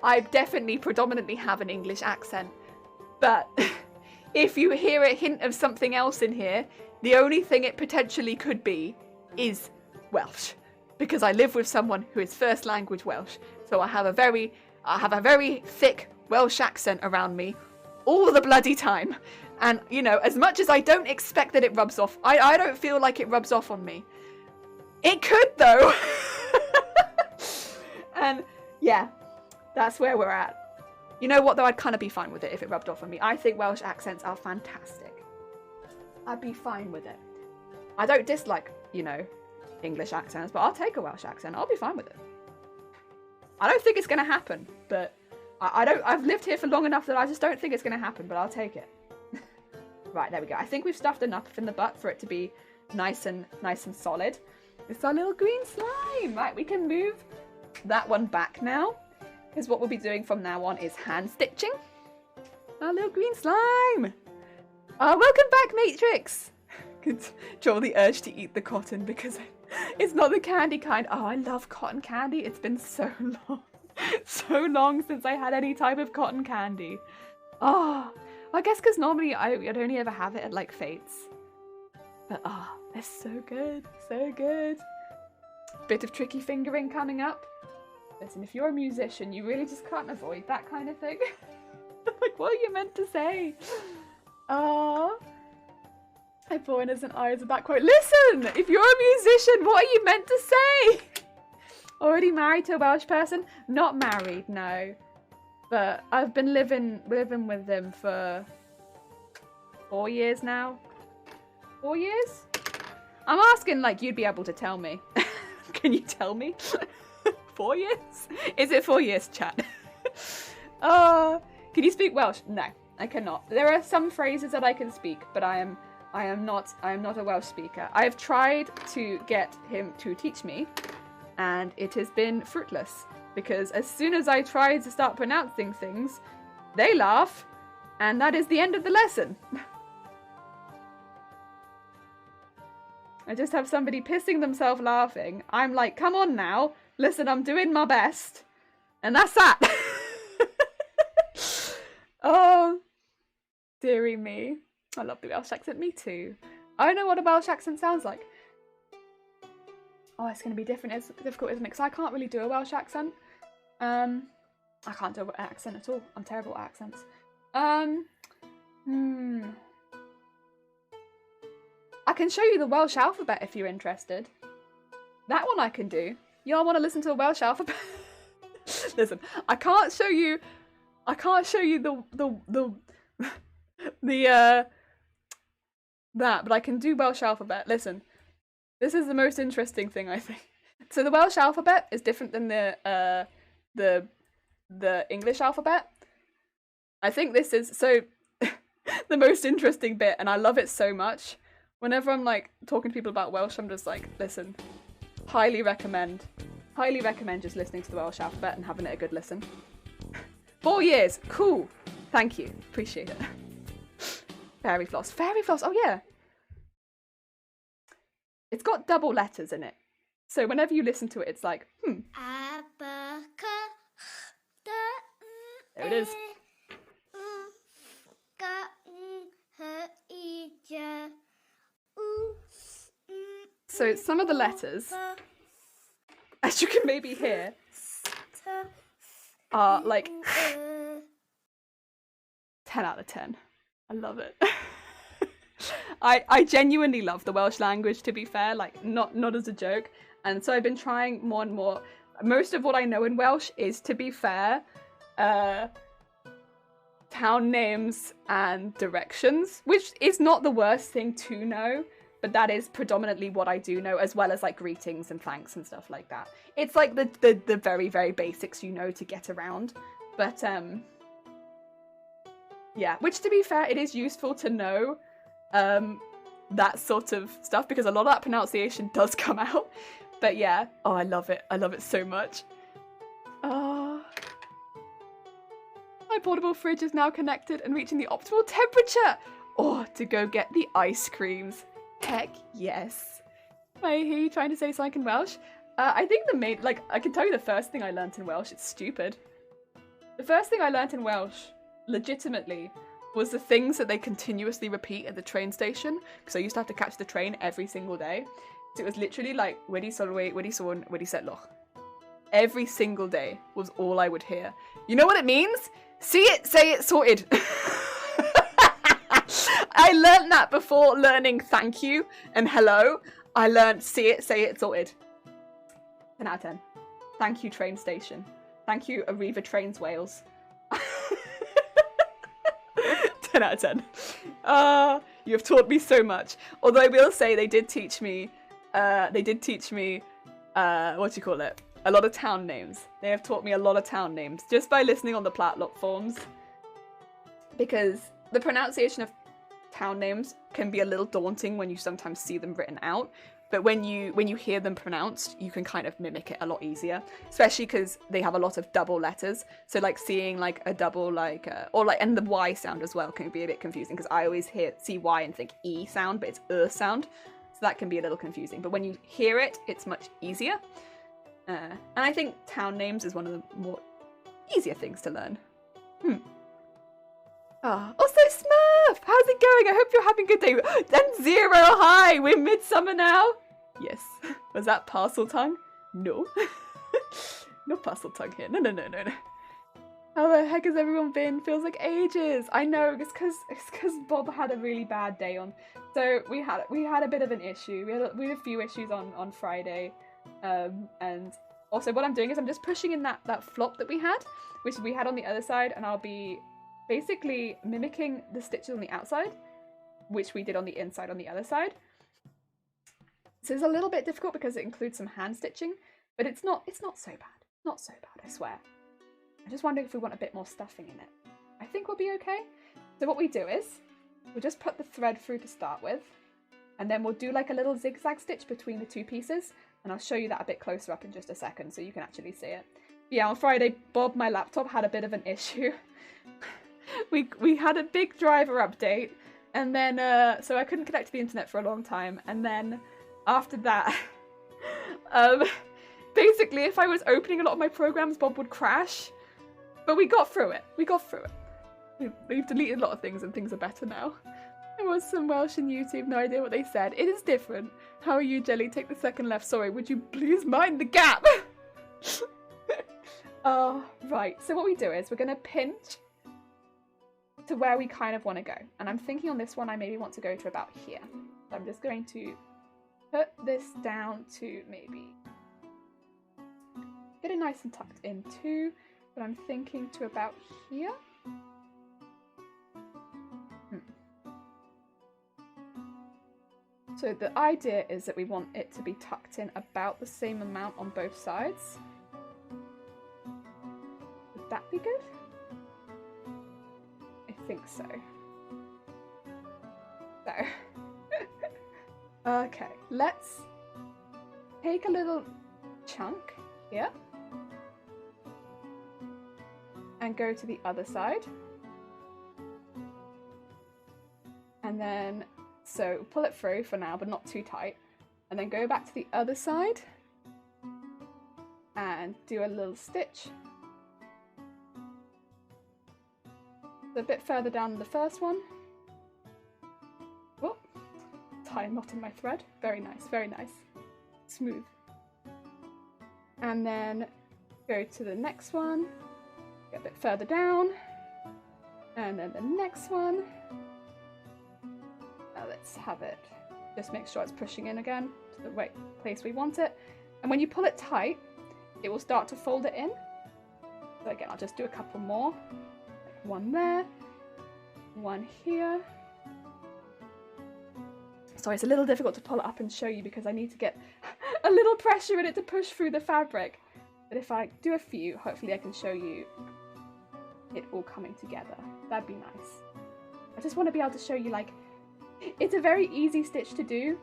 I definitely predominantly have an English accent, but if you hear a hint of something else in here, the only thing it potentially could be is Welsh, because I live with someone who is first language Welsh, so I have a very thick Welsh accent around me all the bloody time. And, you know, as much as I don't expect that it rubs off, I don't feel like it rubs off on me. It could, though. And, yeah, that's where we're at. You know what, though? I'd kind of be fine with it if it rubbed off on me. I think Welsh accents are fantastic. I'd be fine with it. I don't dislike, you know, English accents, but I'll take a Welsh accent. I'll be fine with it. I don't think it's going to happen, but I've lived here for long enough that I just don't think it's going to happen, but I'll take it. Right, there we go. I think we've stuffed enough in the butt for it to be nice and solid. It's our little green slime. Right, we can move that one back now, because what we'll be doing from now on is hand stitching our little green slime. Welcome back, Matrix. Control the urge to eat the cotton because it's not the candy kind. Oh, I love cotton candy. It's been so long. So long since I had any type of cotton candy. Oh, I guess because normally I'd only ever have it at like Fates. But they're so good, so good. Bit of tricky fingering coming up. Listen, if you're a musician, you really just can't avoid that kind of thing. Like, what are you meant to say? I pour innocent eyes a back quote. Listen, if you're a musician, what are you meant to say? Already married to a Welsh person? Not married, no. But I've been living with them for 4 years now. 4 years? I'm asking like you'd be able to tell me. Can you tell me? 4 years? Is it 4 years, chat? Can you speak Welsh? No, I cannot. There are some phrases that I can speak, but I am not a Welsh speaker. I have tried to get him to teach me, and it has been fruitless, because as soon as I try to start pronouncing things, they laugh, and that is the end of the lesson. I just have somebody pissing themselves laughing. I'm like, come on now, listen, I'm doing my best, and that's that. Oh, dearie me. I love the Welsh accent, me too. I don't know what a Welsh accent sounds like. Oh, it's going to be different. It's difficult, isn't it? Because I can't really do a Welsh accent. I can't do an accent at all. I'm terrible at accents. I can show you the Welsh alphabet if you're interested. That one I can do. Y'all want to listen to a Welsh alphabet? Listen, I can't show you that, but I can do Welsh alphabet. Listen. This is the most interesting thing, I think. So the Welsh alphabet is different than the English alphabet. I think this is so the most interesting bit, and I love it so much. Whenever I'm like talking to people about Welsh, I'm just like, listen, highly recommend just listening to the Welsh alphabet and having it a good listen. 4 years, cool. Thank you, appreciate it. Fairy floss, oh yeah. It's got double letters in it. So whenever you listen to it, it's like, There it is. So some of the letters, as you can maybe hear, are like 10 out of 10. I love it. I genuinely love the Welsh language, to be fair, like not as a joke. And so I've been trying more and more. Most of what I know in Welsh is, to be fair, town names and directions, which is not the worst thing to know, but that is predominantly what I do know, as well as like greetings and thanks and stuff like that. It's like the very, very basics you know to get around. But yeah, which, to be fair, it is useful to know that sort of stuff, because a lot of that pronunciation does come out. But yeah, oh, I love it. I love it so much. My portable fridge is now connected and reaching the optimal temperature. Oh, to go get the ice creams. Heck yes. I hear you trying to say something in Welsh. I think the main, like, I can tell you the first thing I learnt in Welsh. It's stupid. The first thing I learnt in Welsh, legitimately, was the things that they continuously repeat at the train station, because I used to have to catch the train every single day. So it was literally like, wedi sylwi, wedi sôn, wedi setloch. Every single day was all I would hear. You know what it means? See it, say it, sorted. I learnt that before learning thank you and hello. I learnt see it, say it, sorted. 10 out of 10. Thank you, train station. Thank you, Arriva Trains Wales. 10 out of 10. You have taught me so much. Although I will say they did teach me, what do you call it? A lot of town names. They have taught me a lot of town names just by listening on the platforms. Because the pronunciation of town names can be a little daunting when you sometimes see them written out. But when you hear them pronounced, you can kind of mimic it a lot easier. Especially because they have a lot of double letters. So like seeing like a double like, and the Y sound as well can be a bit confusing, because I always see Y and think E sound, but it's sound. So that can be a little confusing. But when you hear it, it's much easier. And I think town names is one of the more easier things to learn. Also Smurf! How's it going? I hope you're having a good day. And Zero, hi! We're midsummer now? Yes. Was that parcel tongue? No. No parcel tongue here. No. How the heck has everyone been? Feels like ages. I know, it's because Bob had a really bad day on. So we had a bit of an issue. We had a few issues on Friday. And also what I'm doing is I'm just pushing in that flop that we had, which we had on the other side, and I'll be basically mimicking the stitches on the outside, which we did on the inside on the other side. So it's a little bit difficult because it includes some hand stitching, but it's not so bad. Not so bad, I swear. I'm just wondering if we want a bit more stuffing in it. I think we'll be okay. So what we do is we'll just put the thread through to start with, and then we'll do like a little zigzag stitch between the two pieces, and I'll show you that a bit closer up in just a second so you can actually see it. Yeah, on Friday, Bob, my laptop, had a bit of an issue. we had a big driver update, and then so I couldn't connect to the internet for a long time, and then after that basically if I was opening a lot of my programs, Bob would crash, but we got through it. We've deleted a lot of things and things are better now. There was some Welsh on YouTube, no idea what they said. It is different. How are you, Jelly? Take the second left. Sorry, would you please mind the gap? Right, so what we do is we're going to pinch to where we kind of want to go. And I'm thinking on this one I maybe want to go to about here. So I'm just going to put this down to maybe get it nice and tucked in too, but I'm thinking to about here. So the idea is that we want it to be tucked in about the same amount on both sides. Would that be good? I think so. So, okay, let's take a little chunk here and go to the other side. And then, so pull it through for now, but not too tight. And then go back to the other side and do a little stitch. A bit further down than the first one. Oh, tie a knot in my thread. Very nice, very nice. Smooth. And then go to the next one. Get a bit further down. And then the next one. Now let's have it. Just make sure it's pushing in again to the right place we want it. And when you pull it tight, it will start to fold it in. So again, I'll just do a couple more. One there, one here. Sorry, it's a little difficult to pull it up and show you because I need to get a little pressure in it to push through the fabric. But if I do a few, hopefully I can show you it all coming together. That'd be nice. I just want to be able to show you, like, it's a very easy stitch to do.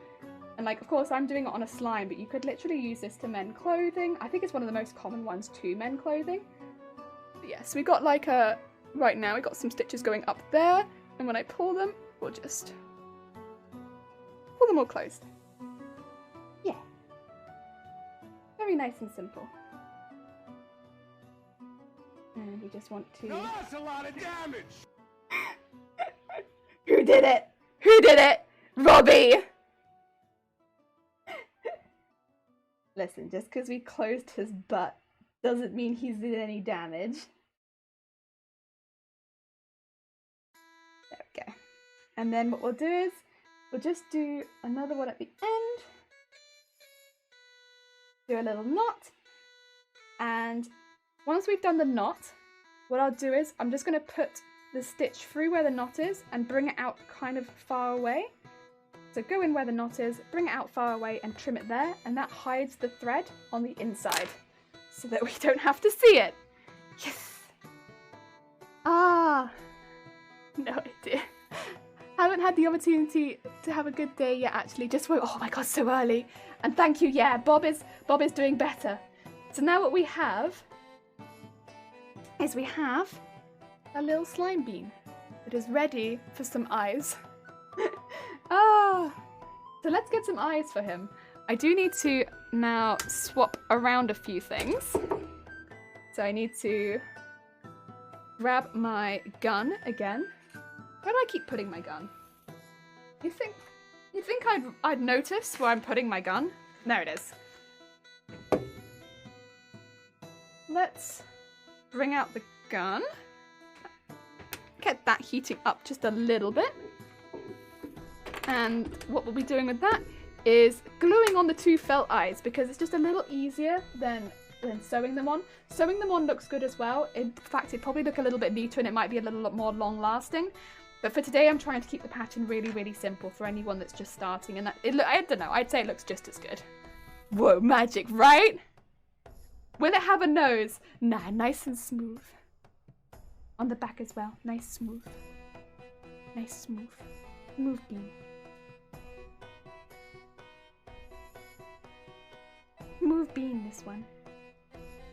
And like, of course, I'm doing it on a slime, but you could literally use this to mend clothing. I think it's one of the most common ones to mend clothing. But yeah, so we got like a, right now we got some stitches going up there. And when I pull them, we'll just pull them all closed. Yeah. Very nice and simple. And we just want to... Now that's a lot of damage! Who did it? Who did it? Robbie! Listen, just because we closed his butt doesn't mean he's did any damage. There we go. And then what we'll do is, we'll just do another one at the end. Do a little knot. And once we've done the knot, what I'll do is, I'm just going to put the stitch through where the knot is and bring it out kind of far away. So go in where the knot is, bring it out far away and trim it there, and that hides the thread on the inside so that we don't have to see it. Yes! Ah! No idea. Haven't had the opportunity to have a good day yet, actually. Just woke, oh my god, so early. And thank you, yeah, Bob is doing better. So now what we have is we have a little slime bean that is ready for some eyes. Ah, so let's get some eyes for him. I do need to now swap around a few things. So I need to grab my gun again. Where do I keep putting my gun? You think I'd notice where I'm putting my gun? There it is. Let's bring out the gun. Get that heating up just a little bit. And what we'll be doing with that is gluing on the two felt eyes because it's just a little easier than sewing them on. Sewing them on looks good as well. In fact, it'd probably look a little bit neater and it might be a little more long lasting. But for today, I'm trying to keep the pattern really, really simple for anyone that's just starting. And I don't know, I'd say it looks just as good. Whoa, magic, right? Will it have a nose? Nah, nice and smooth. On the back as well, nice smooth. Nice smooth. Smooth bean. Smooth bean, this one.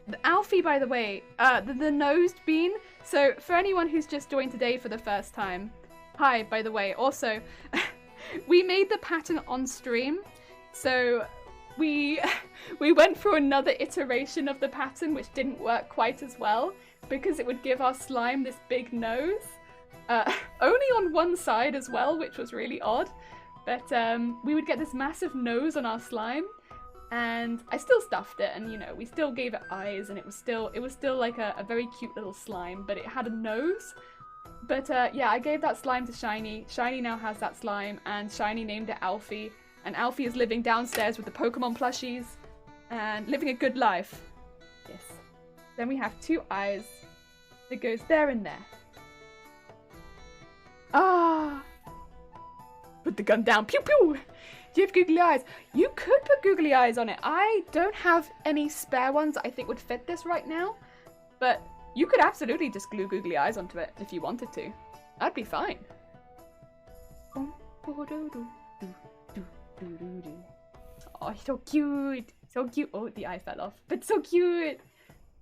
The Alfie, by the way, the nosed bean. So for anyone who's just joined today for the first time, hi, by the way. Also, we made the pattern on stream. So we went through another iteration of the pattern, which didn't work quite as well because it would give our slime this big nose. Only on one side as well, which was really odd. But we would get this massive nose on our slime. And I still stuffed it, and you know, we still gave it eyes, and it was still like a very cute little slime, but it had a nose. But yeah, I gave that slime to Shiny. Shiny now has that slime, and Shiny named it Alfie. And Alfie is living downstairs with the Pokemon plushies, and living a good life. Yes. Then we have two eyes that goes there and there. Ah! Put the gun down. Pew pew! Do you have googly eyes? You could put googly eyes on it. I don't have any spare ones that I think would fit this right now. But you could absolutely just glue googly eyes onto it if you wanted to. That'd be fine. Oh, so cute. So cute. Oh, the eye fell off. But so cute.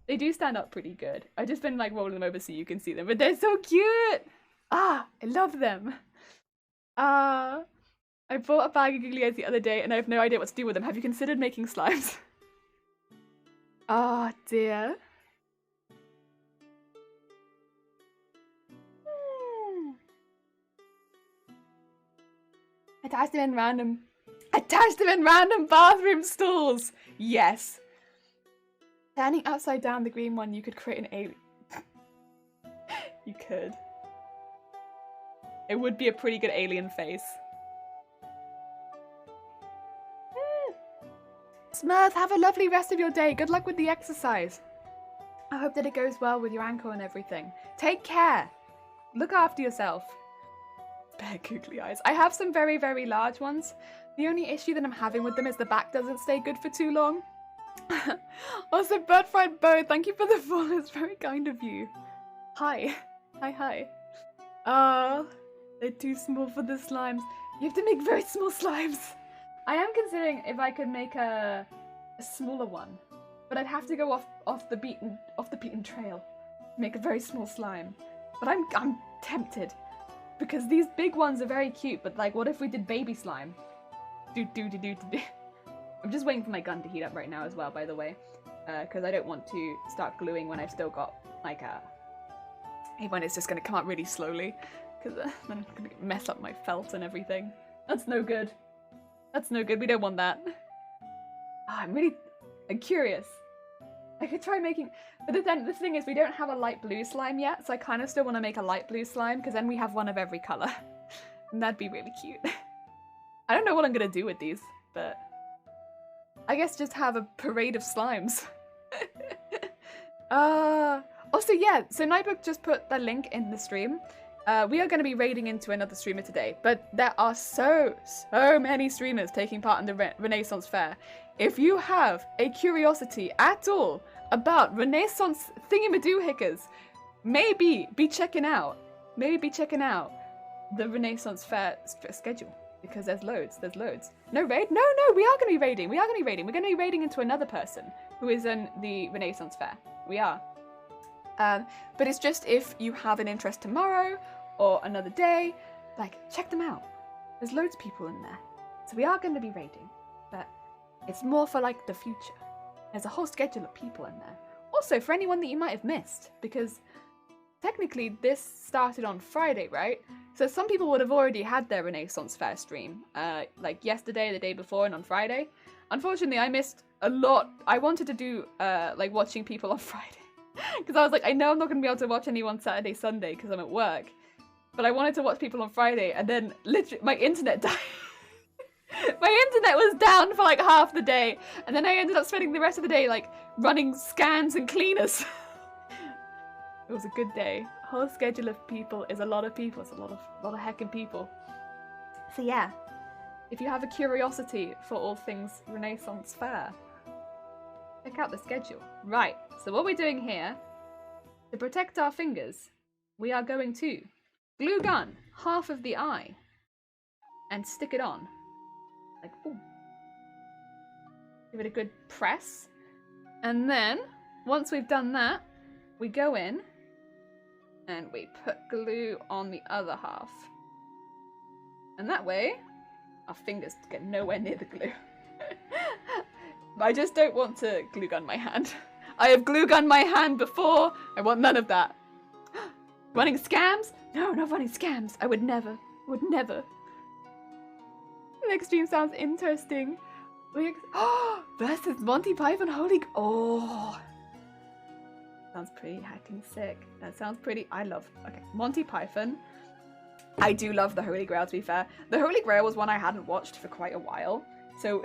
They do stand up pretty good. I've just been like rolling them over so you can see them. But they're so cute. Ah, I love them. I bought a bag of googly eyes the other day and I have no idea what to do with them. Have you considered making slimes? Oh dear. Attach them in random. Attach them in random bathroom stalls. Yes. Standing upside down the green one, you could create an alien. You could. It would be a pretty good alien face. Smurf, have a lovely rest of your day. Good luck with the exercise. I hope that it goes well with your ankle and everything. Take care. Look after yourself. Bare googly eyes. I have some very, very large ones. The only issue that I'm having with them is the back doesn't stay good for too long. Also, Bird Fried Bo, thank you for the follow. It's very kind of you. Hi. Hi. They're too small for the slimes. You have to make very small slimes. I am considering if I could make a smaller one, but I'd have to go off the beaten trail, make a very small slime. But I'm tempted because these big ones are very cute. But like, what if we did baby slime? I'm just waiting for my gun to heat up right now as well, by the way, because I don't want to start gluing when I've still got like when it's just gonna come out really slowly, because then I'm gonna mess up my felt and everything. That's no good. That's no good. We don't want that. I'm curious. I could try making, but then the thing is we don't have a light blue slime yet, so I kind of still want to make a light blue slime because then we have one of every color, and that'd be really cute. I don't know what I'm gonna do with these, but I guess just have a parade of slimes. Also, yeah, so Nightbook just put the link in the stream. We are going to be raiding into another streamer today, but there are so many streamers taking part in the Renaissance Fair. If you have a curiosity at all about Renaissance thingamadoohickers, maybe be checking out the Renaissance Fair schedule, because there's loads. No raid? No, we are going to be raiding. We're going to be raiding into another person who is in the Renaissance Fair. We are. But it's just if you have an interest tomorrow or another day, like, check them out. There's loads of people in there. So we are going to be raiding, but it's more for like the future. There's a whole schedule of people in there. Also, for anyone that you might have missed, because technically this started on Friday, right? So some people would have already had their Renaissance Fair stream, like yesterday, the day before, and on Friday. Unfortunately, I missed a lot. I wanted to do like watching people on Friday, because I was like, I know I'm not going to be able to watch anyone Saturday, Sunday, because I'm at work. But I wanted to watch people on Friday, and then literally my internet died. My internet was down for like half the day, and then I ended up spending the rest of the day like running scans and cleaners. It was a good day. A whole schedule of people is a lot of people. It's a lot of heckin' people. So yeah, if you have a curiosity for all things Renaissance Fair, check out the schedule. Right, so what we're doing here, to protect our fingers, we are going to glue gun half of the eye and stick it on. Like, boom. Give it a good press. And then, once we've done that, we go in and we put glue on the other half. And that way, our fingers get nowhere near the glue. I just don't want to glue gun my hand. I have glue gun my hand before. I want none of that. Running scams? No, not running scams. I would never. The next stream sounds interesting. Versus Monty Python Holy... Oh. Sounds pretty hacking sick. That sounds pretty... Okay, Monty Python. I do love the Holy Grail, to be fair. The Holy Grail was one I hadn't watched for quite a while. So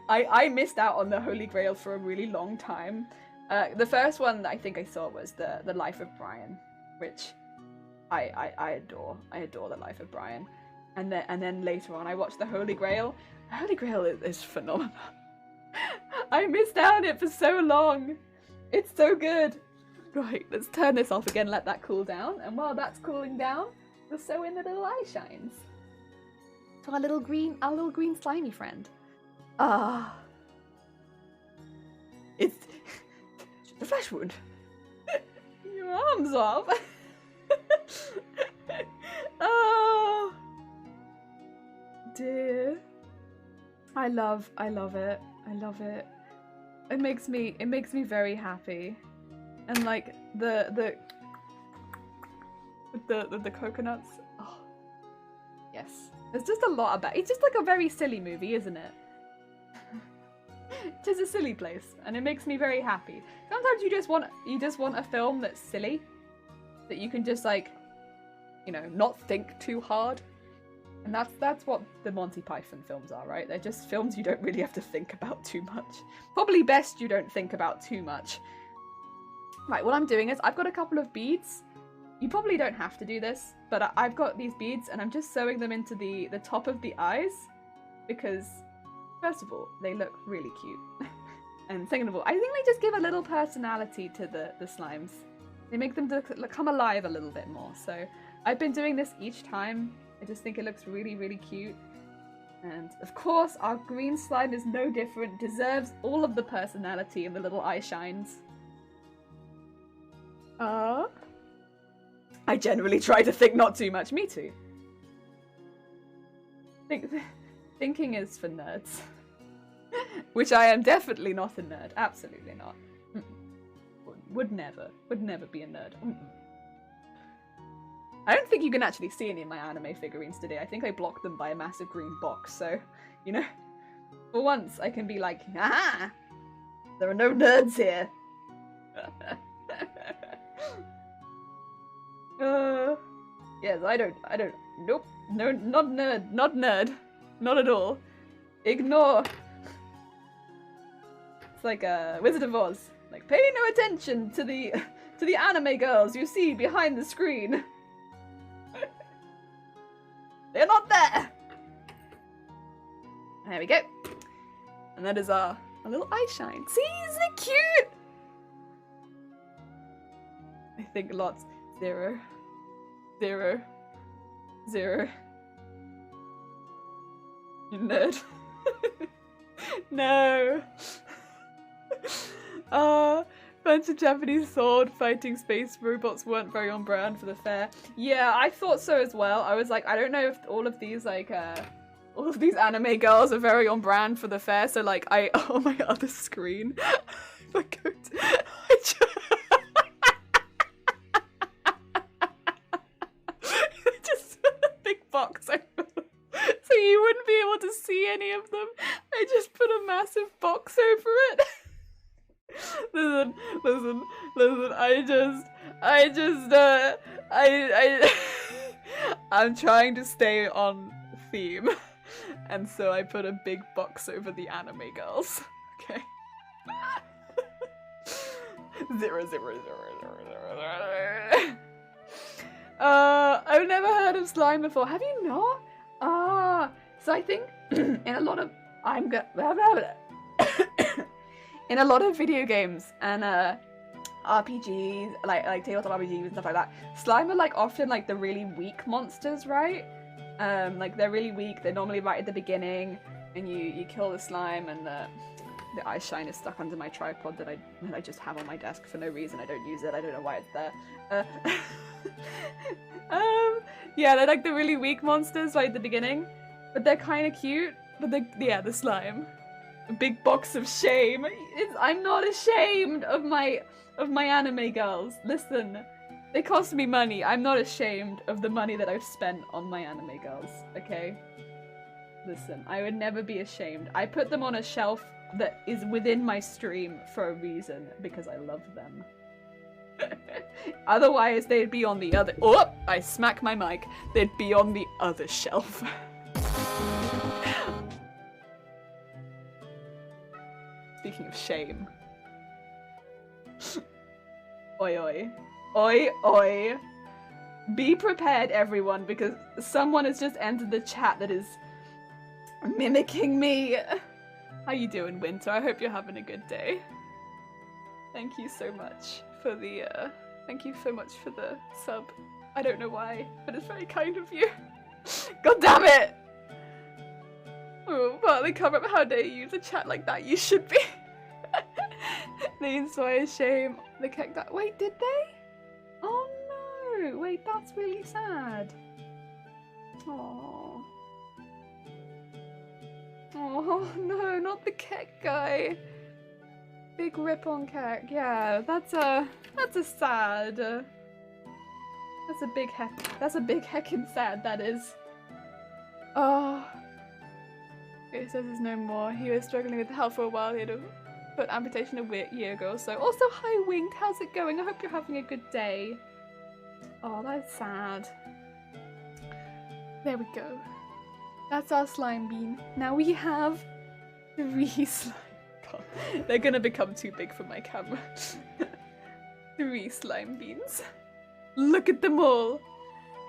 I missed out on the Holy Grail for a really long time. The first one that I think I saw was the Life of Brian, which I adore. I adore the Life of Brian. And then later on I watched the Holy Grail. The Holy Grail is phenomenal. I missed out on it for so long. It's so good. Right, let's turn this off again, let that cool down. And while that's cooling down, we'll sew in the little eye shines to our little green slimy friend. It's the flesh wound. Your arms off. Oh dear. I love it. It makes me very happy. And like the coconuts. Oh, yes. There's just a lot about it's just like a very silly movie, isn't it? It is a silly place, and it makes me very happy. Sometimes you just want a film that's silly, that you can just like, you know, not think too hard. And that's what the Monty Python films are, right? They're just films you don't really have to think about too much. Probably best you don't think about too much. Right, what I'm doing is I've got a couple of beads. You probably don't have to do this, but I've got these beads and I'm just sewing them into the top of the eyes because, first of all, they look really cute. And second of all, I think they just give a little personality to the slimes. They make them come alive a little bit more. So I've been doing this each time. I just think it looks really, really cute. And of course, our green slime is no different, deserves all of the personality and the little eye shines. I generally try to think not too much. Me too. Thinking is for nerds. Which I am definitely not a nerd. Absolutely not. Would never be a nerd. I don't think you can actually see any of my anime figurines today. I think I blocked them by a massive green box, so, you know, for once I can be like, ah, there are no nerds here. Yes, I don't, nope, no, not nerd, not at all. Ignore. It's like Wizard of Oz, like pay no attention to the anime girls you see behind the screen. They're not there! There we go. And that is our little eye shine. See, isn't it cute? I think lots. 0, 0, 0. You nerd. No. Bunch of Japanese sword fighting space robots weren't very on brand for the fair. Yeah, I thought so as well. I was like, I don't know if all of these like all of these anime girls are very on brand for the fair. So like on my other screen, if I go to, just a big box over them, so you wouldn't be able to see any of them. I just put a massive box over it. Listen, I'm trying to stay on theme, and so I put a big box over the anime girls. Okay. 0, 0, 0, 0, 0, 0. I've never heard of slime before. Have you not? So I think in a lot of in a lot of video games and RPGs, like tabletop RPGs and stuff like that, slime are like often like the really weak monsters, right? Like they're really weak. They're normally right at the beginning, and you kill the slime, and the eye shine is stuck under my tripod that I just have on my desk for no reason. I don't use it. I don't know why it's there. Yeah, they're like the really weak monsters right at the beginning, but they're kind of cute. But the slime. A big box of shame. I'm not ashamed of my anime girls. Listen, they cost me money. I'm not ashamed of the money that I've spent on my anime girls, okay? Listen, I would never be ashamed. I put them on a shelf that is within my stream for a reason, because I love them. Otherwise, they'd be on the other— oh, I smack my mic. They'd be on the other shelf. Speaking of shame. Oi oi. Oi oi. Be prepared, everyone, because someone has just entered the chat that is mimicking me. How you doing, Winter? I hope you're having a good day. Thank you so much for the sub. I don't know why, but it's very kind of you. God damn it! Oh, partly cover up. How dare you use a chat like that? You should be. They inspire shame. The keck that— wait, did they? Oh no! Wait, that's really sad. Aww. Oh no, not the keck guy. Big rip on Kek. Yeah, that's a sad. That's a big heckin' sad, that is. Oh. It says there's no more. He was struggling with health for a while. He had a foot amputation a year ago or so. Also, hi Winged, how's it going? I hope you're having a good day. Oh, that's sad. There we go. That's our slime bean. Now we have 3 slime. God, they're gonna become too big for my camera. 3 slime beans. Look at them all.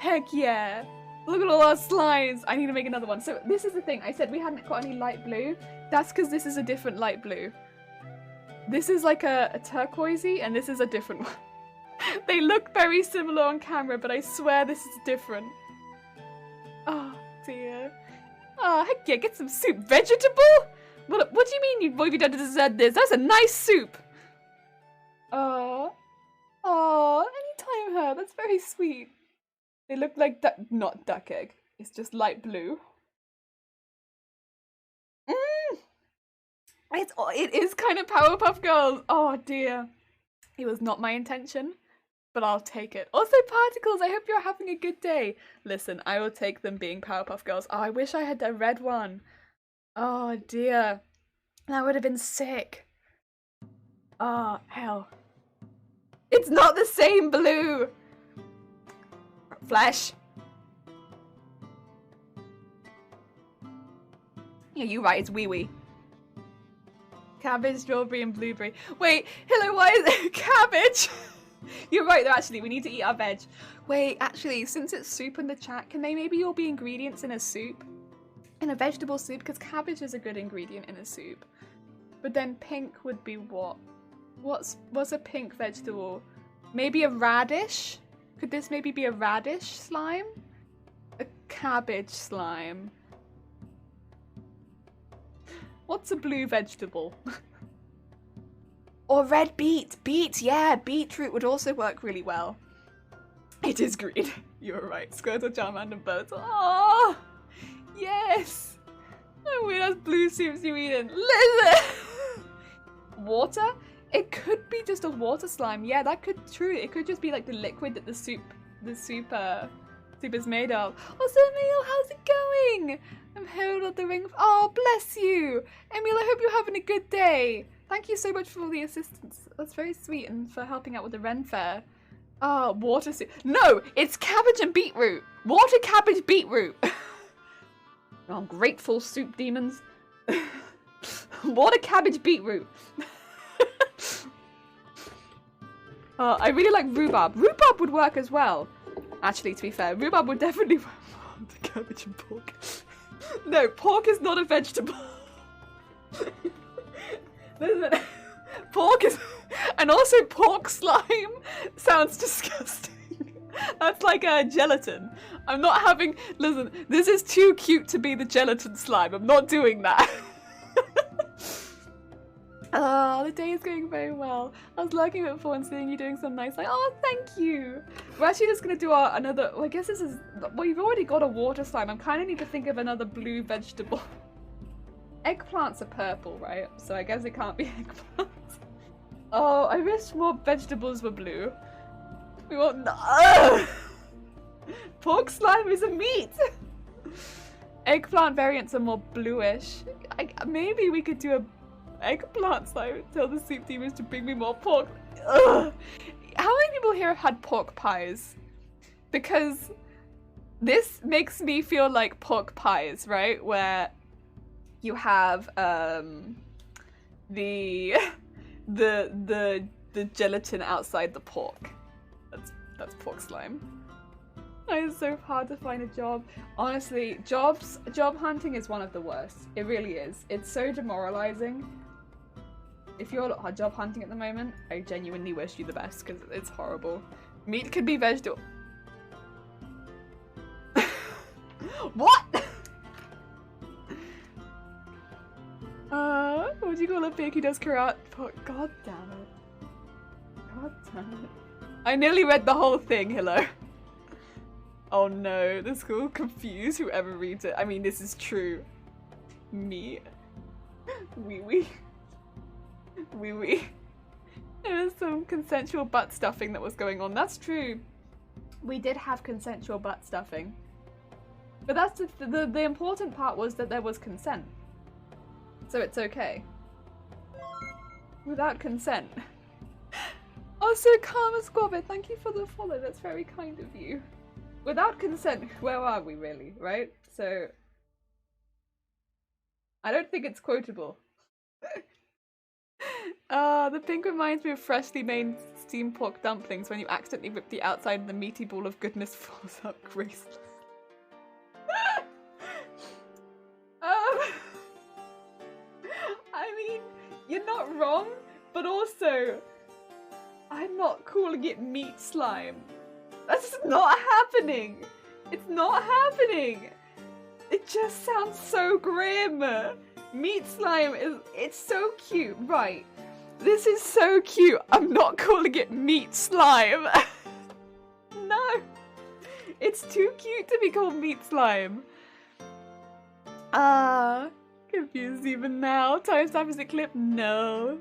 Heck yeah. Look at all our slimes. I need to make another one. So this is the thing. I said we hadn't got any light blue. That's because this is a different light blue. This is like a turquoisey and this is a different one. They look very similar on camera, but I swear this is different. Oh dear. Oh heck yeah, get some soup. Vegetable? What do you mean what have you done to deserve this? That's a nice soup. Oh, anytime her. That's very sweet. They look like not duck egg. It's just light blue. It is kind of Powerpuff Girls. Oh dear. It was not my intention, but I'll take it. Also, Particles, I hope you're having a good day. Listen, I will take them being Powerpuff Girls. Oh, I wish I had a red one. Oh dear. That would have been sick. Oh, hell. It's not the same blue. Flesh. Yeah, you're right, it's wee-wee. Cabbage, strawberry, and blueberry. Wait, hello, why is it cabbage? You're right, though, actually, we need to eat our veg. Wait, actually, since it's soup in the chat, can they maybe all be ingredients in a soup? In a vegetable soup? Because cabbage is a good ingredient in a soup. But then pink would be what? What's a pink vegetable? Maybe a radish? Could this maybe be a radish slime? A cabbage slime. What's a blue vegetable? Or red beet. Beet, yeah, beetroot would also work really well. It is green. You're right. Squirtle, Charmander, and birds. Oh, yes. Oh, wait, that's blue soup you eating. Listen. Water? It could be just a water slime. Yeah, that could true. It could just be like the liquid that the soup is made of. Also, Emil, how's it going? I'm Herald of the Ring. Oh, bless you. Emil, I hope you're having a good day. Thank you so much for all the assistance. That's very sweet and for helping out with the Ren Faire. Oh, water soup. No, it's cabbage and beetroot. Water, cabbage, beetroot. Oh, grateful soup demons. Water, cabbage, beetroot. I really like rhubarb. Rhubarb would work as well. Actually, to be fair, rhubarb would definitely work on the cabbage and pork. No, pork is not a vegetable. Listen, pork is... And also pork slime sounds disgusting. That's like a gelatin. I'm not having... Listen, this is too cute to be the gelatin slime. I'm not doing that. Oh, the day is going very well. I was lurking before and seeing you doing some nice, like, oh, thank you. We're actually just going to do another, well, I guess this is, well, you've already got a water slime. I kind of need to think of another blue vegetable. Eggplants are purple, right? So I guess it can't be eggplants. Oh, I wish more vegetables were blue. We won't, pork slime is a meat. Eggplant variants are more bluish. Maybe we could do a eggplant slime. Tell the soup demons to bring me more pork. Ugh. How many people here have had pork pies? Because this makes me feel like pork pies, right? Where you have the gelatin outside the pork. That's pork slime. It's so hard to find a job. Honestly, job hunting is one of the worst. It really is. It's so demoralizing. If you're job hunting at the moment, I genuinely wish you the best because it's horrible. Meat could be vegetable. What? What would you call a pig who does karate? God damn it. God damn it. I nearly read the whole thing, hello. Oh no, this will confuse whoever reads it. I mean, this is true. Me. Wee wee. There was some consensual butt stuffing that was going on. That's true. We did have consensual butt stuffing. But that's the important part was that there was consent. So it's okay. Without consent. Also, Karma Squabbit, thank you for the follow. That's very kind of you. Without consent, where are we really, right? So, I don't think it's quotable. The pink reminds me of freshly made steamed pork dumplings when you accidentally rip the outside and the meaty ball of goodness falls out graceless. I mean, you're not wrong, but also, I'm not calling it meat slime. That's not happening. It's not happening. It just sounds so grim. Meat slime it's so cute. Right. This is so cute. I'm not calling it meat slime. No. It's too cute to be called meat slime. Confused even now. Timestamp is a clip? No.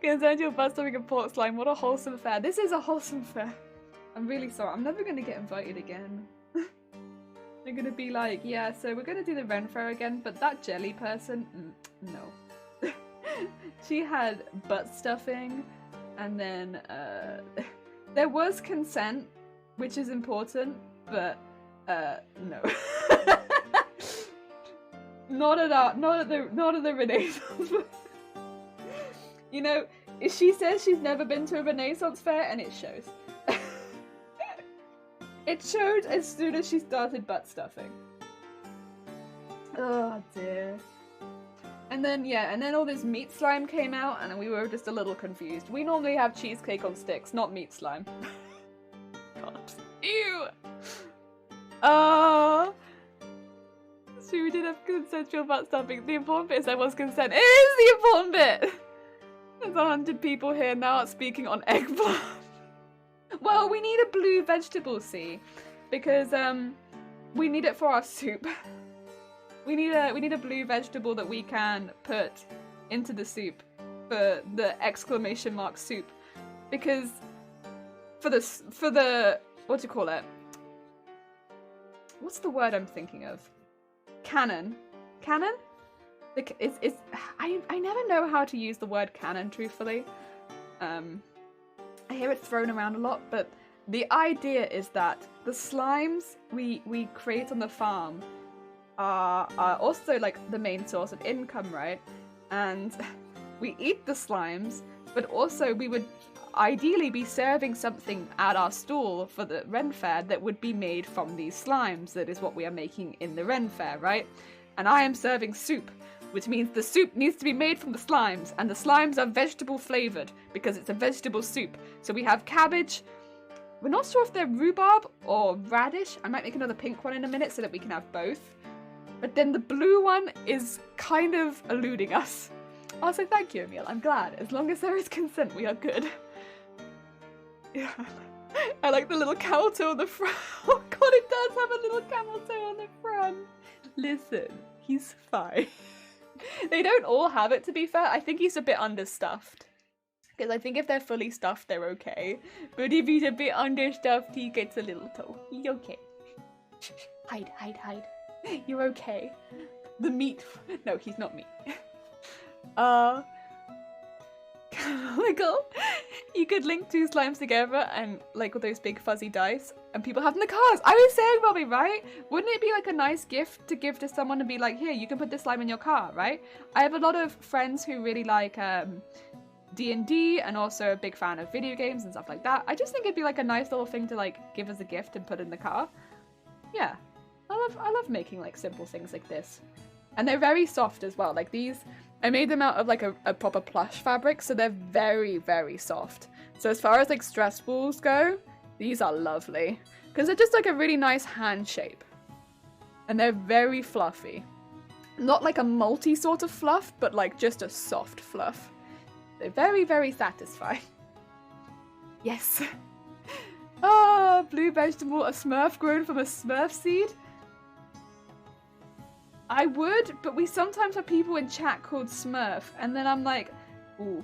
Concerned your butt stuffing a pork slime. What a wholesome fare. This is a wholesome fare. I'm really sorry. I'm never gonna get invited again. They're gonna be like, yeah, so we're gonna do the Ren Faire again, but that jelly person, no. She had butt stuffing, and then there was consent, which is important, but no. not at the Renaissance. You know, she says she's never been to a Renaissance fair, and it shows. It showed as soon as she started butt stuffing. Oh dear. And then, yeah, and then all this meat slime came out, and we were just a little confused. We normally have cheesecake on sticks, not meat slime. God. Ew! So we did have consensual butt stuffing. The important bit is there was consent. It is the important bit! There's 100 people here now speaking on eggplant. Well, we need a blue vegetable, see, because we need it for our soup. We need a blue vegetable that we can put into the soup for the exclamation mark soup, because for the what do you call it? What's the word I'm thinking of? Canon. I never know how to use the word canon, truthfully. I hear it thrown around a lot, but the idea is that the slimes we create on the farm are also like the main source of income, right? And we eat the slimes, but also we would ideally be serving something at our stall for the Ren Faire that would be made from these slimes. That is what we are making in the Ren Faire, right? And I am serving soup, which means the soup needs to be made from the slimes, and the slimes are vegetable flavored because it's a vegetable soup. So we have cabbage. We're not sure if they're rhubarb or radish. I might make another pink one in a minute so that we can have both. But then the blue one is kind of eluding us. Also, thank you, Emil. I'm glad. As long as there is consent, we are good. Yeah. I like the little camel toe on the front. Oh god, it does have a little camel toe on the front. Listen, he's fine. They don't all have it, to be fair. I think he's a bit understuffed. Because I think if they're fully stuffed, they're okay. But if he's a bit understuffed, he gets a little toe. He's okay. Hide, hide, hide. You're okay. The meat. No, he's not meat. Canonical. You could link two slimes together and like with those big fuzzy dice, and people have them in the cars. I was saying, Robbie, right? Wouldn't it be like a nice gift to give to someone and be like, here, you can put this slime in your car, right? I have a lot of friends who really like D&D and also a big fan of video games and stuff like that. I just think it'd be like a nice little thing to like give as a gift and put in the car. Yeah, I love making like simple things like this. And they're very soft as well. Like these, I made them out of like a proper plush fabric, so they're very, very soft. So as far as like stress balls go, these are lovely. Because they're just like a really nice hand shape. And they're very fluffy. Not like a multi sort of fluff, but like just a soft fluff. They're very, very satisfying. Yes. Ah, blue vegetable, a smurf grown from a smurf seed? I would, but we sometimes have people in chat called Smurf, and then I'm like, ooh,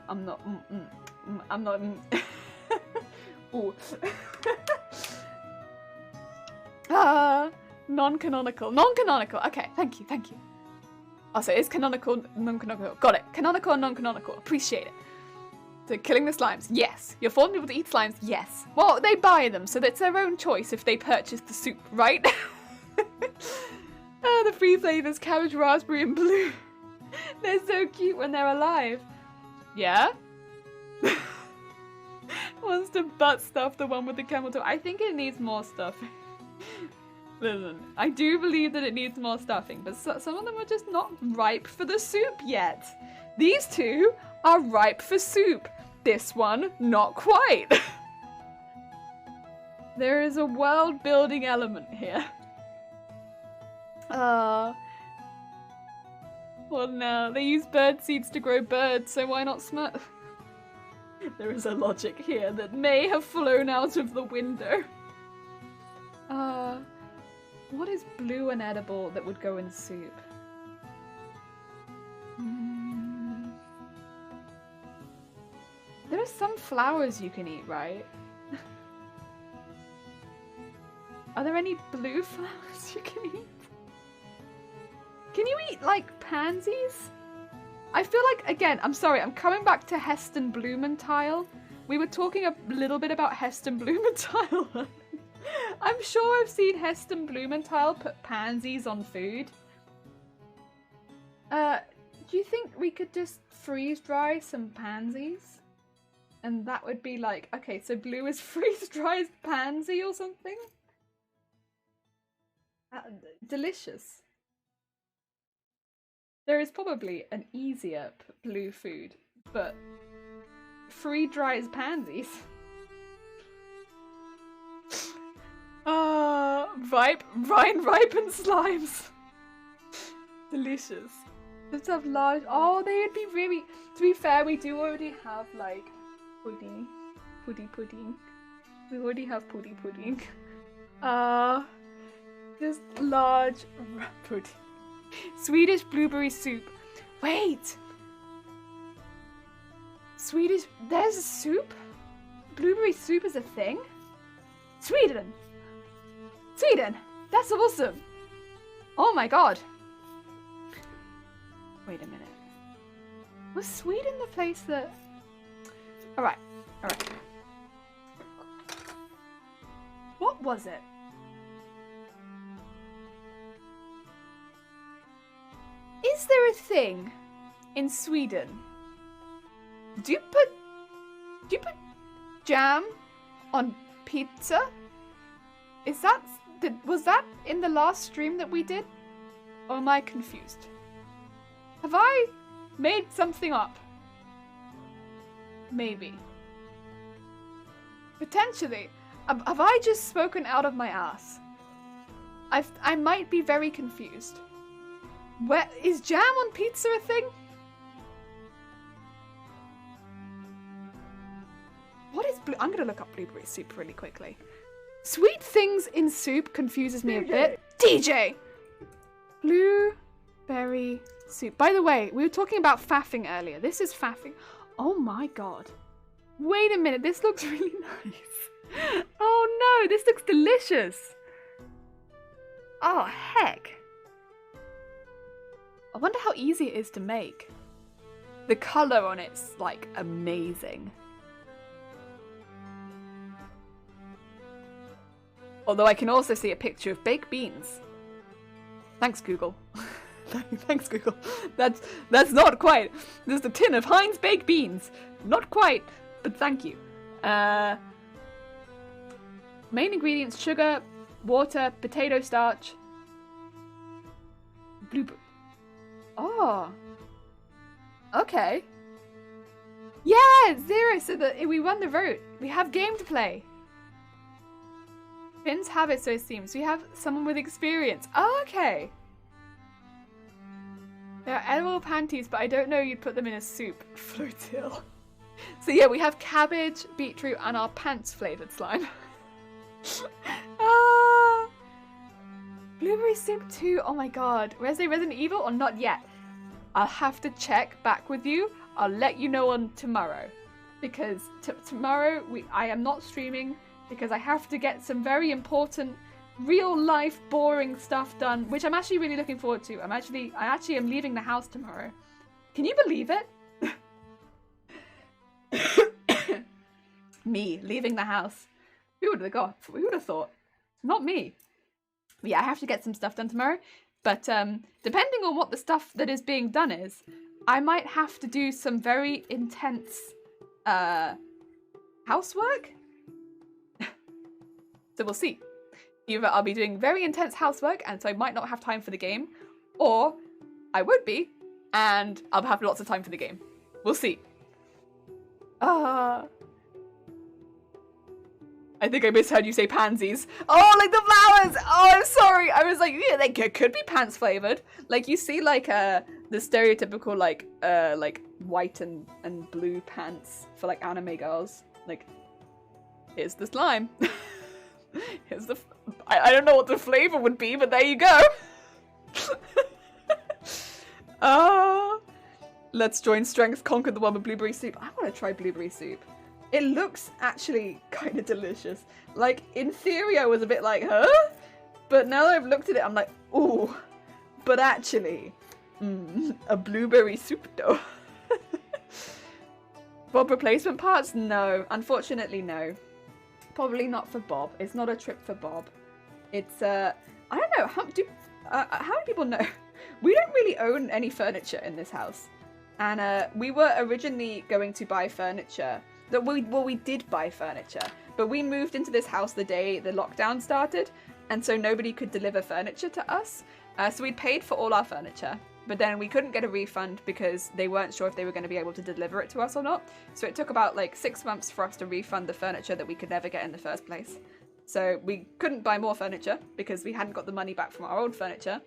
I'm not. I'm not. Ooh. Non-canonical. Non-canonical. Okay, thank you. Oh, so it's canonical, non-canonical. Got it. Canonical and non-canonical. Appreciate it. So killing the slimes. Yes. You're forcing people to eat slimes. Yes. Well, they buy them, so that's their own choice if they purchase the soup, right? Oh, the free flavors, cabbage, raspberry, and blue. They're so cute when they're alive. Yeah? Wants to butt stuff the one with the camel toe. I think it needs more stuffing. Listen, I do believe that it needs more stuffing, but some of them are just not ripe for the soup yet. These two are ripe for soup. This one, not quite. There is a world-building element here. Well, now they use bird seeds to grow birds, so why not smurf? There is a logic here that may have flown out of the window. What is blue and edible that would go in soup? There are some flowers you can eat, right? Are there any blue flowers you can eat? Can you eat, like, pansies? I feel like, again, I'm sorry, I'm coming back to Heston Blumenthal. We were talking a little bit about Heston Blumenthal. I'm sure I've seen Heston Blumenthal put pansies on food. Do you think we could just freeze dry some pansies? And that would be like, okay, so blue is freeze-dried pansy or something? Delicious. There is probably an easier blue food, but free-dries pansies. Ripened slimes. Delicious. Let's have large. Oh, they would be really. To be fair, we do already have like pudding. We already have pudding. Just large pudding. Swedish blueberry soup. Wait. Swedish. There's a soup. Blueberry soup is a thing. Sweden. That's awesome. Oh my god. Wait a minute. Was Sweden the place that... Alright. What was it? Is there a thing in Sweden? Do you put jam on pizza? Was that in the last stream that we did? Or am I confused? Have I made something up? Maybe. Potentially. Have I just spoken out of my ass? I might be very confused. Where is jam on pizza a thing? What is blue? I'm gonna look up blueberry soup really quickly. Sweet things in soup confuses me a bit. DJ! Blueberry soup. By the way, we were talking about faffing earlier. This is faffing. Oh my god. Wait a minute, this looks really nice. Oh no, this looks delicious. Oh heck. I wonder how easy it is to make. The colour on it's like amazing. Although I can also see a picture of baked beans. Thanks, Google. Thanks, Google. That's not quite. There's a tin of Heinz baked beans. Not quite, but thank you. Main ingredients: sugar, water, potato starch, blueberry. Oh. Okay. Yeah, 0. So that we won the vote. We have game to play. Finns have it, so it seems. We have someone with experience. Oh, okay. There are edible panties, but I don't know you'd put them in a soup. Flotil. So yeah, we have cabbage, beetroot, and our pants flavoured slime. Blueberry soup too. Oh my god. Where's the Resident Evil or not yet? I'll have to check back with you. I'll let you know on tomorrow. Because tomorrow I am not streaming because I have to get some very important real life boring stuff done, which I'm actually really looking forward to. I actually am leaving the house tomorrow. Can you believe it? Me leaving the house. Who would have thought? Not me. But yeah, I have to get some stuff done tomorrow. But depending on what the stuff that is being done is, I might have to do some very intense housework. So we'll see. Either I'll be doing very intense housework and so I might not have time for the game, or I would be and I'll have lots of time for the game. We'll see. I think I misheard you say pansies. Oh, like the flowers! Oh, I'm sorry. I was like, yeah, they could be pants flavored. Like you see like the stereotypical like white and blue pants for like anime girls. Like, here's the slime. Here's the... I don't know what the flavor would be, but there you go. Let's join strength, conquer the one with blueberry soup. I want to try blueberry soup. It looks actually kind of delicious. Like, in theory, I was a bit like, huh? But now that I've looked at it, I'm like, ooh. But actually, a blueberry soup though. Bob replacement parts? No. Unfortunately, no. Probably not for Bob. It's not a trip for Bob. It's, I don't know, how many people know? We don't really own any furniture in this house. And we were originally going to buy furniture. We did buy furniture, but we moved into this house the day the lockdown started, and so nobody could deliver furniture to us. So we paid for all our furniture, but then we couldn't get a refund because they weren't sure if they were going to be able to deliver it to us or not. So it took about like 6 months for us to refund the furniture that we could never get in the first place. So we couldn't buy more furniture because we hadn't got the money back from our old furniture.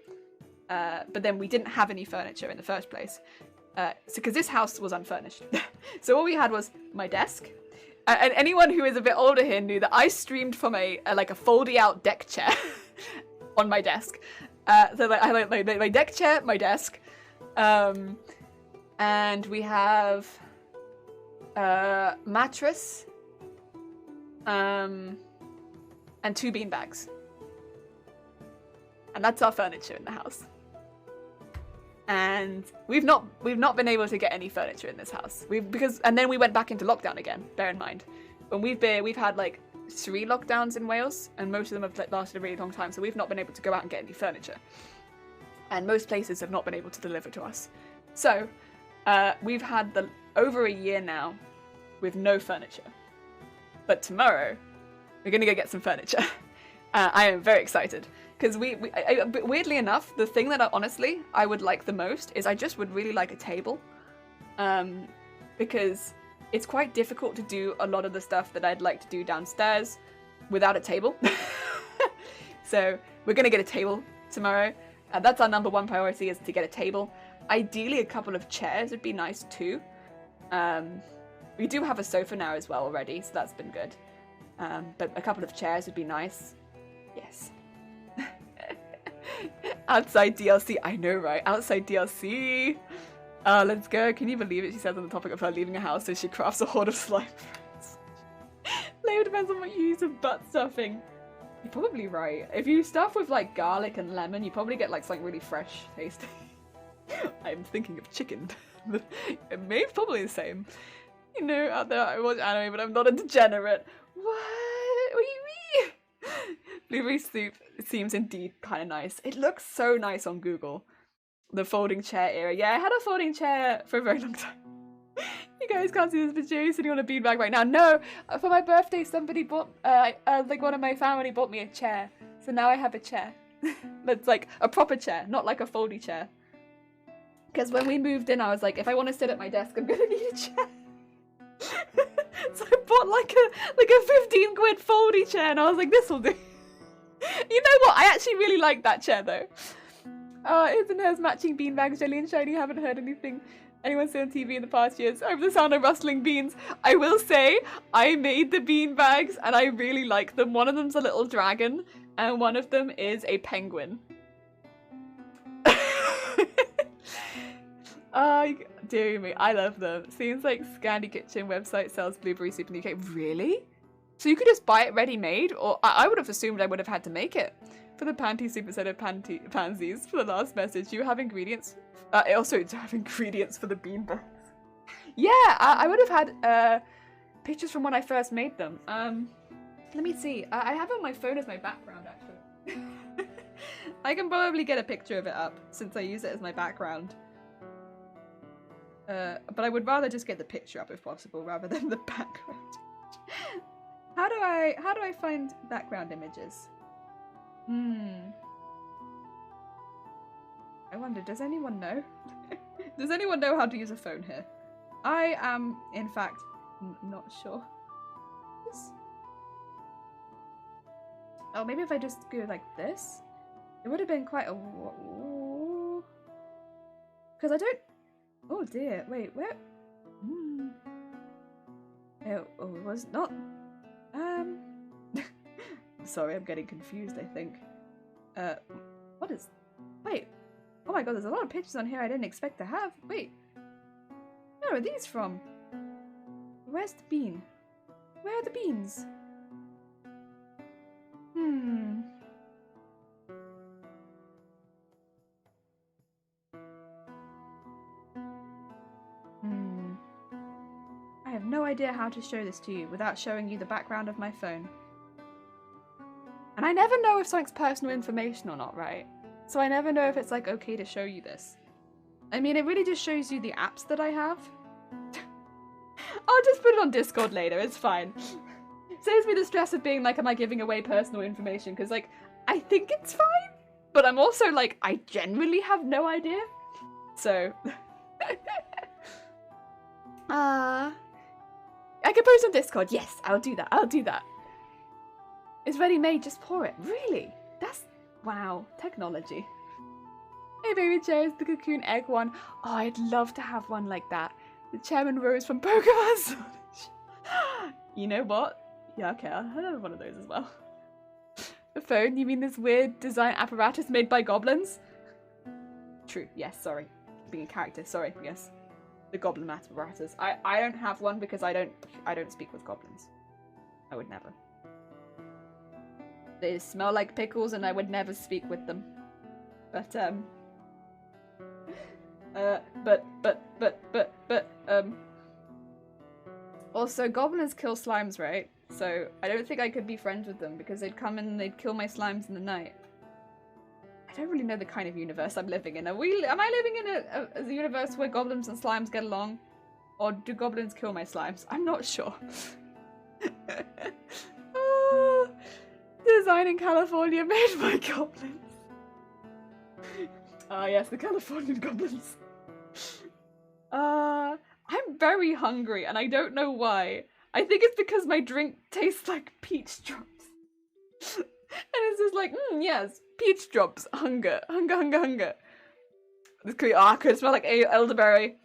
But then we didn't have any furniture in the first place. Because this house was unfurnished. So all we had was my desk. And anyone who is a bit older here knew that I streamed from a folding out deck chair on my desk. So like, I like my deck chair, my desk. And we have a mattress. And 2 beanbags. And that's our furniture in the house. And we've not been able to get any furniture in this house. And then we went back into lockdown again. Bear in mind, when we've had like 3 lockdowns in Wales, and most of them have like, lasted a really long time. So we've not been able to go out and get any furniture, and most places have not been able to deliver to us. So we've had over a year now with no furniture. But tomorrow we're gonna go get some furniture. I am very excited. Because weirdly enough, the thing that I would like the most is I just would really like a table. Because it's quite difficult to do a lot of the stuff that I'd like to do downstairs without a table. So we're going to get a table tomorrow. That's our number 1 priority, is to get a table. Ideally, a couple of chairs would be nice too. We do have a sofa now as well already, so that's been good. But a couple of chairs would be nice. Yes. Outside DLC. I know, right? Outside DLC. Let's go. Can you believe it? She says on the topic of her leaving a house, so she crafts a hoard of slime friends. Flavor depends on what you use of butt stuffing. You're probably right. If you stuff with like garlic and lemon, you probably get like something really fresh tasting. I'm thinking of chicken. Maybe probably the same. You know, out there I watch anime, but I'm not a degenerate. What do you mean? Blueberry soup seems indeed kind of nice. It looks so nice on Google. The folding chair era. Yeah, I had a folding chair for a very long time. You guys can't see this, but Jerry's sitting on a beanbag right now. No, for my birthday, somebody bought, like one of my family bought me a chair. So now I have a chair. That's like a proper chair, not like a foldy chair. Because when we moved in, I was like, if I want to sit at my desk, I'm gonna need a chair. So I bought like a 15 quid foldy chair, and I was like, this will do. You know what? I actually really like that chair though. Isn't hers matching beanbags, Jelly and Shiny? Haven't heard anyone say on TV in the past years. Over the sound of rustling beans. I will say, I made the beanbags and I really like them. One of them's a little dragon and one of them is a penguin. Dear me, I love them. Seems like Scandi Kitchen website sells blueberry soup in the UK. Really? So you could just buy it ready-made? Or I would have assumed I would have had to make it. For the panty soup instead of pansies. For the last message, you have ingredients. Also, to have ingredients for the bean bags. Yeah, I would have had pictures from when I first made them. Let me see. I have it on my phone as my background, actually. I can probably get a picture of it up since I use it as my background. But I would rather just get the picture up if possible rather than the background. How do I find background images? I wonder, does anyone know? Does anyone know how to use a phone here? I am, in fact, not sure. Oh, maybe if I just go like this? It would have been quite a... Because I don't... Oh dear, wait, where? It was not... Sorry, I'm getting confused, I think. What is... Wait. Oh my god, there's a lot of pictures on here I didn't expect to have. Wait. Where are these from? Where's the bean? Where are the beans? I have no idea how to show this to you without showing you the background of my phone. And I never know if something's personal information or not, right? So I never know if it's like okay to show you this. I mean, it really just shows you the apps that I have. I'll just put it on Discord later, it's fine. Saves me the stress of being like, am I giving away personal information? Because like, I think it's fine, but I'm also like, I genuinely have no idea. So, I can post on Discord. Yes, I'll do that. I'll do that. It's ready made. Just pour it. Really? That's wow. Technology. Hey, baby chairs, the cocoon egg one. Oh, I'd love to have one like that. The Chairman Rose from Pokemon. You know what? Yeah, okay, I'll have one of those as well. The phone? You mean this weird design apparatus made by goblins? True. Yes. Sorry. Being a character. Sorry. Yes. The goblin apparatus. I don't have one because I don't speak with goblins. I would never. They smell like pickles and I would never speak with them. But also goblins kill slimes, right? So I don't think I could be friends with them because they'd come in and they'd kill my slimes in the night. I don't really know the kind of universe I'm living in. Am I living in a universe where goblins and slimes get along? Or do goblins kill my slimes? I'm not sure. Oh, design in California made by goblins. Ah, yes, the Californian goblins. I'm very hungry and I don't know why. I think it's because my drink tastes like peach drops. And it's just like, yes, peach drops. Hunger, hunger, hunger, hunger. This could smell like elderberry.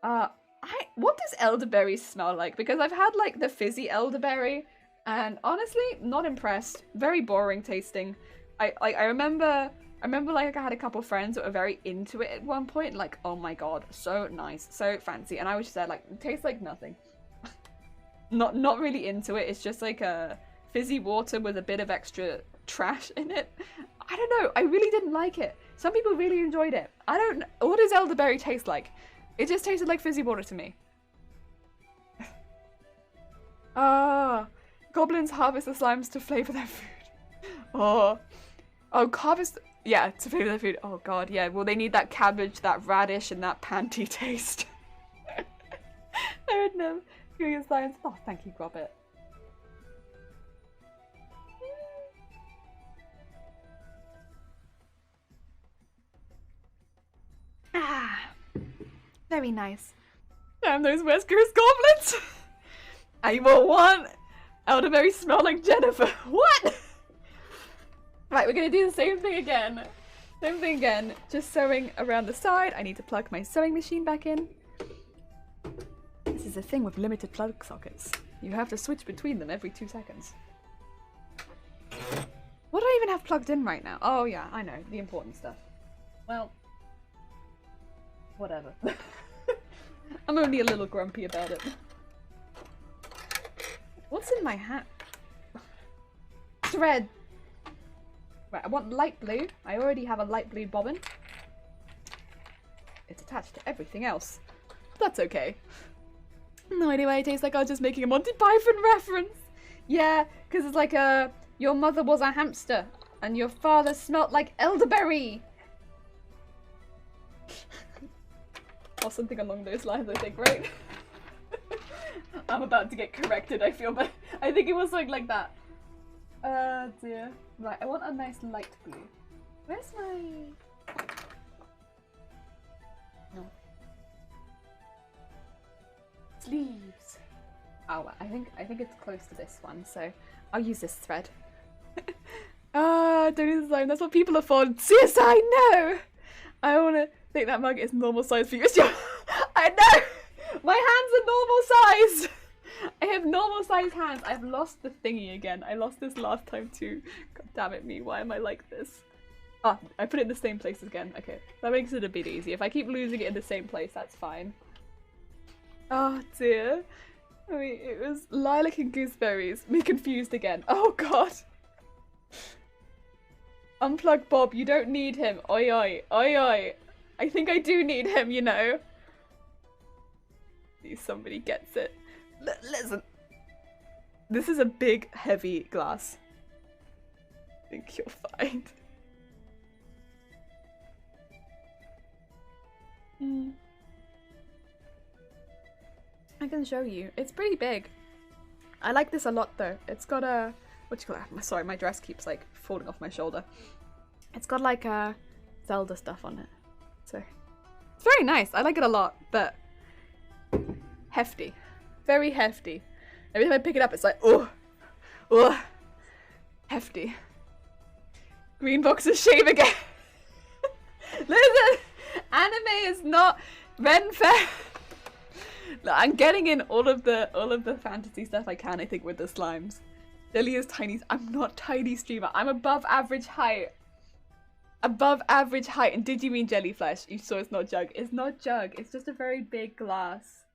What does elderberry smell like? Because I've had like the fizzy elderberry and honestly, not impressed. Very boring tasting. I remember like I had a couple friends that were very into it at one point, like, oh my god, so nice, so fancy, and I was just there like, it tastes like nothing. not really into it. It's just like a fizzy water with a bit of extra trash in it. I don't know, I really didn't like it. Some people really enjoyed it. I don't know, what does elderberry taste like? It just tasted like fizzy water to me. Goblins harvest the slimes to flavor their food. Oh, harvest. Yeah, to flavor their food. Oh god, yeah. Well, they need that cabbage, that radish, and that panty taste. I would know. Your science. Oh, thank you, Robert. Very nice. Damn those West Coast goblins! I will want elderberry smell like Jennifer. What? Right, we're gonna do the same thing again. Same thing again. Just sewing around the side. I need to plug my sewing machine back in. This is a thing with limited plug sockets. You have to switch between them every 2 seconds. What do I even have plugged in right now? Oh yeah, I know. The important stuff. Well, Whatever. I'm only a little grumpy about it. What's in my hat? Thread. Right, I want light blue. I already have a light blue bobbin. It's attached to everything else. That's okay. No idea why it tastes like I was just making a Monty Python reference. Yeah, because it's like your mother was a hamster and your father smelt like elderberry. Or something along those lines, I think, right? I'm about to get corrected, I feel, but I think it was something like that. Dear. Right, I want a nice light blue. Where's my... No. Sleeves. Oh, I think it's close to this one, so I'll use this thread. Don't use the slime. That's what people are for. CSI, no! I want to think that mug is normal size for you. I know! My hands are normal size! I have normal size hands. I've lost the thingy again. I lost this last time too. God damn it me, why am I like this? Ah, I put it in the same place again. Okay, that makes it a bit easy. If I keep losing it in the same place, that's fine. Oh dear. I mean, it was lilac and gooseberries. Me confused again. Oh god. Unplug Bob, you don't need him. Oi oi, oi oi. I think I do need him, you know. See, somebody gets it. Listen. This is a big, heavy glass. I think you're fine. I can show you. It's pretty big. I like this a lot though. It's got a... What do you call it? Sorry, my dress keeps like falling off my shoulder. It's got like a Zelda stuff on it. So it's very nice. I like it a lot, but hefty. Very hefty. Every time I pick it up, it's like, oh, oh, hefty. Green boxes shave again. Listen, anime is not Ren Faire. Look, I'm getting in all of the fantasy stuff I can. I think with the slimes. Jelly is tiny. I'm not tiny streamer. I'm above average height. Above average height. And did you mean jellyflesh? You saw it's not jug. It's not jug. It's just a very big glass.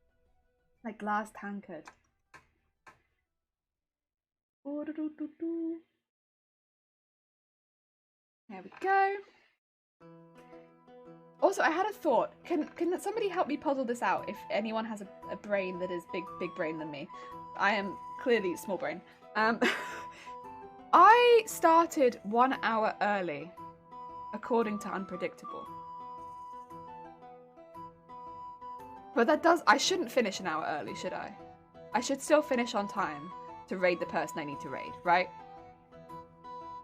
Like glass tankard. There we go. Also, I had a thought. Can somebody help me puzzle this out if anyone has a brain that is big brain than me? I am clearly small brain. I started 1 hour early, according to Unpredictable. But that does... I shouldn't finish an hour early, should I? I should still finish on time to raid the person I need to raid, right?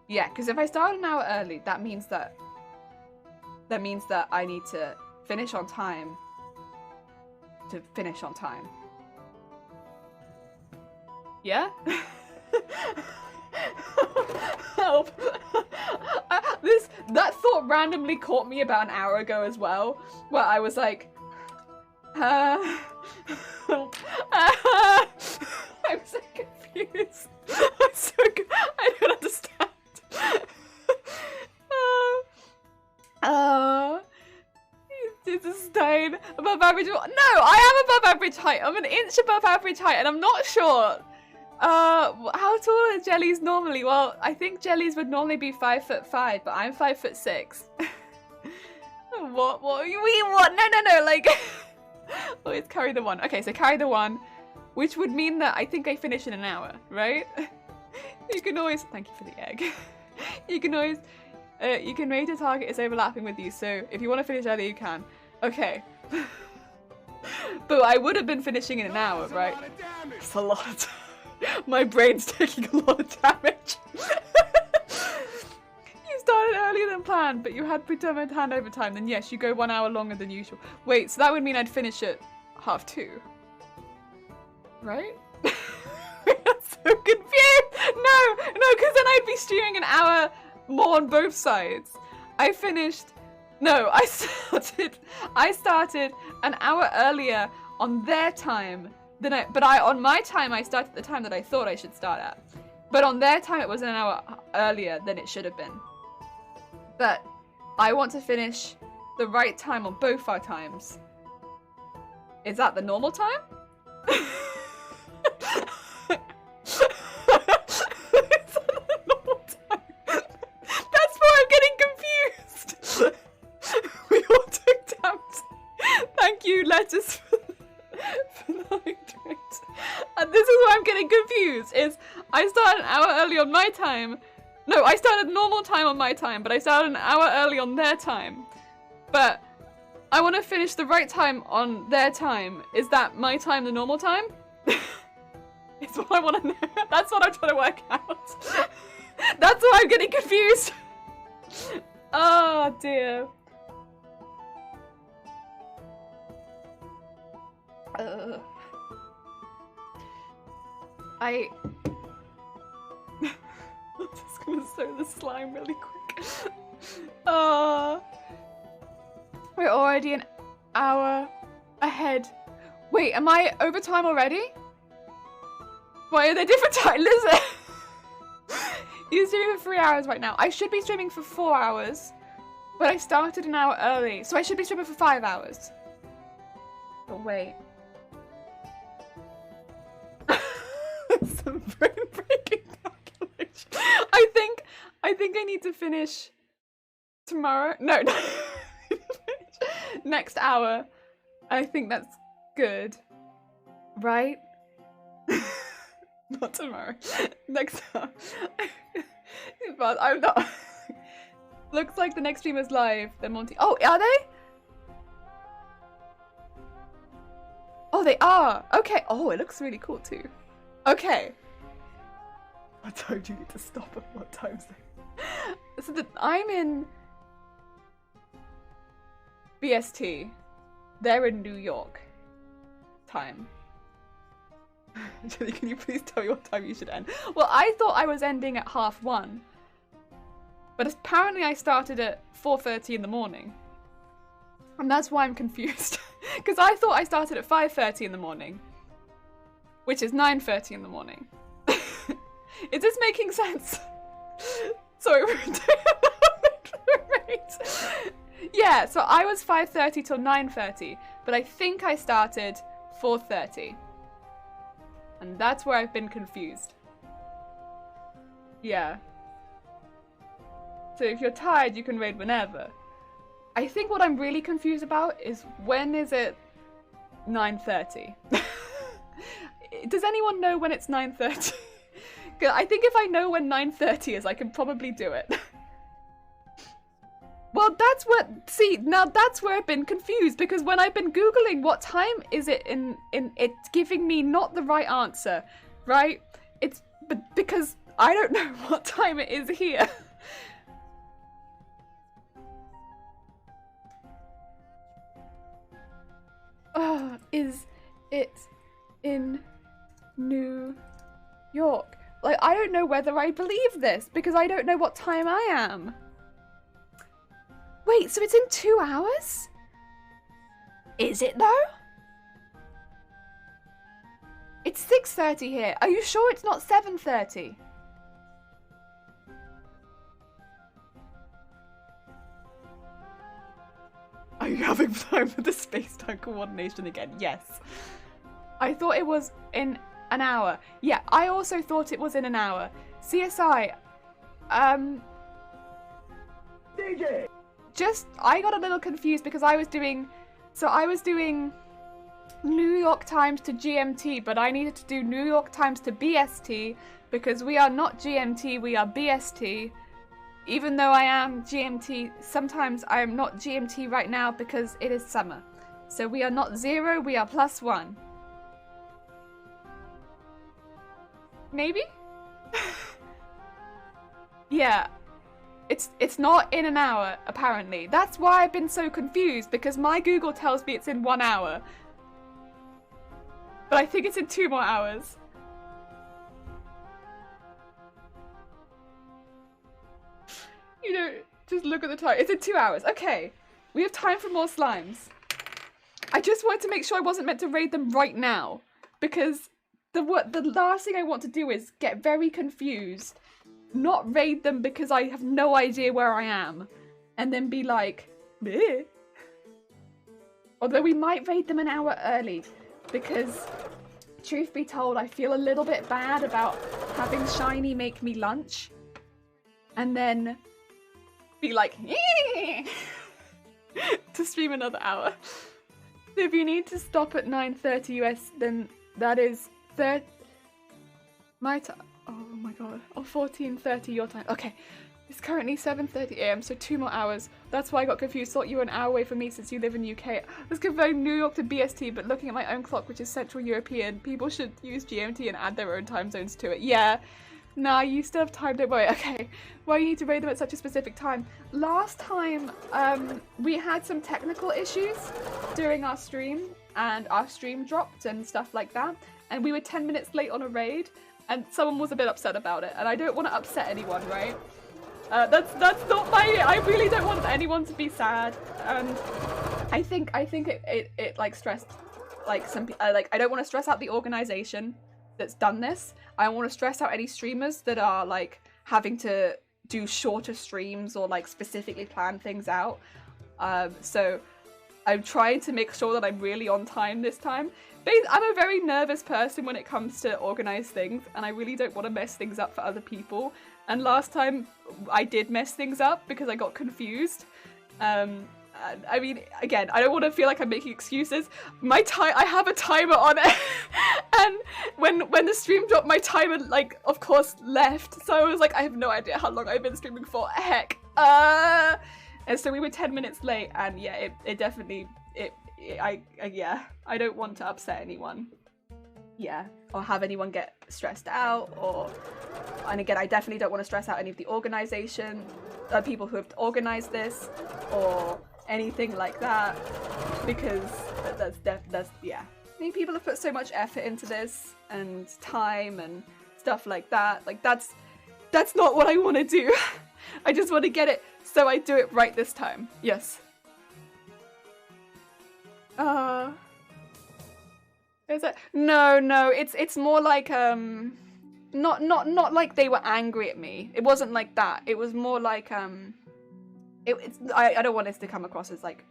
Yeah, because if I start an hour early, that means that I need to finish on time to finish on time. Yeah? Help. That thought randomly caught me about an hour ago as well, where I was like, I'm so confused. I'm so I don't understand. It's a stone above average. No, I am above average height. I'm an inch above average height, and I'm not sure. How tall are jellies normally? Well, I think jellies would normally be 5'5", but I'm 5'6". What? What? No. Like, always carry the one. Okay, so carry the one, which would mean that I think I finish in an hour, right? You can always. Thank you for the egg. You can always. You can rate a target is overlapping with you, so if you want to finish early, you can. Okay. But I would have been finishing in an hour, right? It's a lot. My brain's taking a lot of damage. You started earlier than planned, but you had predetermined handover time, then yes, you go 1 hour longer than usual. Wait, so that would mean I'd finish at 2:30. Right? I'm so confused! No, because then I'd be streaming an hour more on both sides. I started an hour earlier on their time than on my time I started at the time that I thought I should start at. But on their time it was an hour earlier than it should have been. But I want to finish the right time on both our times. Is that the normal time? That's why I'm getting confused. We all took temps. Thank you, Lettuce, for the hydrate. And this is why I'm getting confused, is I started an hour early on my time. No, I started normal time on my time, but I started an hour early on their time. But I want to finish the right time on their time. Is that my time the normal time? It's what I want to know. That's what I'm trying to work out. That's why I'm getting confused. Oh dear. I'm just gonna sew the slime really quick. We're already an hour ahead. Wait, am I over time already? Why are there different times? Listen. You're streaming for 3 hours right now. I should be streaming for 4 hours, but I started an hour early, so I should be streaming for 5 hours. But wait. Some brain-breaking calculation. I think I need to finish tomorrow. No. Next hour. I think that's good. Right? Not tomorrow. Next hour. But I'm not. Looks like the next stream is live. They're Monty. Oh, are they? Oh, they are. Okay. Oh, it looks really cool too. Okay. What time do you need to stop at what times? So I'm in BST. They're in New York time. Jenny, can you please tell me what time you should end? Well, I thought I was ending at 1:30. But apparently I started at 4:30 in the morning. And that's why I'm confused. Because I thought I started at 5:30 in the morning. Which is 9:30 in the morning. Is this making sense? Sorry, we're doing yeah, so I was 5:30 till 9:30, but I think I started 4:30. And that's where I've been confused. Yeah. So if you're tired, you can raid whenever. I think what I'm really confused about is when is it 9:30? Does anyone know when it's 9:30? Because I think if I know when 9:30 is, I can probably do it. Well, that's what, see, now that's where I've been confused, because when I've been Googling what time is it it's giving me not the right answer, right? It's, but because I don't know what time it is here. Is it in New York? Like, I don't know whether I believe this, because I don't know what time I am. Wait, so it's in 2 hours? Is it though? It's 6:30 here. Are you sure it's not 7:30? Are you having time for the space-time coordination again? Yes. I thought it was in an hour. Yeah, I also thought it was in an hour. CSI, DJ! I got a little confused because I was doing New York times to GMT, but I needed to do New York times to BST because we are not GMT, we are BST. Even though I am GMT, sometimes I am not GMT right now because it is summer. So we are not 0, we are +1. Maybe? Yeah. It's not in an hour, apparently. That's why I've been so confused, because my Google tells me it's in 1 hour. But I think it's in 2 more hours. You know, just look at the time. It's in 2 hours. Okay. We have time for more slimes. I just wanted to make sure I wasn't meant to raid them right now. Because the last thing I want to do is get very confused. Not raid them because I have no idea where I am. And then be like, bleh. Although we might raid them an hour early, because truth be told, I feel a little bit bad about having Shiny make me lunch and then be like, to stream another hour. So if you need to stop at 9:30 US, then that is my time. Oh my god. Or 14:30 your time. Okay. It's currently 7:30 AM, so 2 more hours. That's why I got confused. Thought you were an hour away from me since you live in UK. I was comparing New York to BST, but looking at my own clock, which is Central European, people should use GMT and add their own time zones to it. Yeah. Nah, you still have time, don't worry. Okay. Why you need to raid them at such a specific time? Last time, we had some technical issues during our stream, and our stream dropped and stuff like that, and we were 10 minutes late on a raid, and someone was a bit upset about it, and I don't want to upset anyone, right? That's not my. I really don't want anyone to be sad. I think it like stressed, like some like I don't want to stress out the organization that's done this. I don't want to stress out any streamers that are like having to do shorter streams or like specifically plan things out. So I'm trying to make sure that I'm really on time this time. I'm a very nervous person when it comes to organized things, and I really don't want to mess things up for other people. And last time I did mess things up because I got confused. I mean, again, I don't want to feel like I'm making excuses. I have a timer on it, and when the stream dropped, my timer, like, of course, left. So I was like, I have no idea how long I've been streaming for. Heck. And so we were 10 minutes late, and yeah, it definitely, yeah, I don't want to upset anyone. Yeah, or have anyone get stressed out, and again, I definitely don't want to stress out any of the organization, people who have organized this, or anything like that, because that's yeah. I mean, people have put so much effort into this, and time, and stuff like that. Like, that's not what I want to do. I just want to get it, so I do it right this time. Yes. Is it? No, it's more like, not like they were angry at me. It wasn't like that. It was more like, I don't want this to come across as like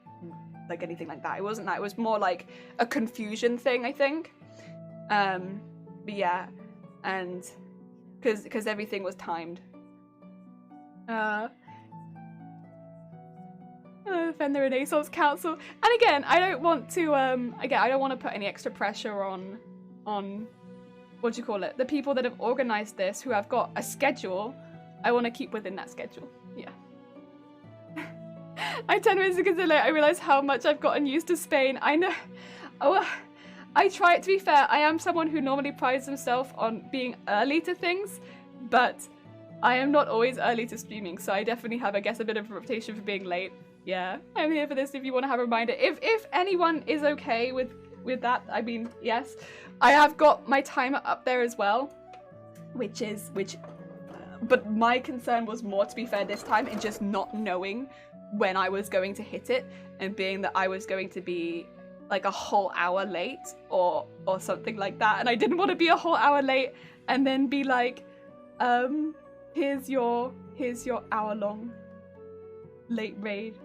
anything like that. It wasn't that. It was more like a confusion thing, I think. But yeah, and because everything was timed. Defend the Renaissance Council. And again, I don't want to I don't want to put any extra pressure on what do you call it? The people that have organized this, who have got a schedule. I want to keep within that schedule. Yeah. I'm 10 minutes ago late. I realize how much I've gotten used to Spain. I know. Oh, I try it, to be fair. I am someone who normally prides himself on being early to things, but I am not always early to streaming, so I definitely have, I guess, a bit of a reputation for being late. Yeah, I'm here for this if you want to have a reminder. If anyone is okay with that, I mean, yes. I have got my timer up there as well, but my concern was more, to be fair, this time, in just not knowing when I was going to hit it, and being that I was going to be like a whole hour late or something like that, and I didn't want to be a whole hour late and then be like, here's your hour-long late raid.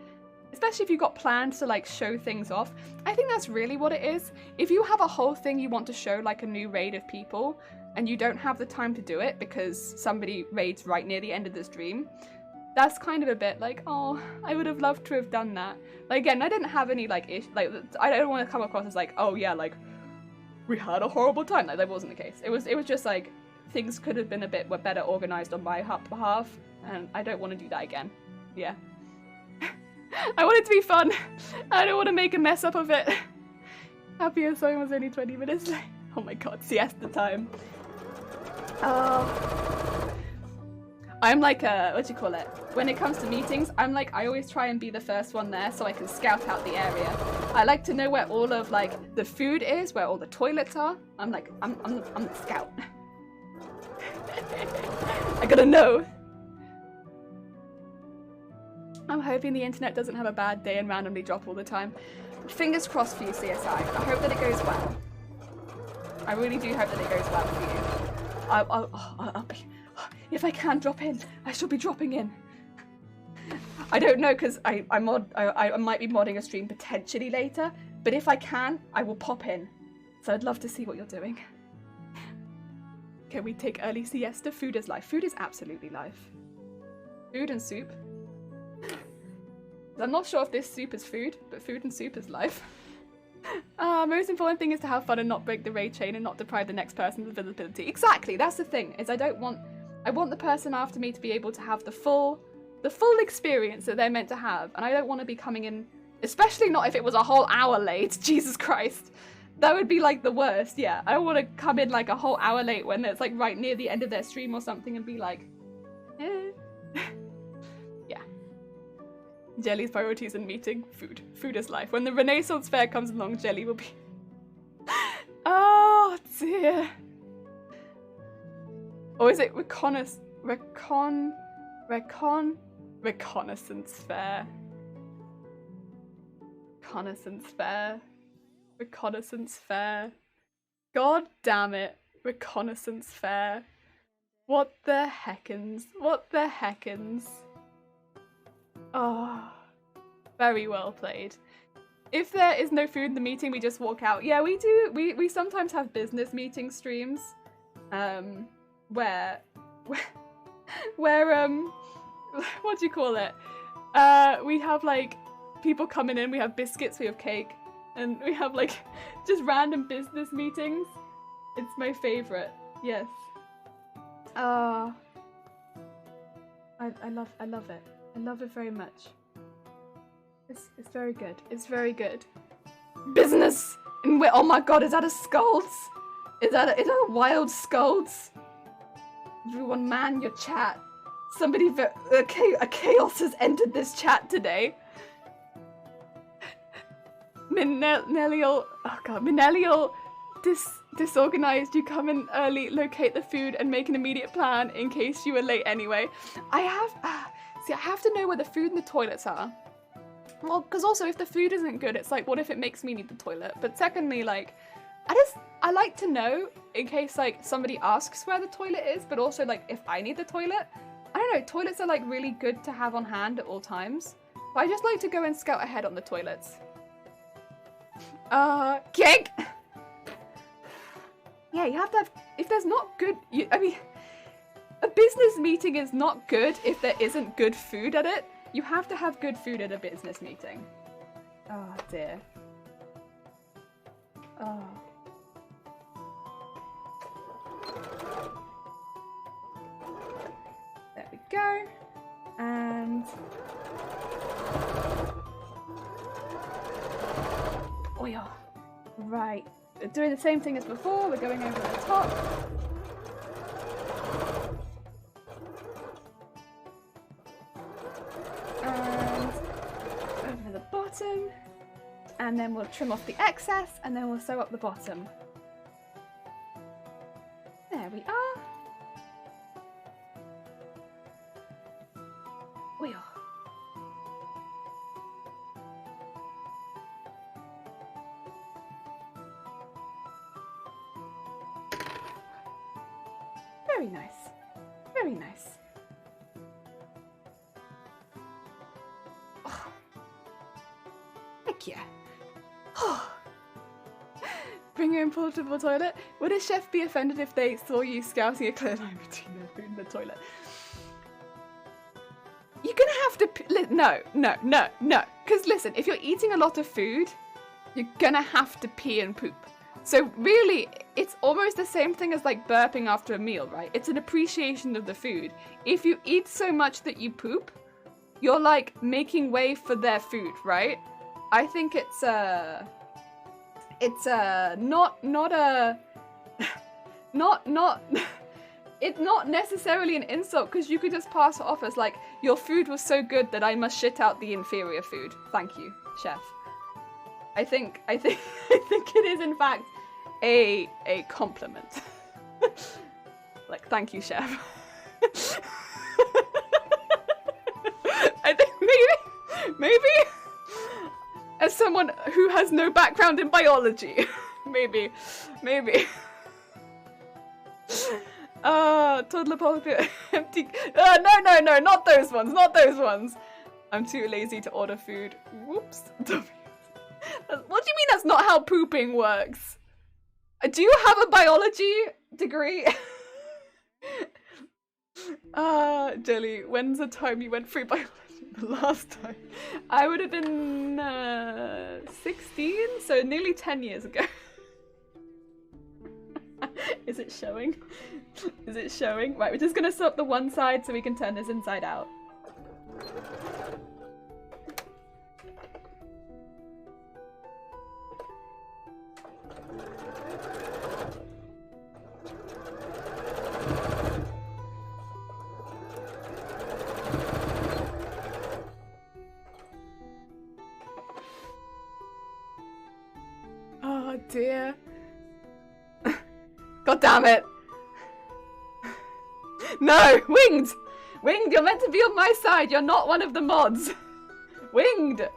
Especially if you've got plans to like show things off. I think that's really what it is. If you have a whole thing you want to show, like a new raid of people, and you don't have the time to do it because somebody raids right near the end of the stream, that's kind of a bit like, oh, I would have loved to have done that. Like, again, I didn't have any like I don't want to come across as like, oh yeah, like we had a horrible time. Like, that wasn't the case. It was just like things could have been a bit better organized on my behalf, and I don't want to do that again. Yeah. I want it to be fun. I don't want to make a mess up of it. Happiest song was only 20 minutes late. Oh my god, siesta time. I'm like what do you call it? When it comes to meetings, I always try and be the first one there so I can scout out the area. I like to know where all of like the food is, where all the toilets are. I'm the scout. I gotta know. I'm hoping the internet doesn't have a bad day and randomly drop all the time. Fingers crossed for you, CSI. I hope that it goes well. I really do hope that it goes well for you. I'll be, if I can drop in, I shall be dropping in. I don't know, because I might be modding a stream potentially later, but if I can, I will pop in. So I'd love to see what you're doing. Can we take early siesta? Food is life. Food is absolutely life. Food and soup. I'm not sure if this soup is food, but food and soup is life. Most important thing is to have fun and not break the raid chain and not deprive the next person of visibility. Exactly, that's the thing, is I want the person after me to be able to have the full experience that they're meant to have, and I don't want to be coming in, especially not if it was a whole hour late. Jesus Christ. That would be like the worst, yeah. I don't want to come in like a whole hour late when it's like right near the end of their stream or something and be like, eh. Yeah. Jelly's priorities in meeting. Food. Food is life. When the Renaissance Fair comes along, Jelly will be... Oh, dear. Or is it Reconnaissance Fair? Reconnaissance Fair. Reconnaissance Fair. God damn it. Reconnaissance Fair. What the heckins? What the heckins? Oh, very well played. If there is no food in the meeting, we just walk out. Yeah, we do. We sometimes have business meeting streams, where what do you call it? We have like people coming in. We have biscuits. We have cake, and we have like just random business meetings. It's my favorite. Yes. I love it. I love it very much. It's very good. It's very good. Business! And wait, oh my god, is that a scolds? Is that a wild scolds? Everyone man your chat. Somebody, a chaos has entered this chat today. Minellial, oh god, Minellial disorganized. You come in early, locate the food, and make an immediate plan in case you were late anyway. I have to know where the food and the toilets are. Well, because also if the food isn't good, it's like, what if it makes me need the toilet? But secondly, like, I like to know in case like somebody asks where the toilet is, but also like if I need the toilet. I don't know, toilets are like really good to have on hand at all times. But I just like to go and scout ahead on the toilets. Cake! Yeah, you have to have, if there's not good, I mean, a business meeting is not good if there isn't good food at it. You have to have good food at a business meeting. Oh dear. Oh. There we go. And... Oh yeah. Right. We're doing the same thing as before. We're going over the top. And over the bottom. And then we'll trim off the excess and then we'll sew up the bottom. There we are. We are. Very nice. Very nice. Oh. Heck yeah. Oh. Bring your own portable toilet. Would a chef be offended if they saw you scouting a clear line between their food and the toilet? You're gonna have to... No. Because listen, if you're eating a lot of food, you're gonna have to pee and poop. So really, it's almost the same thing as like burping after a meal, right? It's an appreciation of the food. If you eat so much that you poop, you're like making way for their food, right? I think it's it's not necessarily an insult because you could just pass it off as like, your food was so good that I must shit out the inferior food. Thank you, chef. I think it is in fact a compliment. Like, thank you, chef. I think maybe as someone who has no background in biology, maybe. Toddler pocket empty. No, not those ones. I'm too lazy to order food. Whoops. That What do you mean that's not how pooping works? Do you have a biology degree? Jelly, when's the time you went through biology? The last time? I would have been 16, so nearly 10 years ago. Is it showing? Is it showing? Right, we're just gonna swap the one side so we can turn this inside out. Oh dear. God damn it. No! Winged! Winged, you're meant to be on my side. You're not one of the mods. Winged!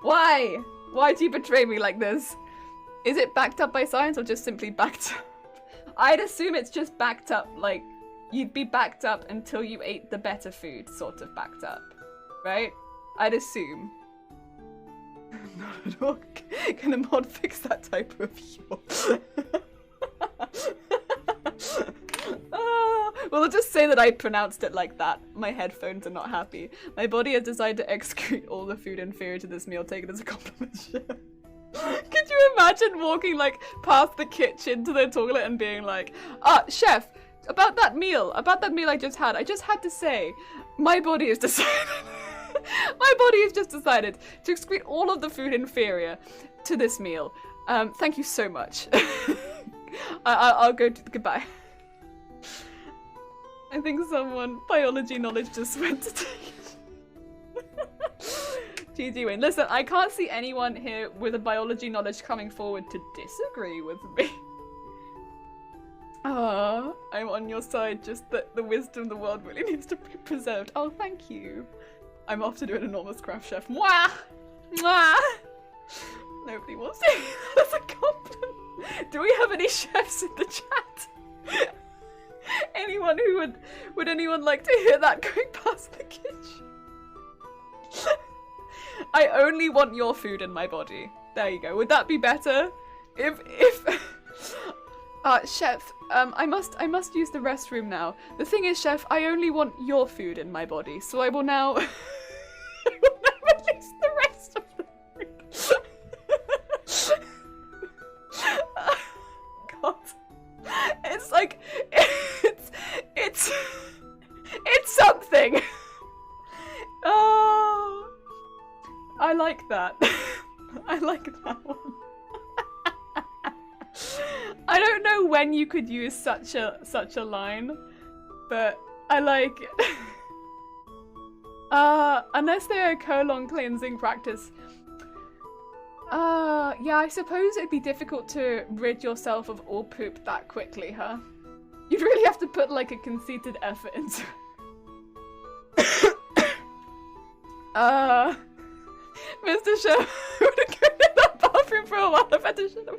Why? Why do you betray me like this? Is it backed up by science or just simply backed up? I'd assume it's just backed up, like, you'd be backed up until you ate the better food, sort of backed up. Right? I'd assume. Not at all. Can a mod fix that type of fuel? Well, I'll just say that I pronounced it like that. My headphones are not happy. My body has decided to excrete all the food inferior to this meal. Take it as a compliment, chef. Could you imagine walking like past the kitchen to the toilet and being like, chef, about that meal I just had to say, my body has decided my body has just decided to excrete all of the food inferior to this meal. Thank you so much. I'll go to goodbye. I think someone biology knowledge just went to take it. GG win. Listen, I can't see anyone here with a biology knowledge coming forward to disagree with me. I'm on your side, just that the wisdom of the world really needs to be preserved. Oh, thank you. I'm off to do an enormous craft chef. Mwah! Mwah! Nobody wants to hear that as a compliment. Do we have any chefs in the chat? Anyone who would anyone like to hear that going past the kitchen? I only want your food in my body. There you go. Would that be better? If chef, I must use the restroom now. The thing is, chef, I only want your food in my body, so I will now I will now release the rest of the food. God. It's like it's something. Oh, I like that. I like that one. I don't know when you could use such a line, but I like it. Unless they're a colon cleansing practice. Yeah, I suppose it'd be difficult to rid yourself of all poop that quickly, huh? You'd really have to put like a conceited effort into it. Mr. Chef, I would have gone in that bathroom for a while. I've had to shut up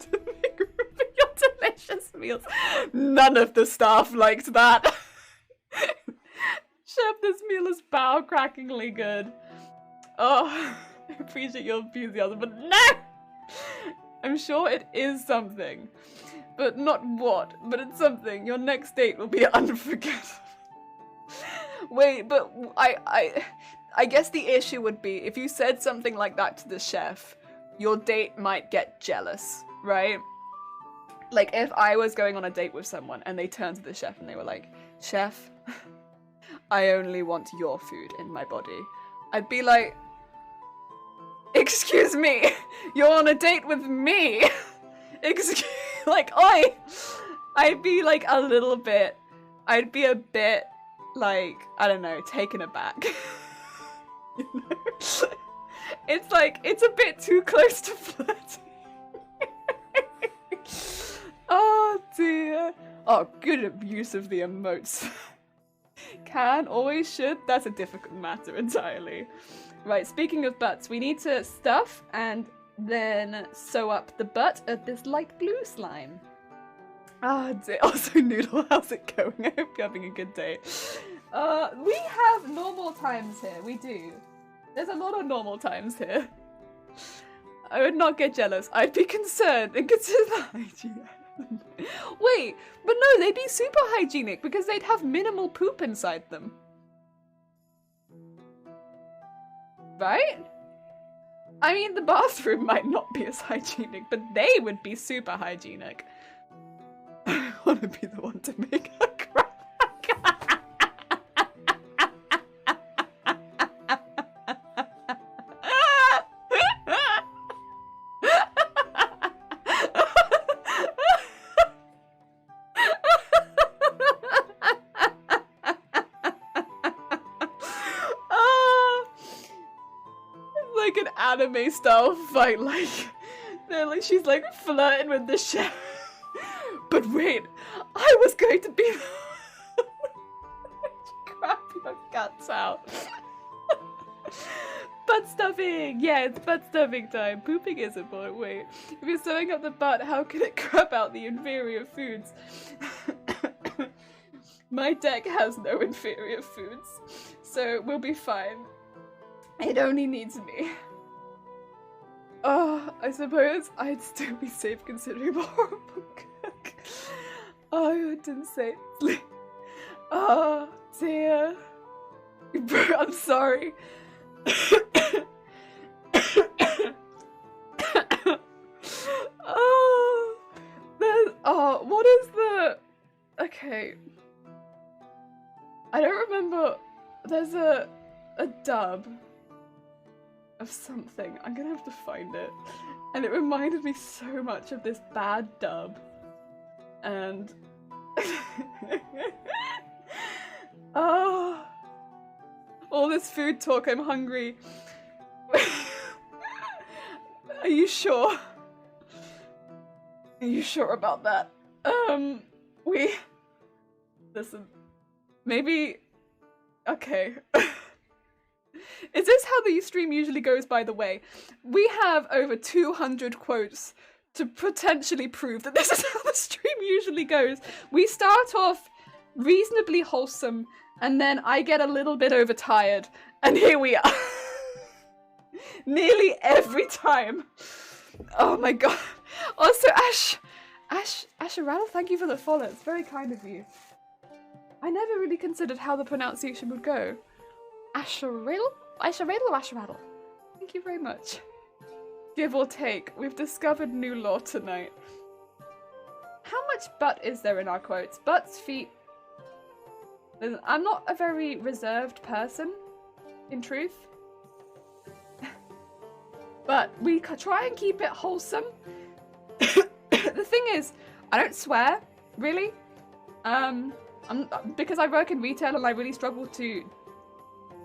to make room for your delicious meals. None of the staff liked that. Chef, this meal is bow-crackingly good. Oh, I appreciate your enthusiasm, but no! I'm sure it is something. But not what, but it's something. Your next date will be unforgettable. Wait, but I guess the issue would be if you said something like that to the chef, your date might get jealous, right? Like if I was going on a date with someone and they turned to the chef and they were like, chef, I only want your food in my body. I'd be like, excuse me, you're on a date with me. Like, oi! I'd be like a little bit, I'd be a bit like, I don't know, taken aback. You know? It's like, it's a bit too close to flirting. Oh dear. Oh, good abuse of the emotes. Can, always, should, that's a difficult matter entirely. Right, speaking of butts, we need to stuff and then sew up the butt of this light blue slime. Ah, dear. Also, Noodle, how's it going? I hope you're having a good day. We have normal times here. We do. There's a lot of normal times here. I would not get jealous. I'd be concerned and consider the hygiene. Wait, but no, they'd be super hygienic because they'd have minimal poop inside them. Right? I mean, the bathroom might not be as hygienic, but they would be super hygienic. I want to be the one to make her cry. Like an anime style fight, like she's like flirting with the chef. But wait, I was going to be crap your guts out. Butt stuffing! Yeah, it's butt stuffing time. Pooping is important. Wait, if you're sewing up the butt, how can it crap out the inferior foods? My deck has no inferior foods, so we'll be fine. It only needs me. Oh, I suppose I'd still be safe considering I'm a horrible cook. Oh, I didn't say it. Oh, dear. I'm sorry. What is the... Okay. I don't remember. There's a dub of something. I'm gonna have to find it. And it reminded me so much of this bad dub. And... oh... all this food talk, I'm hungry. Are you sure? Are you sure about that? Listen, maybe... Okay. Is this how the stream usually goes, by the way? We have over 200 quotes to potentially prove that this is how the stream usually goes. We start off reasonably wholesome, and then I get a little bit overtired, and here we are. Nearly every time. Oh my god. Also, Asherattle, thank you for the follow. It's very kind of you. I never really considered how the pronunciation would go. Asherattle or Asherattle? Thank you very much. Give or take, we've discovered new lore tonight. How much butt is there in our quotes? Butts, feet. I'm not a very reserved person, in truth. But we try and keep it wholesome. The thing is, I don't swear, really. Because I work in retail and I really struggle to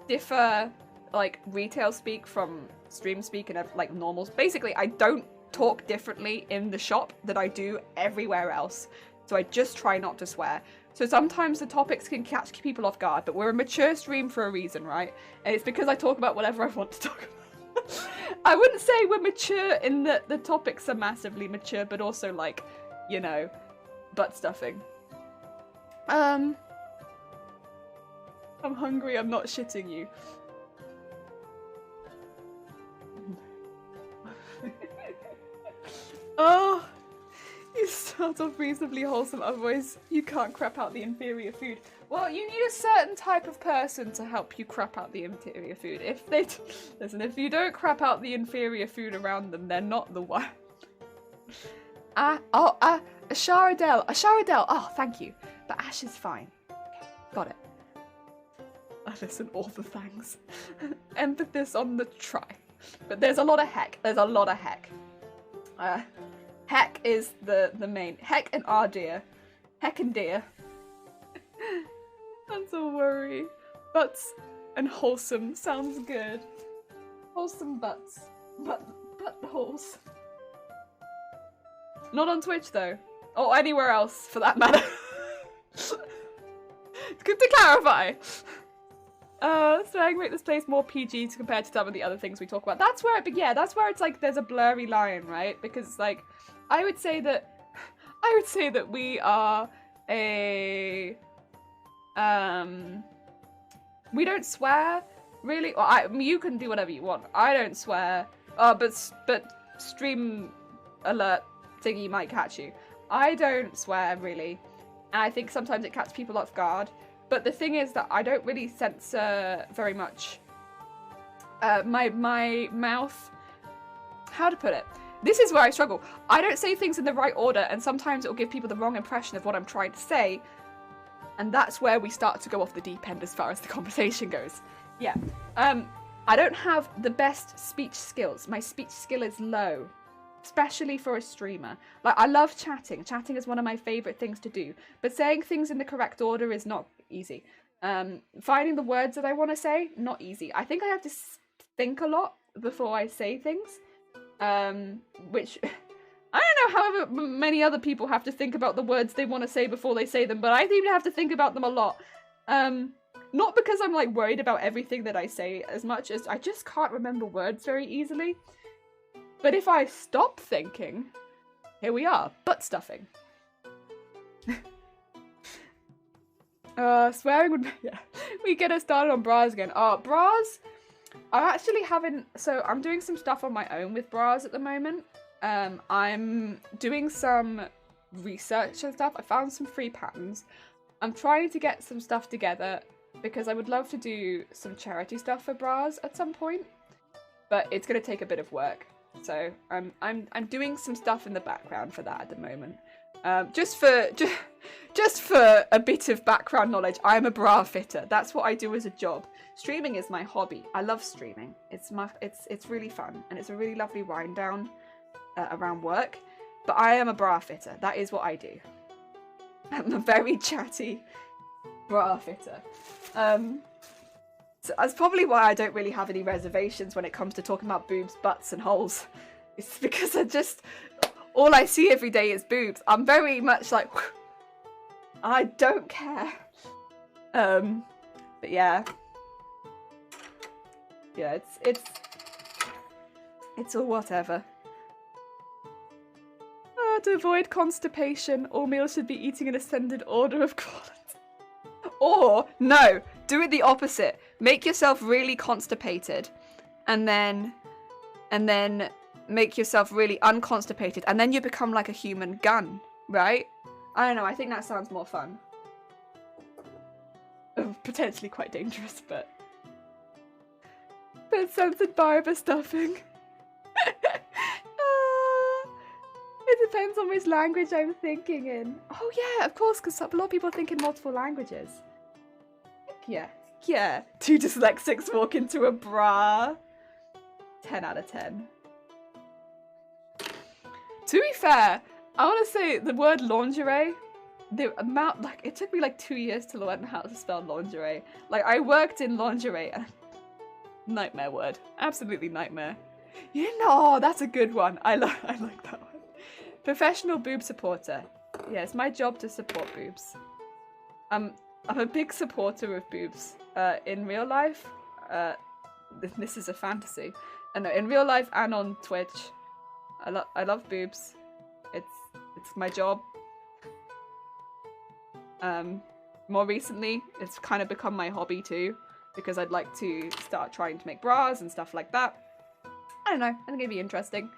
differ, like, retail speak from stream speak and, like, normals. Basically, I don't talk differently in the shop that I do everywhere else. So I just try not to swear. So sometimes the topics can catch people off guard, but we're a mature stream for a reason, right? And it's because I talk about whatever I want to talk about. I wouldn't say we're mature in that the topics are massively mature, but also, like, you know, butt stuffing. I'm hungry, I'm not shitting you. Oh, you start off reasonably wholesome, otherwise you can't crap out the inferior food. Well, you need a certain type of person to help you crap out the inferior food. If they... Listen, if you don't crap out the inferior food around them, they're not the one. Asharadel. Oh, thank you. But Ash is fine. Okay, got it. Listen, all the thanks. Emphasis on the try. But there's a lot of heck. There's a lot of heck. Heck is the main. Heck and our dear. Heck and dear. That's a worry. Butts and wholesome sounds good. Wholesome butts. Buttholes. Not on Twitch though. Or anywhere else for that matter. It's good to clarify. So I can make this place more PG compared to some of the other things we talk about. That's where that's where it's like there's a blurry line, right? Because like I would say that we are a we don't swear really. Well, you can do whatever you want. I don't swear. But stream alert thingy might catch you. I don't swear really, and I think sometimes it catches people off guard. But the thing is that I don't really censor very much. My mouth. How to put it? This is where I struggle. I don't say things in the right order, and sometimes it will give people the wrong impression of what I'm trying to say. And that's where we start to go off the deep end as far as the conversation goes. Yeah. I don't have the best speech skills. My speech skill is low, especially for a streamer. Like, I love chatting. Chatting is one of my favorite things to do. But saying things in the correct order is not easy. Finding the words that I want to say, not easy. I think I have to think a lot before I say things. Which... I don't know however many other people have to think about the words they want to say before they say them, but I seem to have to think about them a lot. Not because I'm like worried about everything that I say as much as I just can't remember words very easily. But if I stop thinking, here we are, butt stuffing. Swearing would, yeah. We get us started on bras again. Bras, I actually haven't, so I'm doing some stuff on my own with bras at the moment. I'm doing some research and stuff. I found some free patterns. I'm trying to get some stuff together because I would love to do some charity stuff for bras at some point, but it's going to take a bit of work. So I'm doing some stuff in the background for that at the moment. Just for a bit of background knowledge, I'm a bra fitter. That's what I do as a job. Streaming is my hobby. I love streaming. It's really fun, and it's a really lovely wind down around work. But I am a bra fitter. That is what I do. I'm a very chatty bra fitter. So that's probably why I don't really have any reservations when it comes to talking about boobs, butts, and holes. It's because all I see every day is boobs. I'm very much like, I don't care. But yeah. Yeah, it's all whatever. To avoid constipation, all meals should be eating in ascended order of quality. Or, no, do it the opposite. Make yourself really constipated, and then make yourself really unconstipated, and then you become like a human gun, right? I don't know, I think that sounds more fun. Potentially quite dangerous, but censored barber stuffing. It depends on which language I'm thinking in. Oh yeah, of course, because a lot of people think in multiple languages. Yeah. 2 dyslexics walk into a bra. 10 out of 10. To be fair, I want to say the word lingerie, the amount, like, it took me like 2 years to learn how to spell lingerie. Like, I worked in lingerie, and nightmare word. Absolutely nightmare. You know, that's a good one. I like that one. Professional boob supporter. Yeah, it's my job to support boobs. I'm a big supporter of boobs. In real life, this is a fantasy. And in real life and on Twitch, I love boobs. It's my job. More recently, it's kind of become my hobby too, because I'd like to start trying to make bras and stuff like that. I don't know. I think it'd be interesting.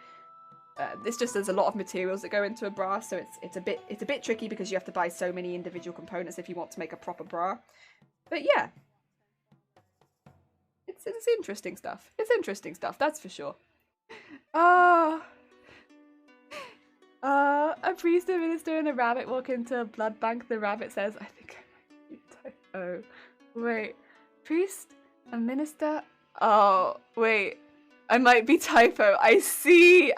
There's a lot of materials that go into a bra, so it's a bit tricky because you have to buy so many individual components if you want to make a proper bra. But yeah, it's interesting stuff. It's interesting stuff, that's for sure. A priest, a minister, and a rabbit walk into a blood bank. The rabbit says, "I think I might be typo." Wait, priest, a minister. Oh wait. I might be typo. I see.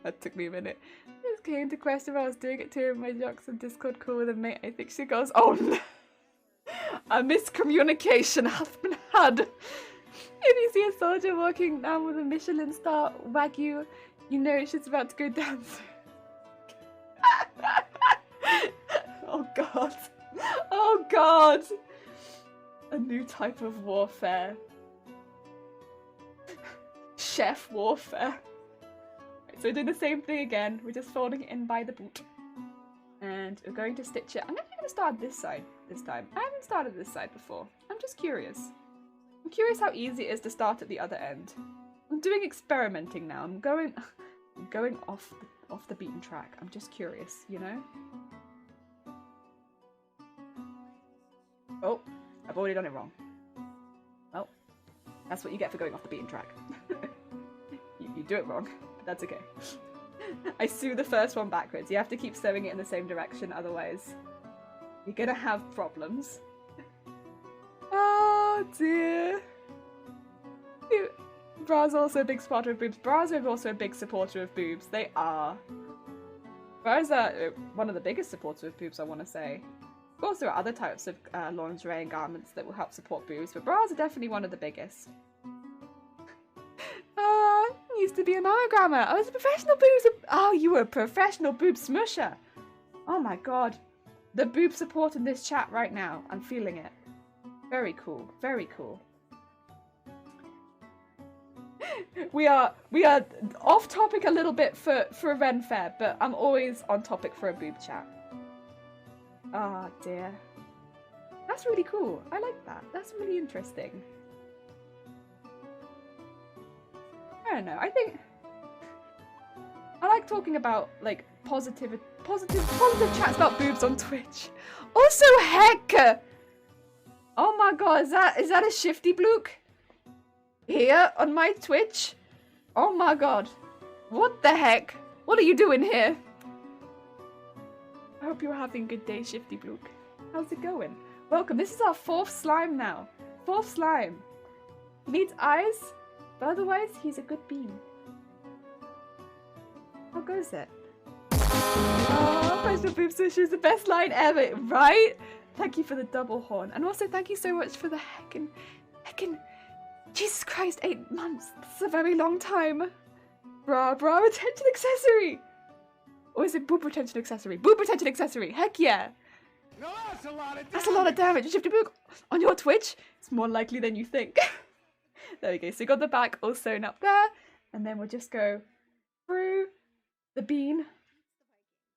That took me a minute. I just came to question if I was doing it too. My jocks on Discord call with a mate. I think she goes, oh no. A miscommunication has been had. If you see a soldier walking down with a Michelin star Wagyu, you know shit's about to go down soon. Oh god. Oh god. A new type of warfare. Chef warfare. Right, so we're doing the same thing again. We're just folding it in by the boot. And we're going to stitch it. I'm going to start this side this time. I haven't started this side before. I'm just curious. I'm curious how easy it is to start at the other end. I'm doing experimenting now. I'm going off the beaten track. I'm just curious, you know? Oh, I've already done it wrong. Well, that's what you get for going off the beaten track. you do it wrong, but that's okay. I sew the first one backwards. You have to keep sewing it in the same direction, otherwise you're gonna have problems. Oh dear. Bra's also a big supporter of boobs. Bra's are also a big supporter of boobs. They are. Bra's are one of the biggest supporters of boobs, I want to say. Of course, there are other types of lingerie and garments that will help support boobs, but bras are definitely one of the biggest. Used to be a mammogrammer. I was a professional boobs. Oh, you were a professional boob smusher. Oh my god. The boob support in this chat right now. I'm feeling it. Very cool. Very cool. We are off topic a little bit for Ren Faire, but I'm always on topic for a boob chat. Ah, dear. That's really cool. I like that. That's really interesting. I don't know. I think I like talking about like positive chats about boobs on Twitch. Also, heck! Oh my god, is that a shifty bloke here on my Twitch? Oh my god, what the heck? What are you doing here? I hope you're having a good day, shifty bloke. How's it going? Welcome. This is our 4th slime now. 4th slime. He needs eyes. But otherwise, he's a good bean. How goes it? Oh, Professional Boob Sushi is the best line ever, right? Thank you for the double horn. And also, thank you so much for the heckin', Jesus Christ, 8 months. That's a very long time. Bra retention accessory. Or is it boob retention accessory? Boob retention accessory. Heck yeah. No, that's a lot of damage. That's a lot of damage. Shifty Book on your Twitch. It's more likely than you think. There we go. So you got the back all sewn up there, and then we'll just go through the bean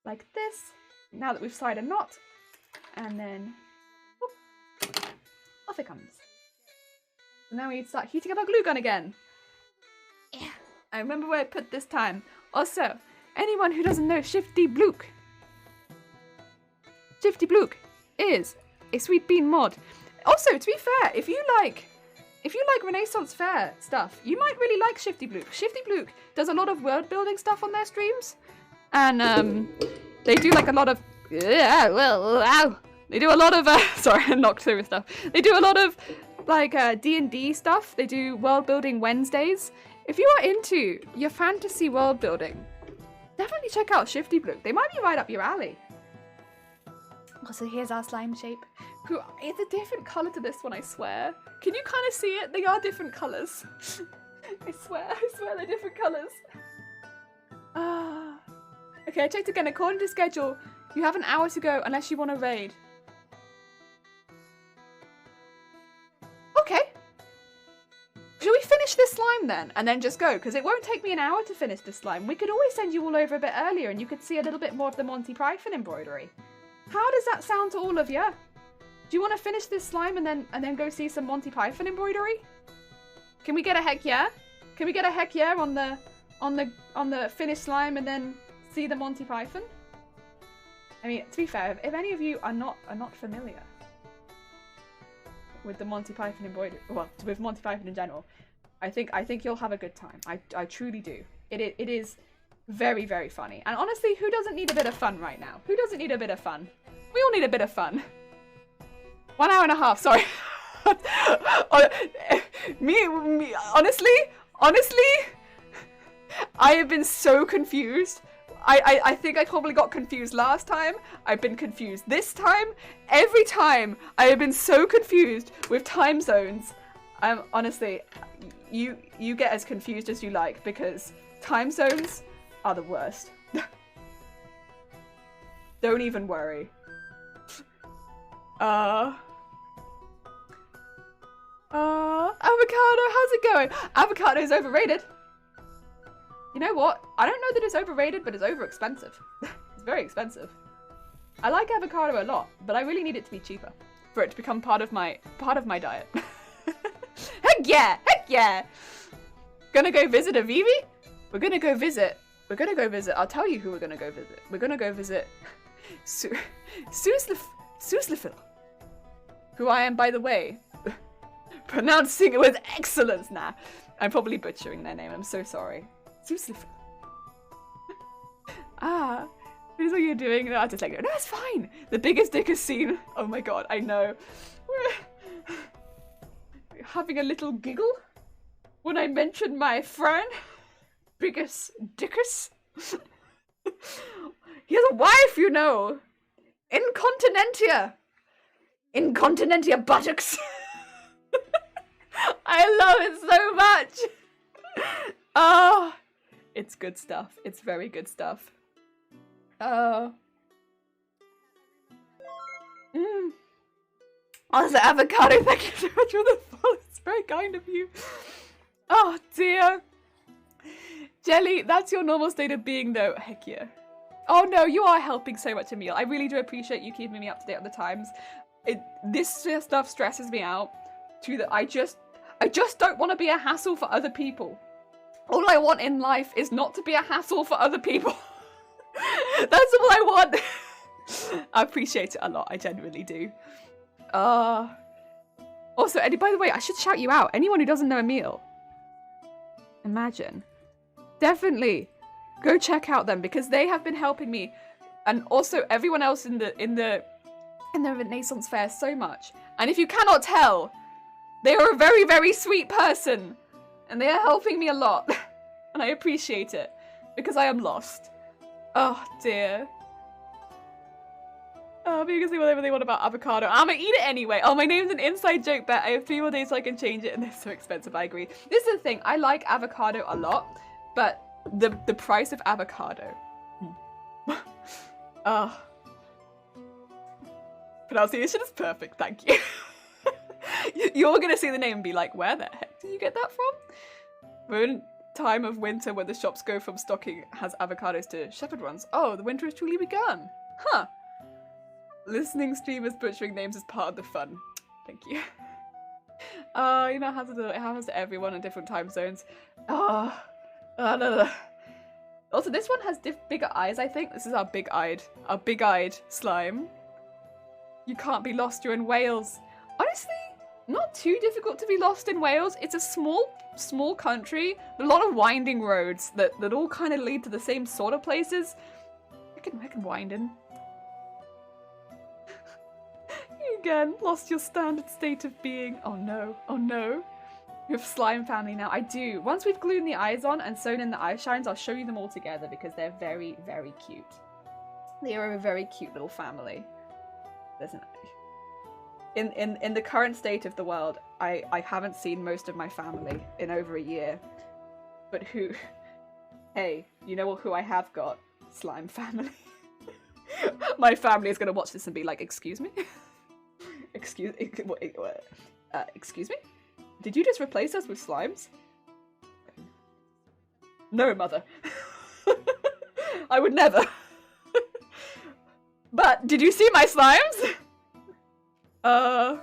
like this. Now that we've tied a knot, and then whoop, off it comes. So now we need to start heating up our glue gun again. Yeah, I remember where I put this time. Also, anyone who doesn't know Shifty Blook is a sweet bean mod. Also, to be fair, if you like Renaissance Fair stuff, you might really like Shifty Blook. Shifty Blook does a lot of world building stuff on their streams, and they do like a lot of they do a lot of sorry, I knocked through with stuff. They do a lot of like D&D stuff. They do world building Wednesdays. If you are into your fantasy world building, definitely check out Shifty Blook. They might be right up your alley. Also, here's our slime shape. It's a different colour to this one, I swear. Can you kind of see it? They are different colours. I swear they're different colours. Okay, I checked again. According to schedule, you have an hour to go unless you want to raid. Okay. Shall we finish this slime then? And then just go? Because it won't take me an hour to finish this slime. We could always send you all over a bit earlier and you could see a little bit more of the Monty Python embroidery. How does that sound to all of you? Do you want to finish this slime and then go see some Monty Python embroidery? Can we get a heck yeah? Can we get a heck yeah on the finished slime and then see the Monty Python? I mean, to be fair, if any of you are not familiar with the Monty Python embroidery, well, with Monty Python in general, I think you'll have a good time. I truly do. It is very, very funny. And honestly, who doesn't need a bit of fun right now? Who doesn't need a bit of fun? We all need a bit of fun. 1 hour and a half, sorry. me, honestly, I have been so confused. I think I probably got confused last time. I've been confused this time. Every time I have been so confused with time zones. Honestly, you get as confused as you like because time zones are the worst. Don't even worry. Avocado, how's it going? Avocado's overrated. You know what? I don't know that it's overrated, but it's over expensive. It's very expensive. I like avocado a lot, but I really need it to be cheaper for it to become part of my diet. Heck yeah! Heck yeah! Gonna go visit Avivi? We're gonna go visit. I'll tell you who we're gonna go visit. We're gonna go visit Suslifil. Who I am, by the way, pronouncing it with excellence now. I'm probably butchering their name. I'm so sorry. Suslifil. Here's what you're doing. No, I just like, no, it's fine. The biggest dickest scene. Oh my god, I know. We're having a little giggle when I mentioned my friend. Biggest dickus. He has a wife, you know. Incontinentia buttocks. I love it so much. Oh, it's good stuff. It's very good stuff. Oh, there's an avocado. Thank you so much for the follow. It's very kind of you. Oh dear. Jelly, that's your normal state of being though. Heck yeah. Oh no, you are helping so much, Emil. I really do appreciate you keeping me up to date on the times. This stuff stresses me out to that I just don't want to be a hassle for other people. All I want in life is not to be a hassle for other people. That's all I want. I appreciate it a lot. I genuinely do. Also, Eddie, by the way, I should shout you out. Anyone who doesn't know Emil, imagine. Definitely go check out them because they have been helping me, and also everyone else in the Renaissance Fair so much. And if you cannot tell, they are a very, very sweet person, and they are helping me a lot, and I appreciate it because I am lost. Oh dear. People can say whatever they want about avocado. I'm gonna eat it anyway. Oh, my name's an inside joke bet. I have 3 more days so I can change it, and they're so expensive. I agree. This is the thing. I like avocado a lot, but the price of avocado. Pronunciation is perfect. Thank you. You're gonna see the name and be like, where the heck did you get that from? We're in time of winter when the shops go from stocking has avocados to shepherd ones. Oh, the winter has truly begun. Huh. Listening streamers butchering names is part of the fun. Thank you. You know, it happens to everyone in different time zones. No. Also, this one has bigger eyes, I think. This is our big-eyed slime. You can't be lost, you're in Wales. Honestly, not too difficult to be lost in Wales. It's a small country, with a lot of winding roads that all kind of lead to the same sort of places. I can wind in. You again lost your standard state of being. Oh no, oh no. You have slime family now. I do. Once we've glued the eyes on and sewn in the eye shines, I'll show you them all together because they're very, very cute. They are a very cute little family. There's an in the current state of the world, I haven't seen most of my family in over a year. But hey, you know who I have got? Slime family. My family is gonna watch this and be like, excuse me? Excuse me? Did you just replace us with slimes? No, mother. I would never. But did you see my slimes? Oh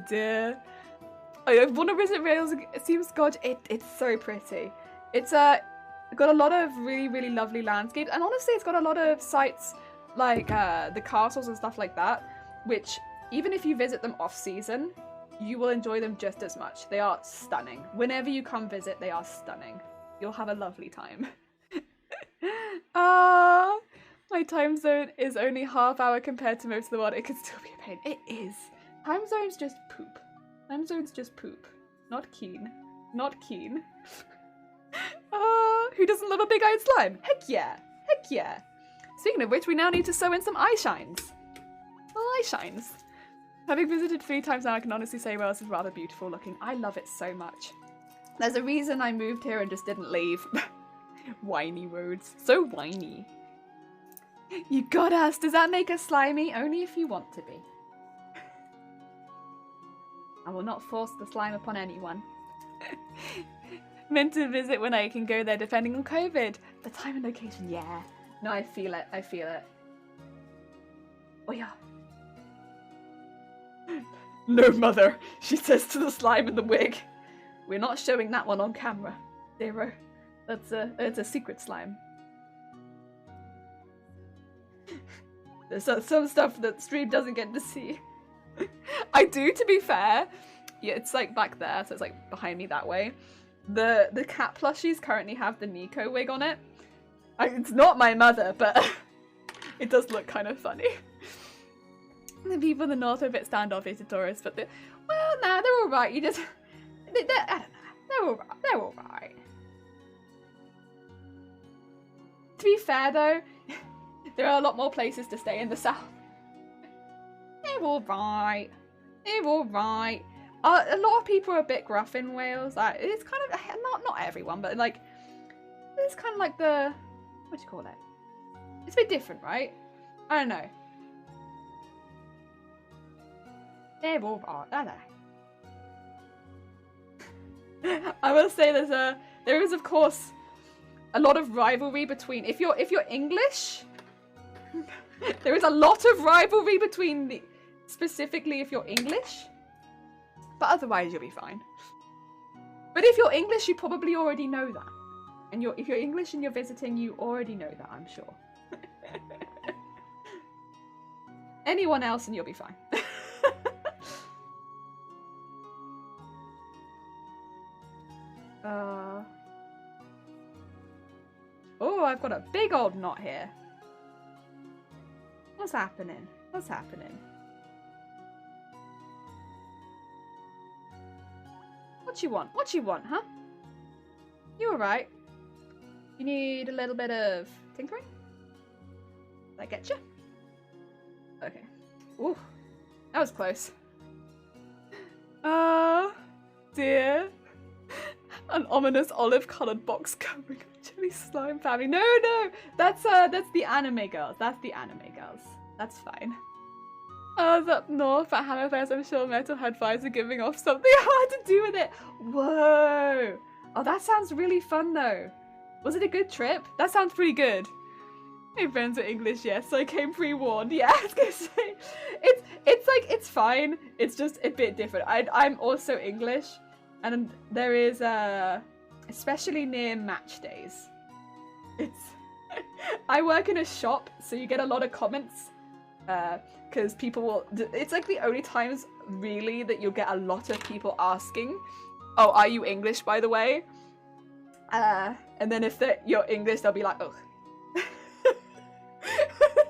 dear. I want to visit Wales. It seems it's so pretty. It's got a lot of really, really lovely landscapes, and honestly, it's got a lot of sites like the castles and stuff like that, which even if you visit them off season, you will enjoy them just as much. They are stunning. Whenever you come visit, they are stunning. You'll have a lovely time. My time zone is only half hour compared to most of the world. It can still be a pain. It is. Time zones just poop. Time zones just poop. Not keen. Not keen. Who doesn't love a big-eyed slime? Heck yeah. Heck yeah. Speaking of which, we now need to sew in some eye shines. Well, eye shines. Having visited 3 times now, I can honestly say Wales is rather beautiful looking. I love it so much. There's a reason I moved here and just didn't leave. Whiny roads. So whiny. You got us. Does that make us slimy? Only if you want to be. I will not force the slime upon anyone. Meant to visit when I can go there depending on COVID. The time and location, yeah. No, I feel it. I feel it. Oh yeah. No, mother, she says to the slime in the wig. We're not showing that one on camera. 0. It's a secret slime. There's some stuff that stream doesn't get to see. I do, to be fair. Yeah, it's like back there, so it's like behind me that way. The cat plushies currently have the Nico wig on it. It's not my mother, but it does look kind of funny. The people in the north are a bit standoffish to tourists, but well, nah, they're alright. You just, I don't know, they're alright. To be fair though, there are a lot more places to stay in the south. They're alright. They're alright. A lot of people are a bit gruff in Wales. It's kind of, not everyone, but like, it's kind of like the, what do you call it? It's a bit different, right? I don't know. They're alright, I don't know. I will say there is of course a lot of rivalry between, if you're English, there is a lot of rivalry between specifically if you're English, but otherwise you'll be fine. But if you're English, you probably already know that. And if you're English and you're visiting, you already know that, I'm sure. Anyone else and you'll be fine. Oh, I've got a big old knot here. What's happening? What's happening? What you want? What you want, huh? You alright? You need a little bit of tinkering? Did I get you? Okay. Ooh, that was close. Dear. An ominous olive-coloured box covering a chili slime family. No, that's the anime girls. That's the anime girls. That's fine. I was up north at Hammerfest. I'm sure metal headphones are giving off something hard to do with it. Whoa. Oh, that sounds really fun though. Was it a good trip? That sounds pretty good. My friends are English, yes, so I came pre-warned. Yeah, I was gonna say, it's fine. It's just a bit different. I'm also English. And there is, especially near match days, I work in a shop, so you get a lot of comments, because people will, it's like the only times, really, that you'll get a lot of people asking, oh, are you English, by the way? And then if you're English, they'll be like, oh.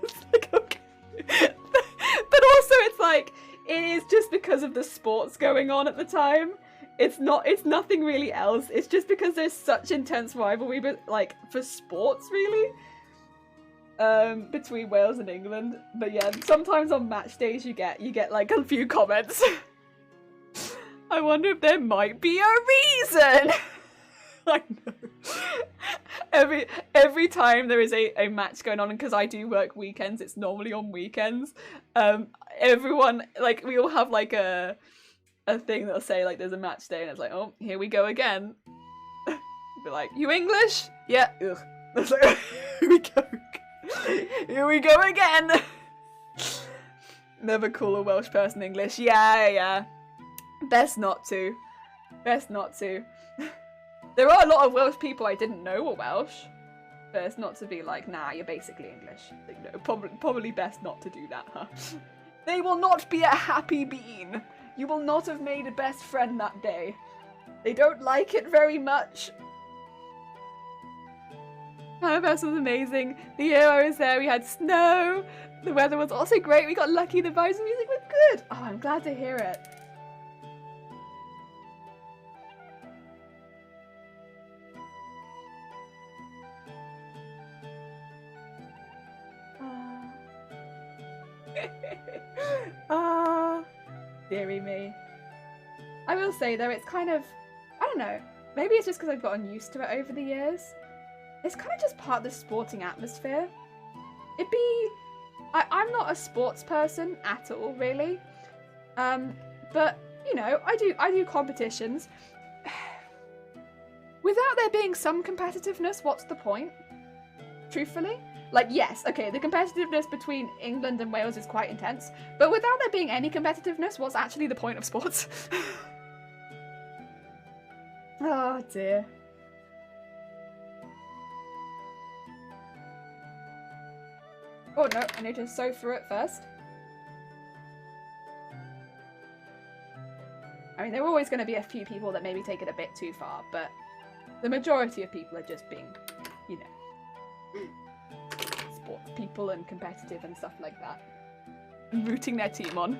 It's like, okay. But also, it's like, it is just because of the sports going on at the time. It's nothing really else. It's just because there's such intense rivalry, but like for sports, really, between Wales and England. But yeah, sometimes on match days you get like a few comments. I wonder if there might be a reason. I know. Every time there is a match going on, and because I do work weekends, it's normally on weekends. Everyone, like, we all have like a thing that'll say like there's a match day, and it's like, oh, here we go again. Be like, you English? Yeah. Ugh. It's like, here we go. Here we go again. Never call a Welsh person English. Yeah. Best not to. Best not to. There are a lot of Welsh people I didn't know were Welsh. But it's not to be like, nah, you're basically English. Like, no, probably best not to do that, huh? They will not be a happy bean. You will not have made a best friend that day. They don't like it very much. Hammerfest was amazing. The year I was there, we had snow. The weather was also great. We got lucky. The vibes and music were good. Oh, I'm glad to hear it. Dearie me. I will say though, it's kind of, I don't know, maybe it's just because I've gotten used to it over the years. It's kind of just part of the sporting atmosphere. I'm not a sports person at all, really. But, you know, I do competitions. Without there being some competitiveness, what's the point? Truthfully? Like, yes, okay, the competitiveness between England and Wales is quite intense, but without there being any competitiveness, what's actually the point of sports? Oh dear. Oh no, I need to sew through it first. I mean, there are always going to be a few people that maybe take it a bit too far, but the majority of people are just being, you know, sports people and competitive and stuff like that. And rooting their team on.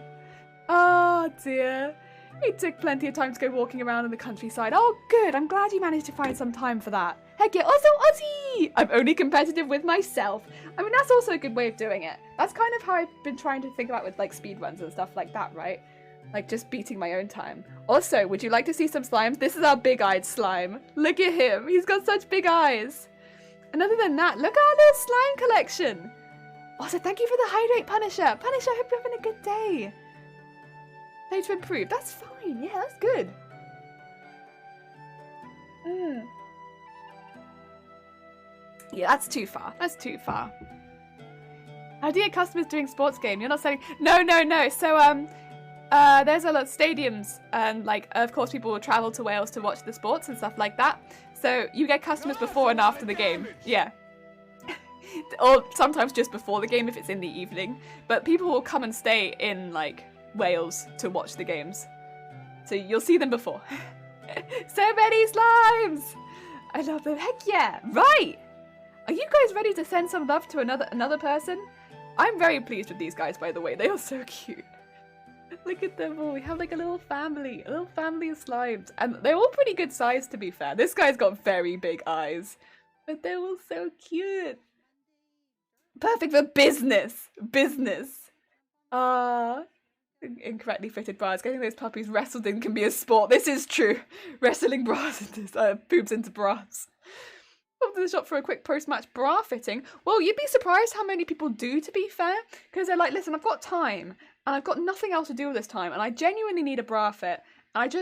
Oh dear. It took plenty of time to go walking around in the countryside. Oh good, I'm glad you managed to find some time for that. Heck yeah, also Ozzy! I'm only competitive with myself. I mean, that's also a good way of doing it. That's kind of how I've been trying to think about with like speedruns and stuff like that, right? Like just beating my own time. Also, would you like to see some slimes? This is our big-eyed slime. Look at him, he's got such big eyes. And other than that, look at our little slime collection. Also, thank you for the hydrate, Punisher. Punisher, I hope you're having a good day. Play to improve. That's fine. Yeah, that's good. Yeah, that's too far. That's too far. How do you get customers doing sports game? You're not selling... No, no, no. So, there's a lot of stadiums and, like, of course, people will travel to Wales to watch the sports and stuff like that. So, you get customers before and after the game. Yeah. Or sometimes just before the game if it's in the evening. But people will come and stay in, like... Wales to watch the games, so you'll see them before. So many slimes! I love them. Heck yeah! Right! Are you guys ready to send some love to another person? I'm very pleased with these guys, by the way. They are so cute. Look at them all. We have like a little family of slimes, and they're all pretty good size, to be fair. This guy's got very big eyes, but they're all so cute. Perfect for business. Incorrectly fitted bras. Getting those puppies wrestled in can be a sport. This is true. Wrestling bras into boobs into bras. Come to the shop for a quick post-match bra fitting. Well, you'd be surprised how many people do, to be fair. Because they're like, listen, I've got time. And I've got nothing else to do with this time. And I genuinely need a bra fit. And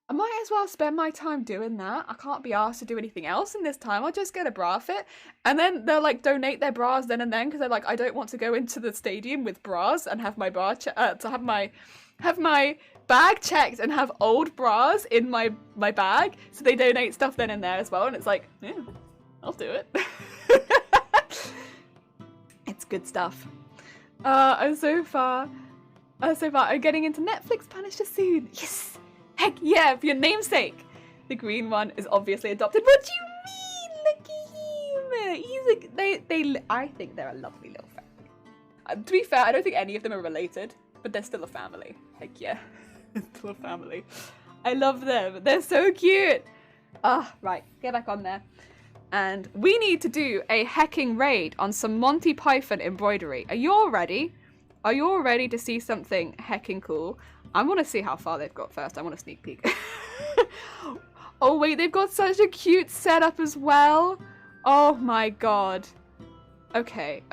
I might as well spend my time doing that. I can't be asked to do anything else in this time. I'll just get a bra fit. And then they'll like donate their bras then and then because they're like, I don't want to go into the stadium with bras and have my bra have my bag checked and have old bras in my bag. So they donate stuff then and there as well. And it's like, yeah, I'll do it. It's good stuff. And so far I'm getting into Netflix Punisher soon. Yes. Heck yeah, for your namesake. The green one is obviously adopted. What do you mean? Look at him. He's like, I think they're a lovely little family. To be fair, I don't think any of them are related, but they're still a family. Heck yeah, still a family. I love them. They're so cute. Right, get back on there. And we need to do a hecking raid on some Monty Python embroidery. Are you all ready? Are you all ready to see something hecking cool? I want to see how far they've got first. I want a sneak peek. Oh wait, they've got such a cute setup as well. Oh my god. Okay.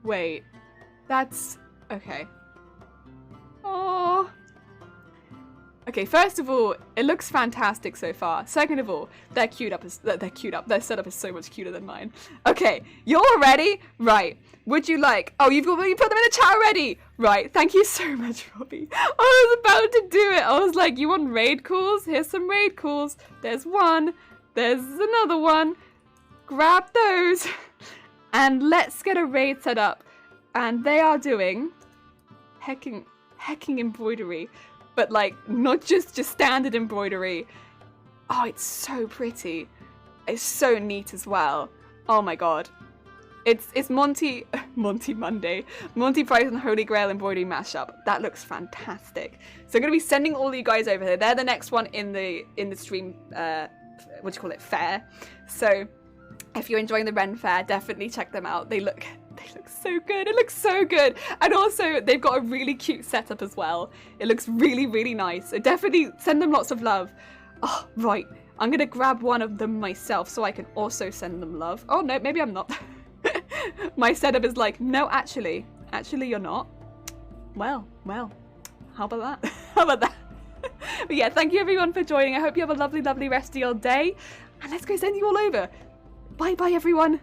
Wait. That's... Okay. Oh. Okay, first of all, it looks fantastic so far. Second of all, their setup is so much cuter than mine. Okay, you're all ready? Right. Would you like... Oh, you put them in the chat already! Right, thank you so much, Robbie. I was about to do it. I was like, you want raid calls? Here's some raid calls. There's one. There's another one. Grab those. And let's get a raid set up. And they are doing hecking embroidery. But like, not just standard embroidery. Oh, it's so pretty. It's so neat as well. Oh my god. It's Monty Python Holy Grail embroidery mashup. That looks fantastic. So I'm gonna be sending all you guys over here. They're the next one in the stream. What do you call it? Fair. So if you're enjoying the Ren Faire, definitely check them out. They look so good. It looks so good. And also they've got a really cute setup as well. It looks really, really nice. So definitely send them lots of love. Oh, right. I'm gonna grab one of them myself so I can also send them love. Oh no, maybe I'm not. My setup is like, no, actually you're not. Well, how about that? How about that? But yeah, thank you everyone for joining. I hope you have a lovely, lovely rest of your day. And let's go send you all over. Bye, everyone.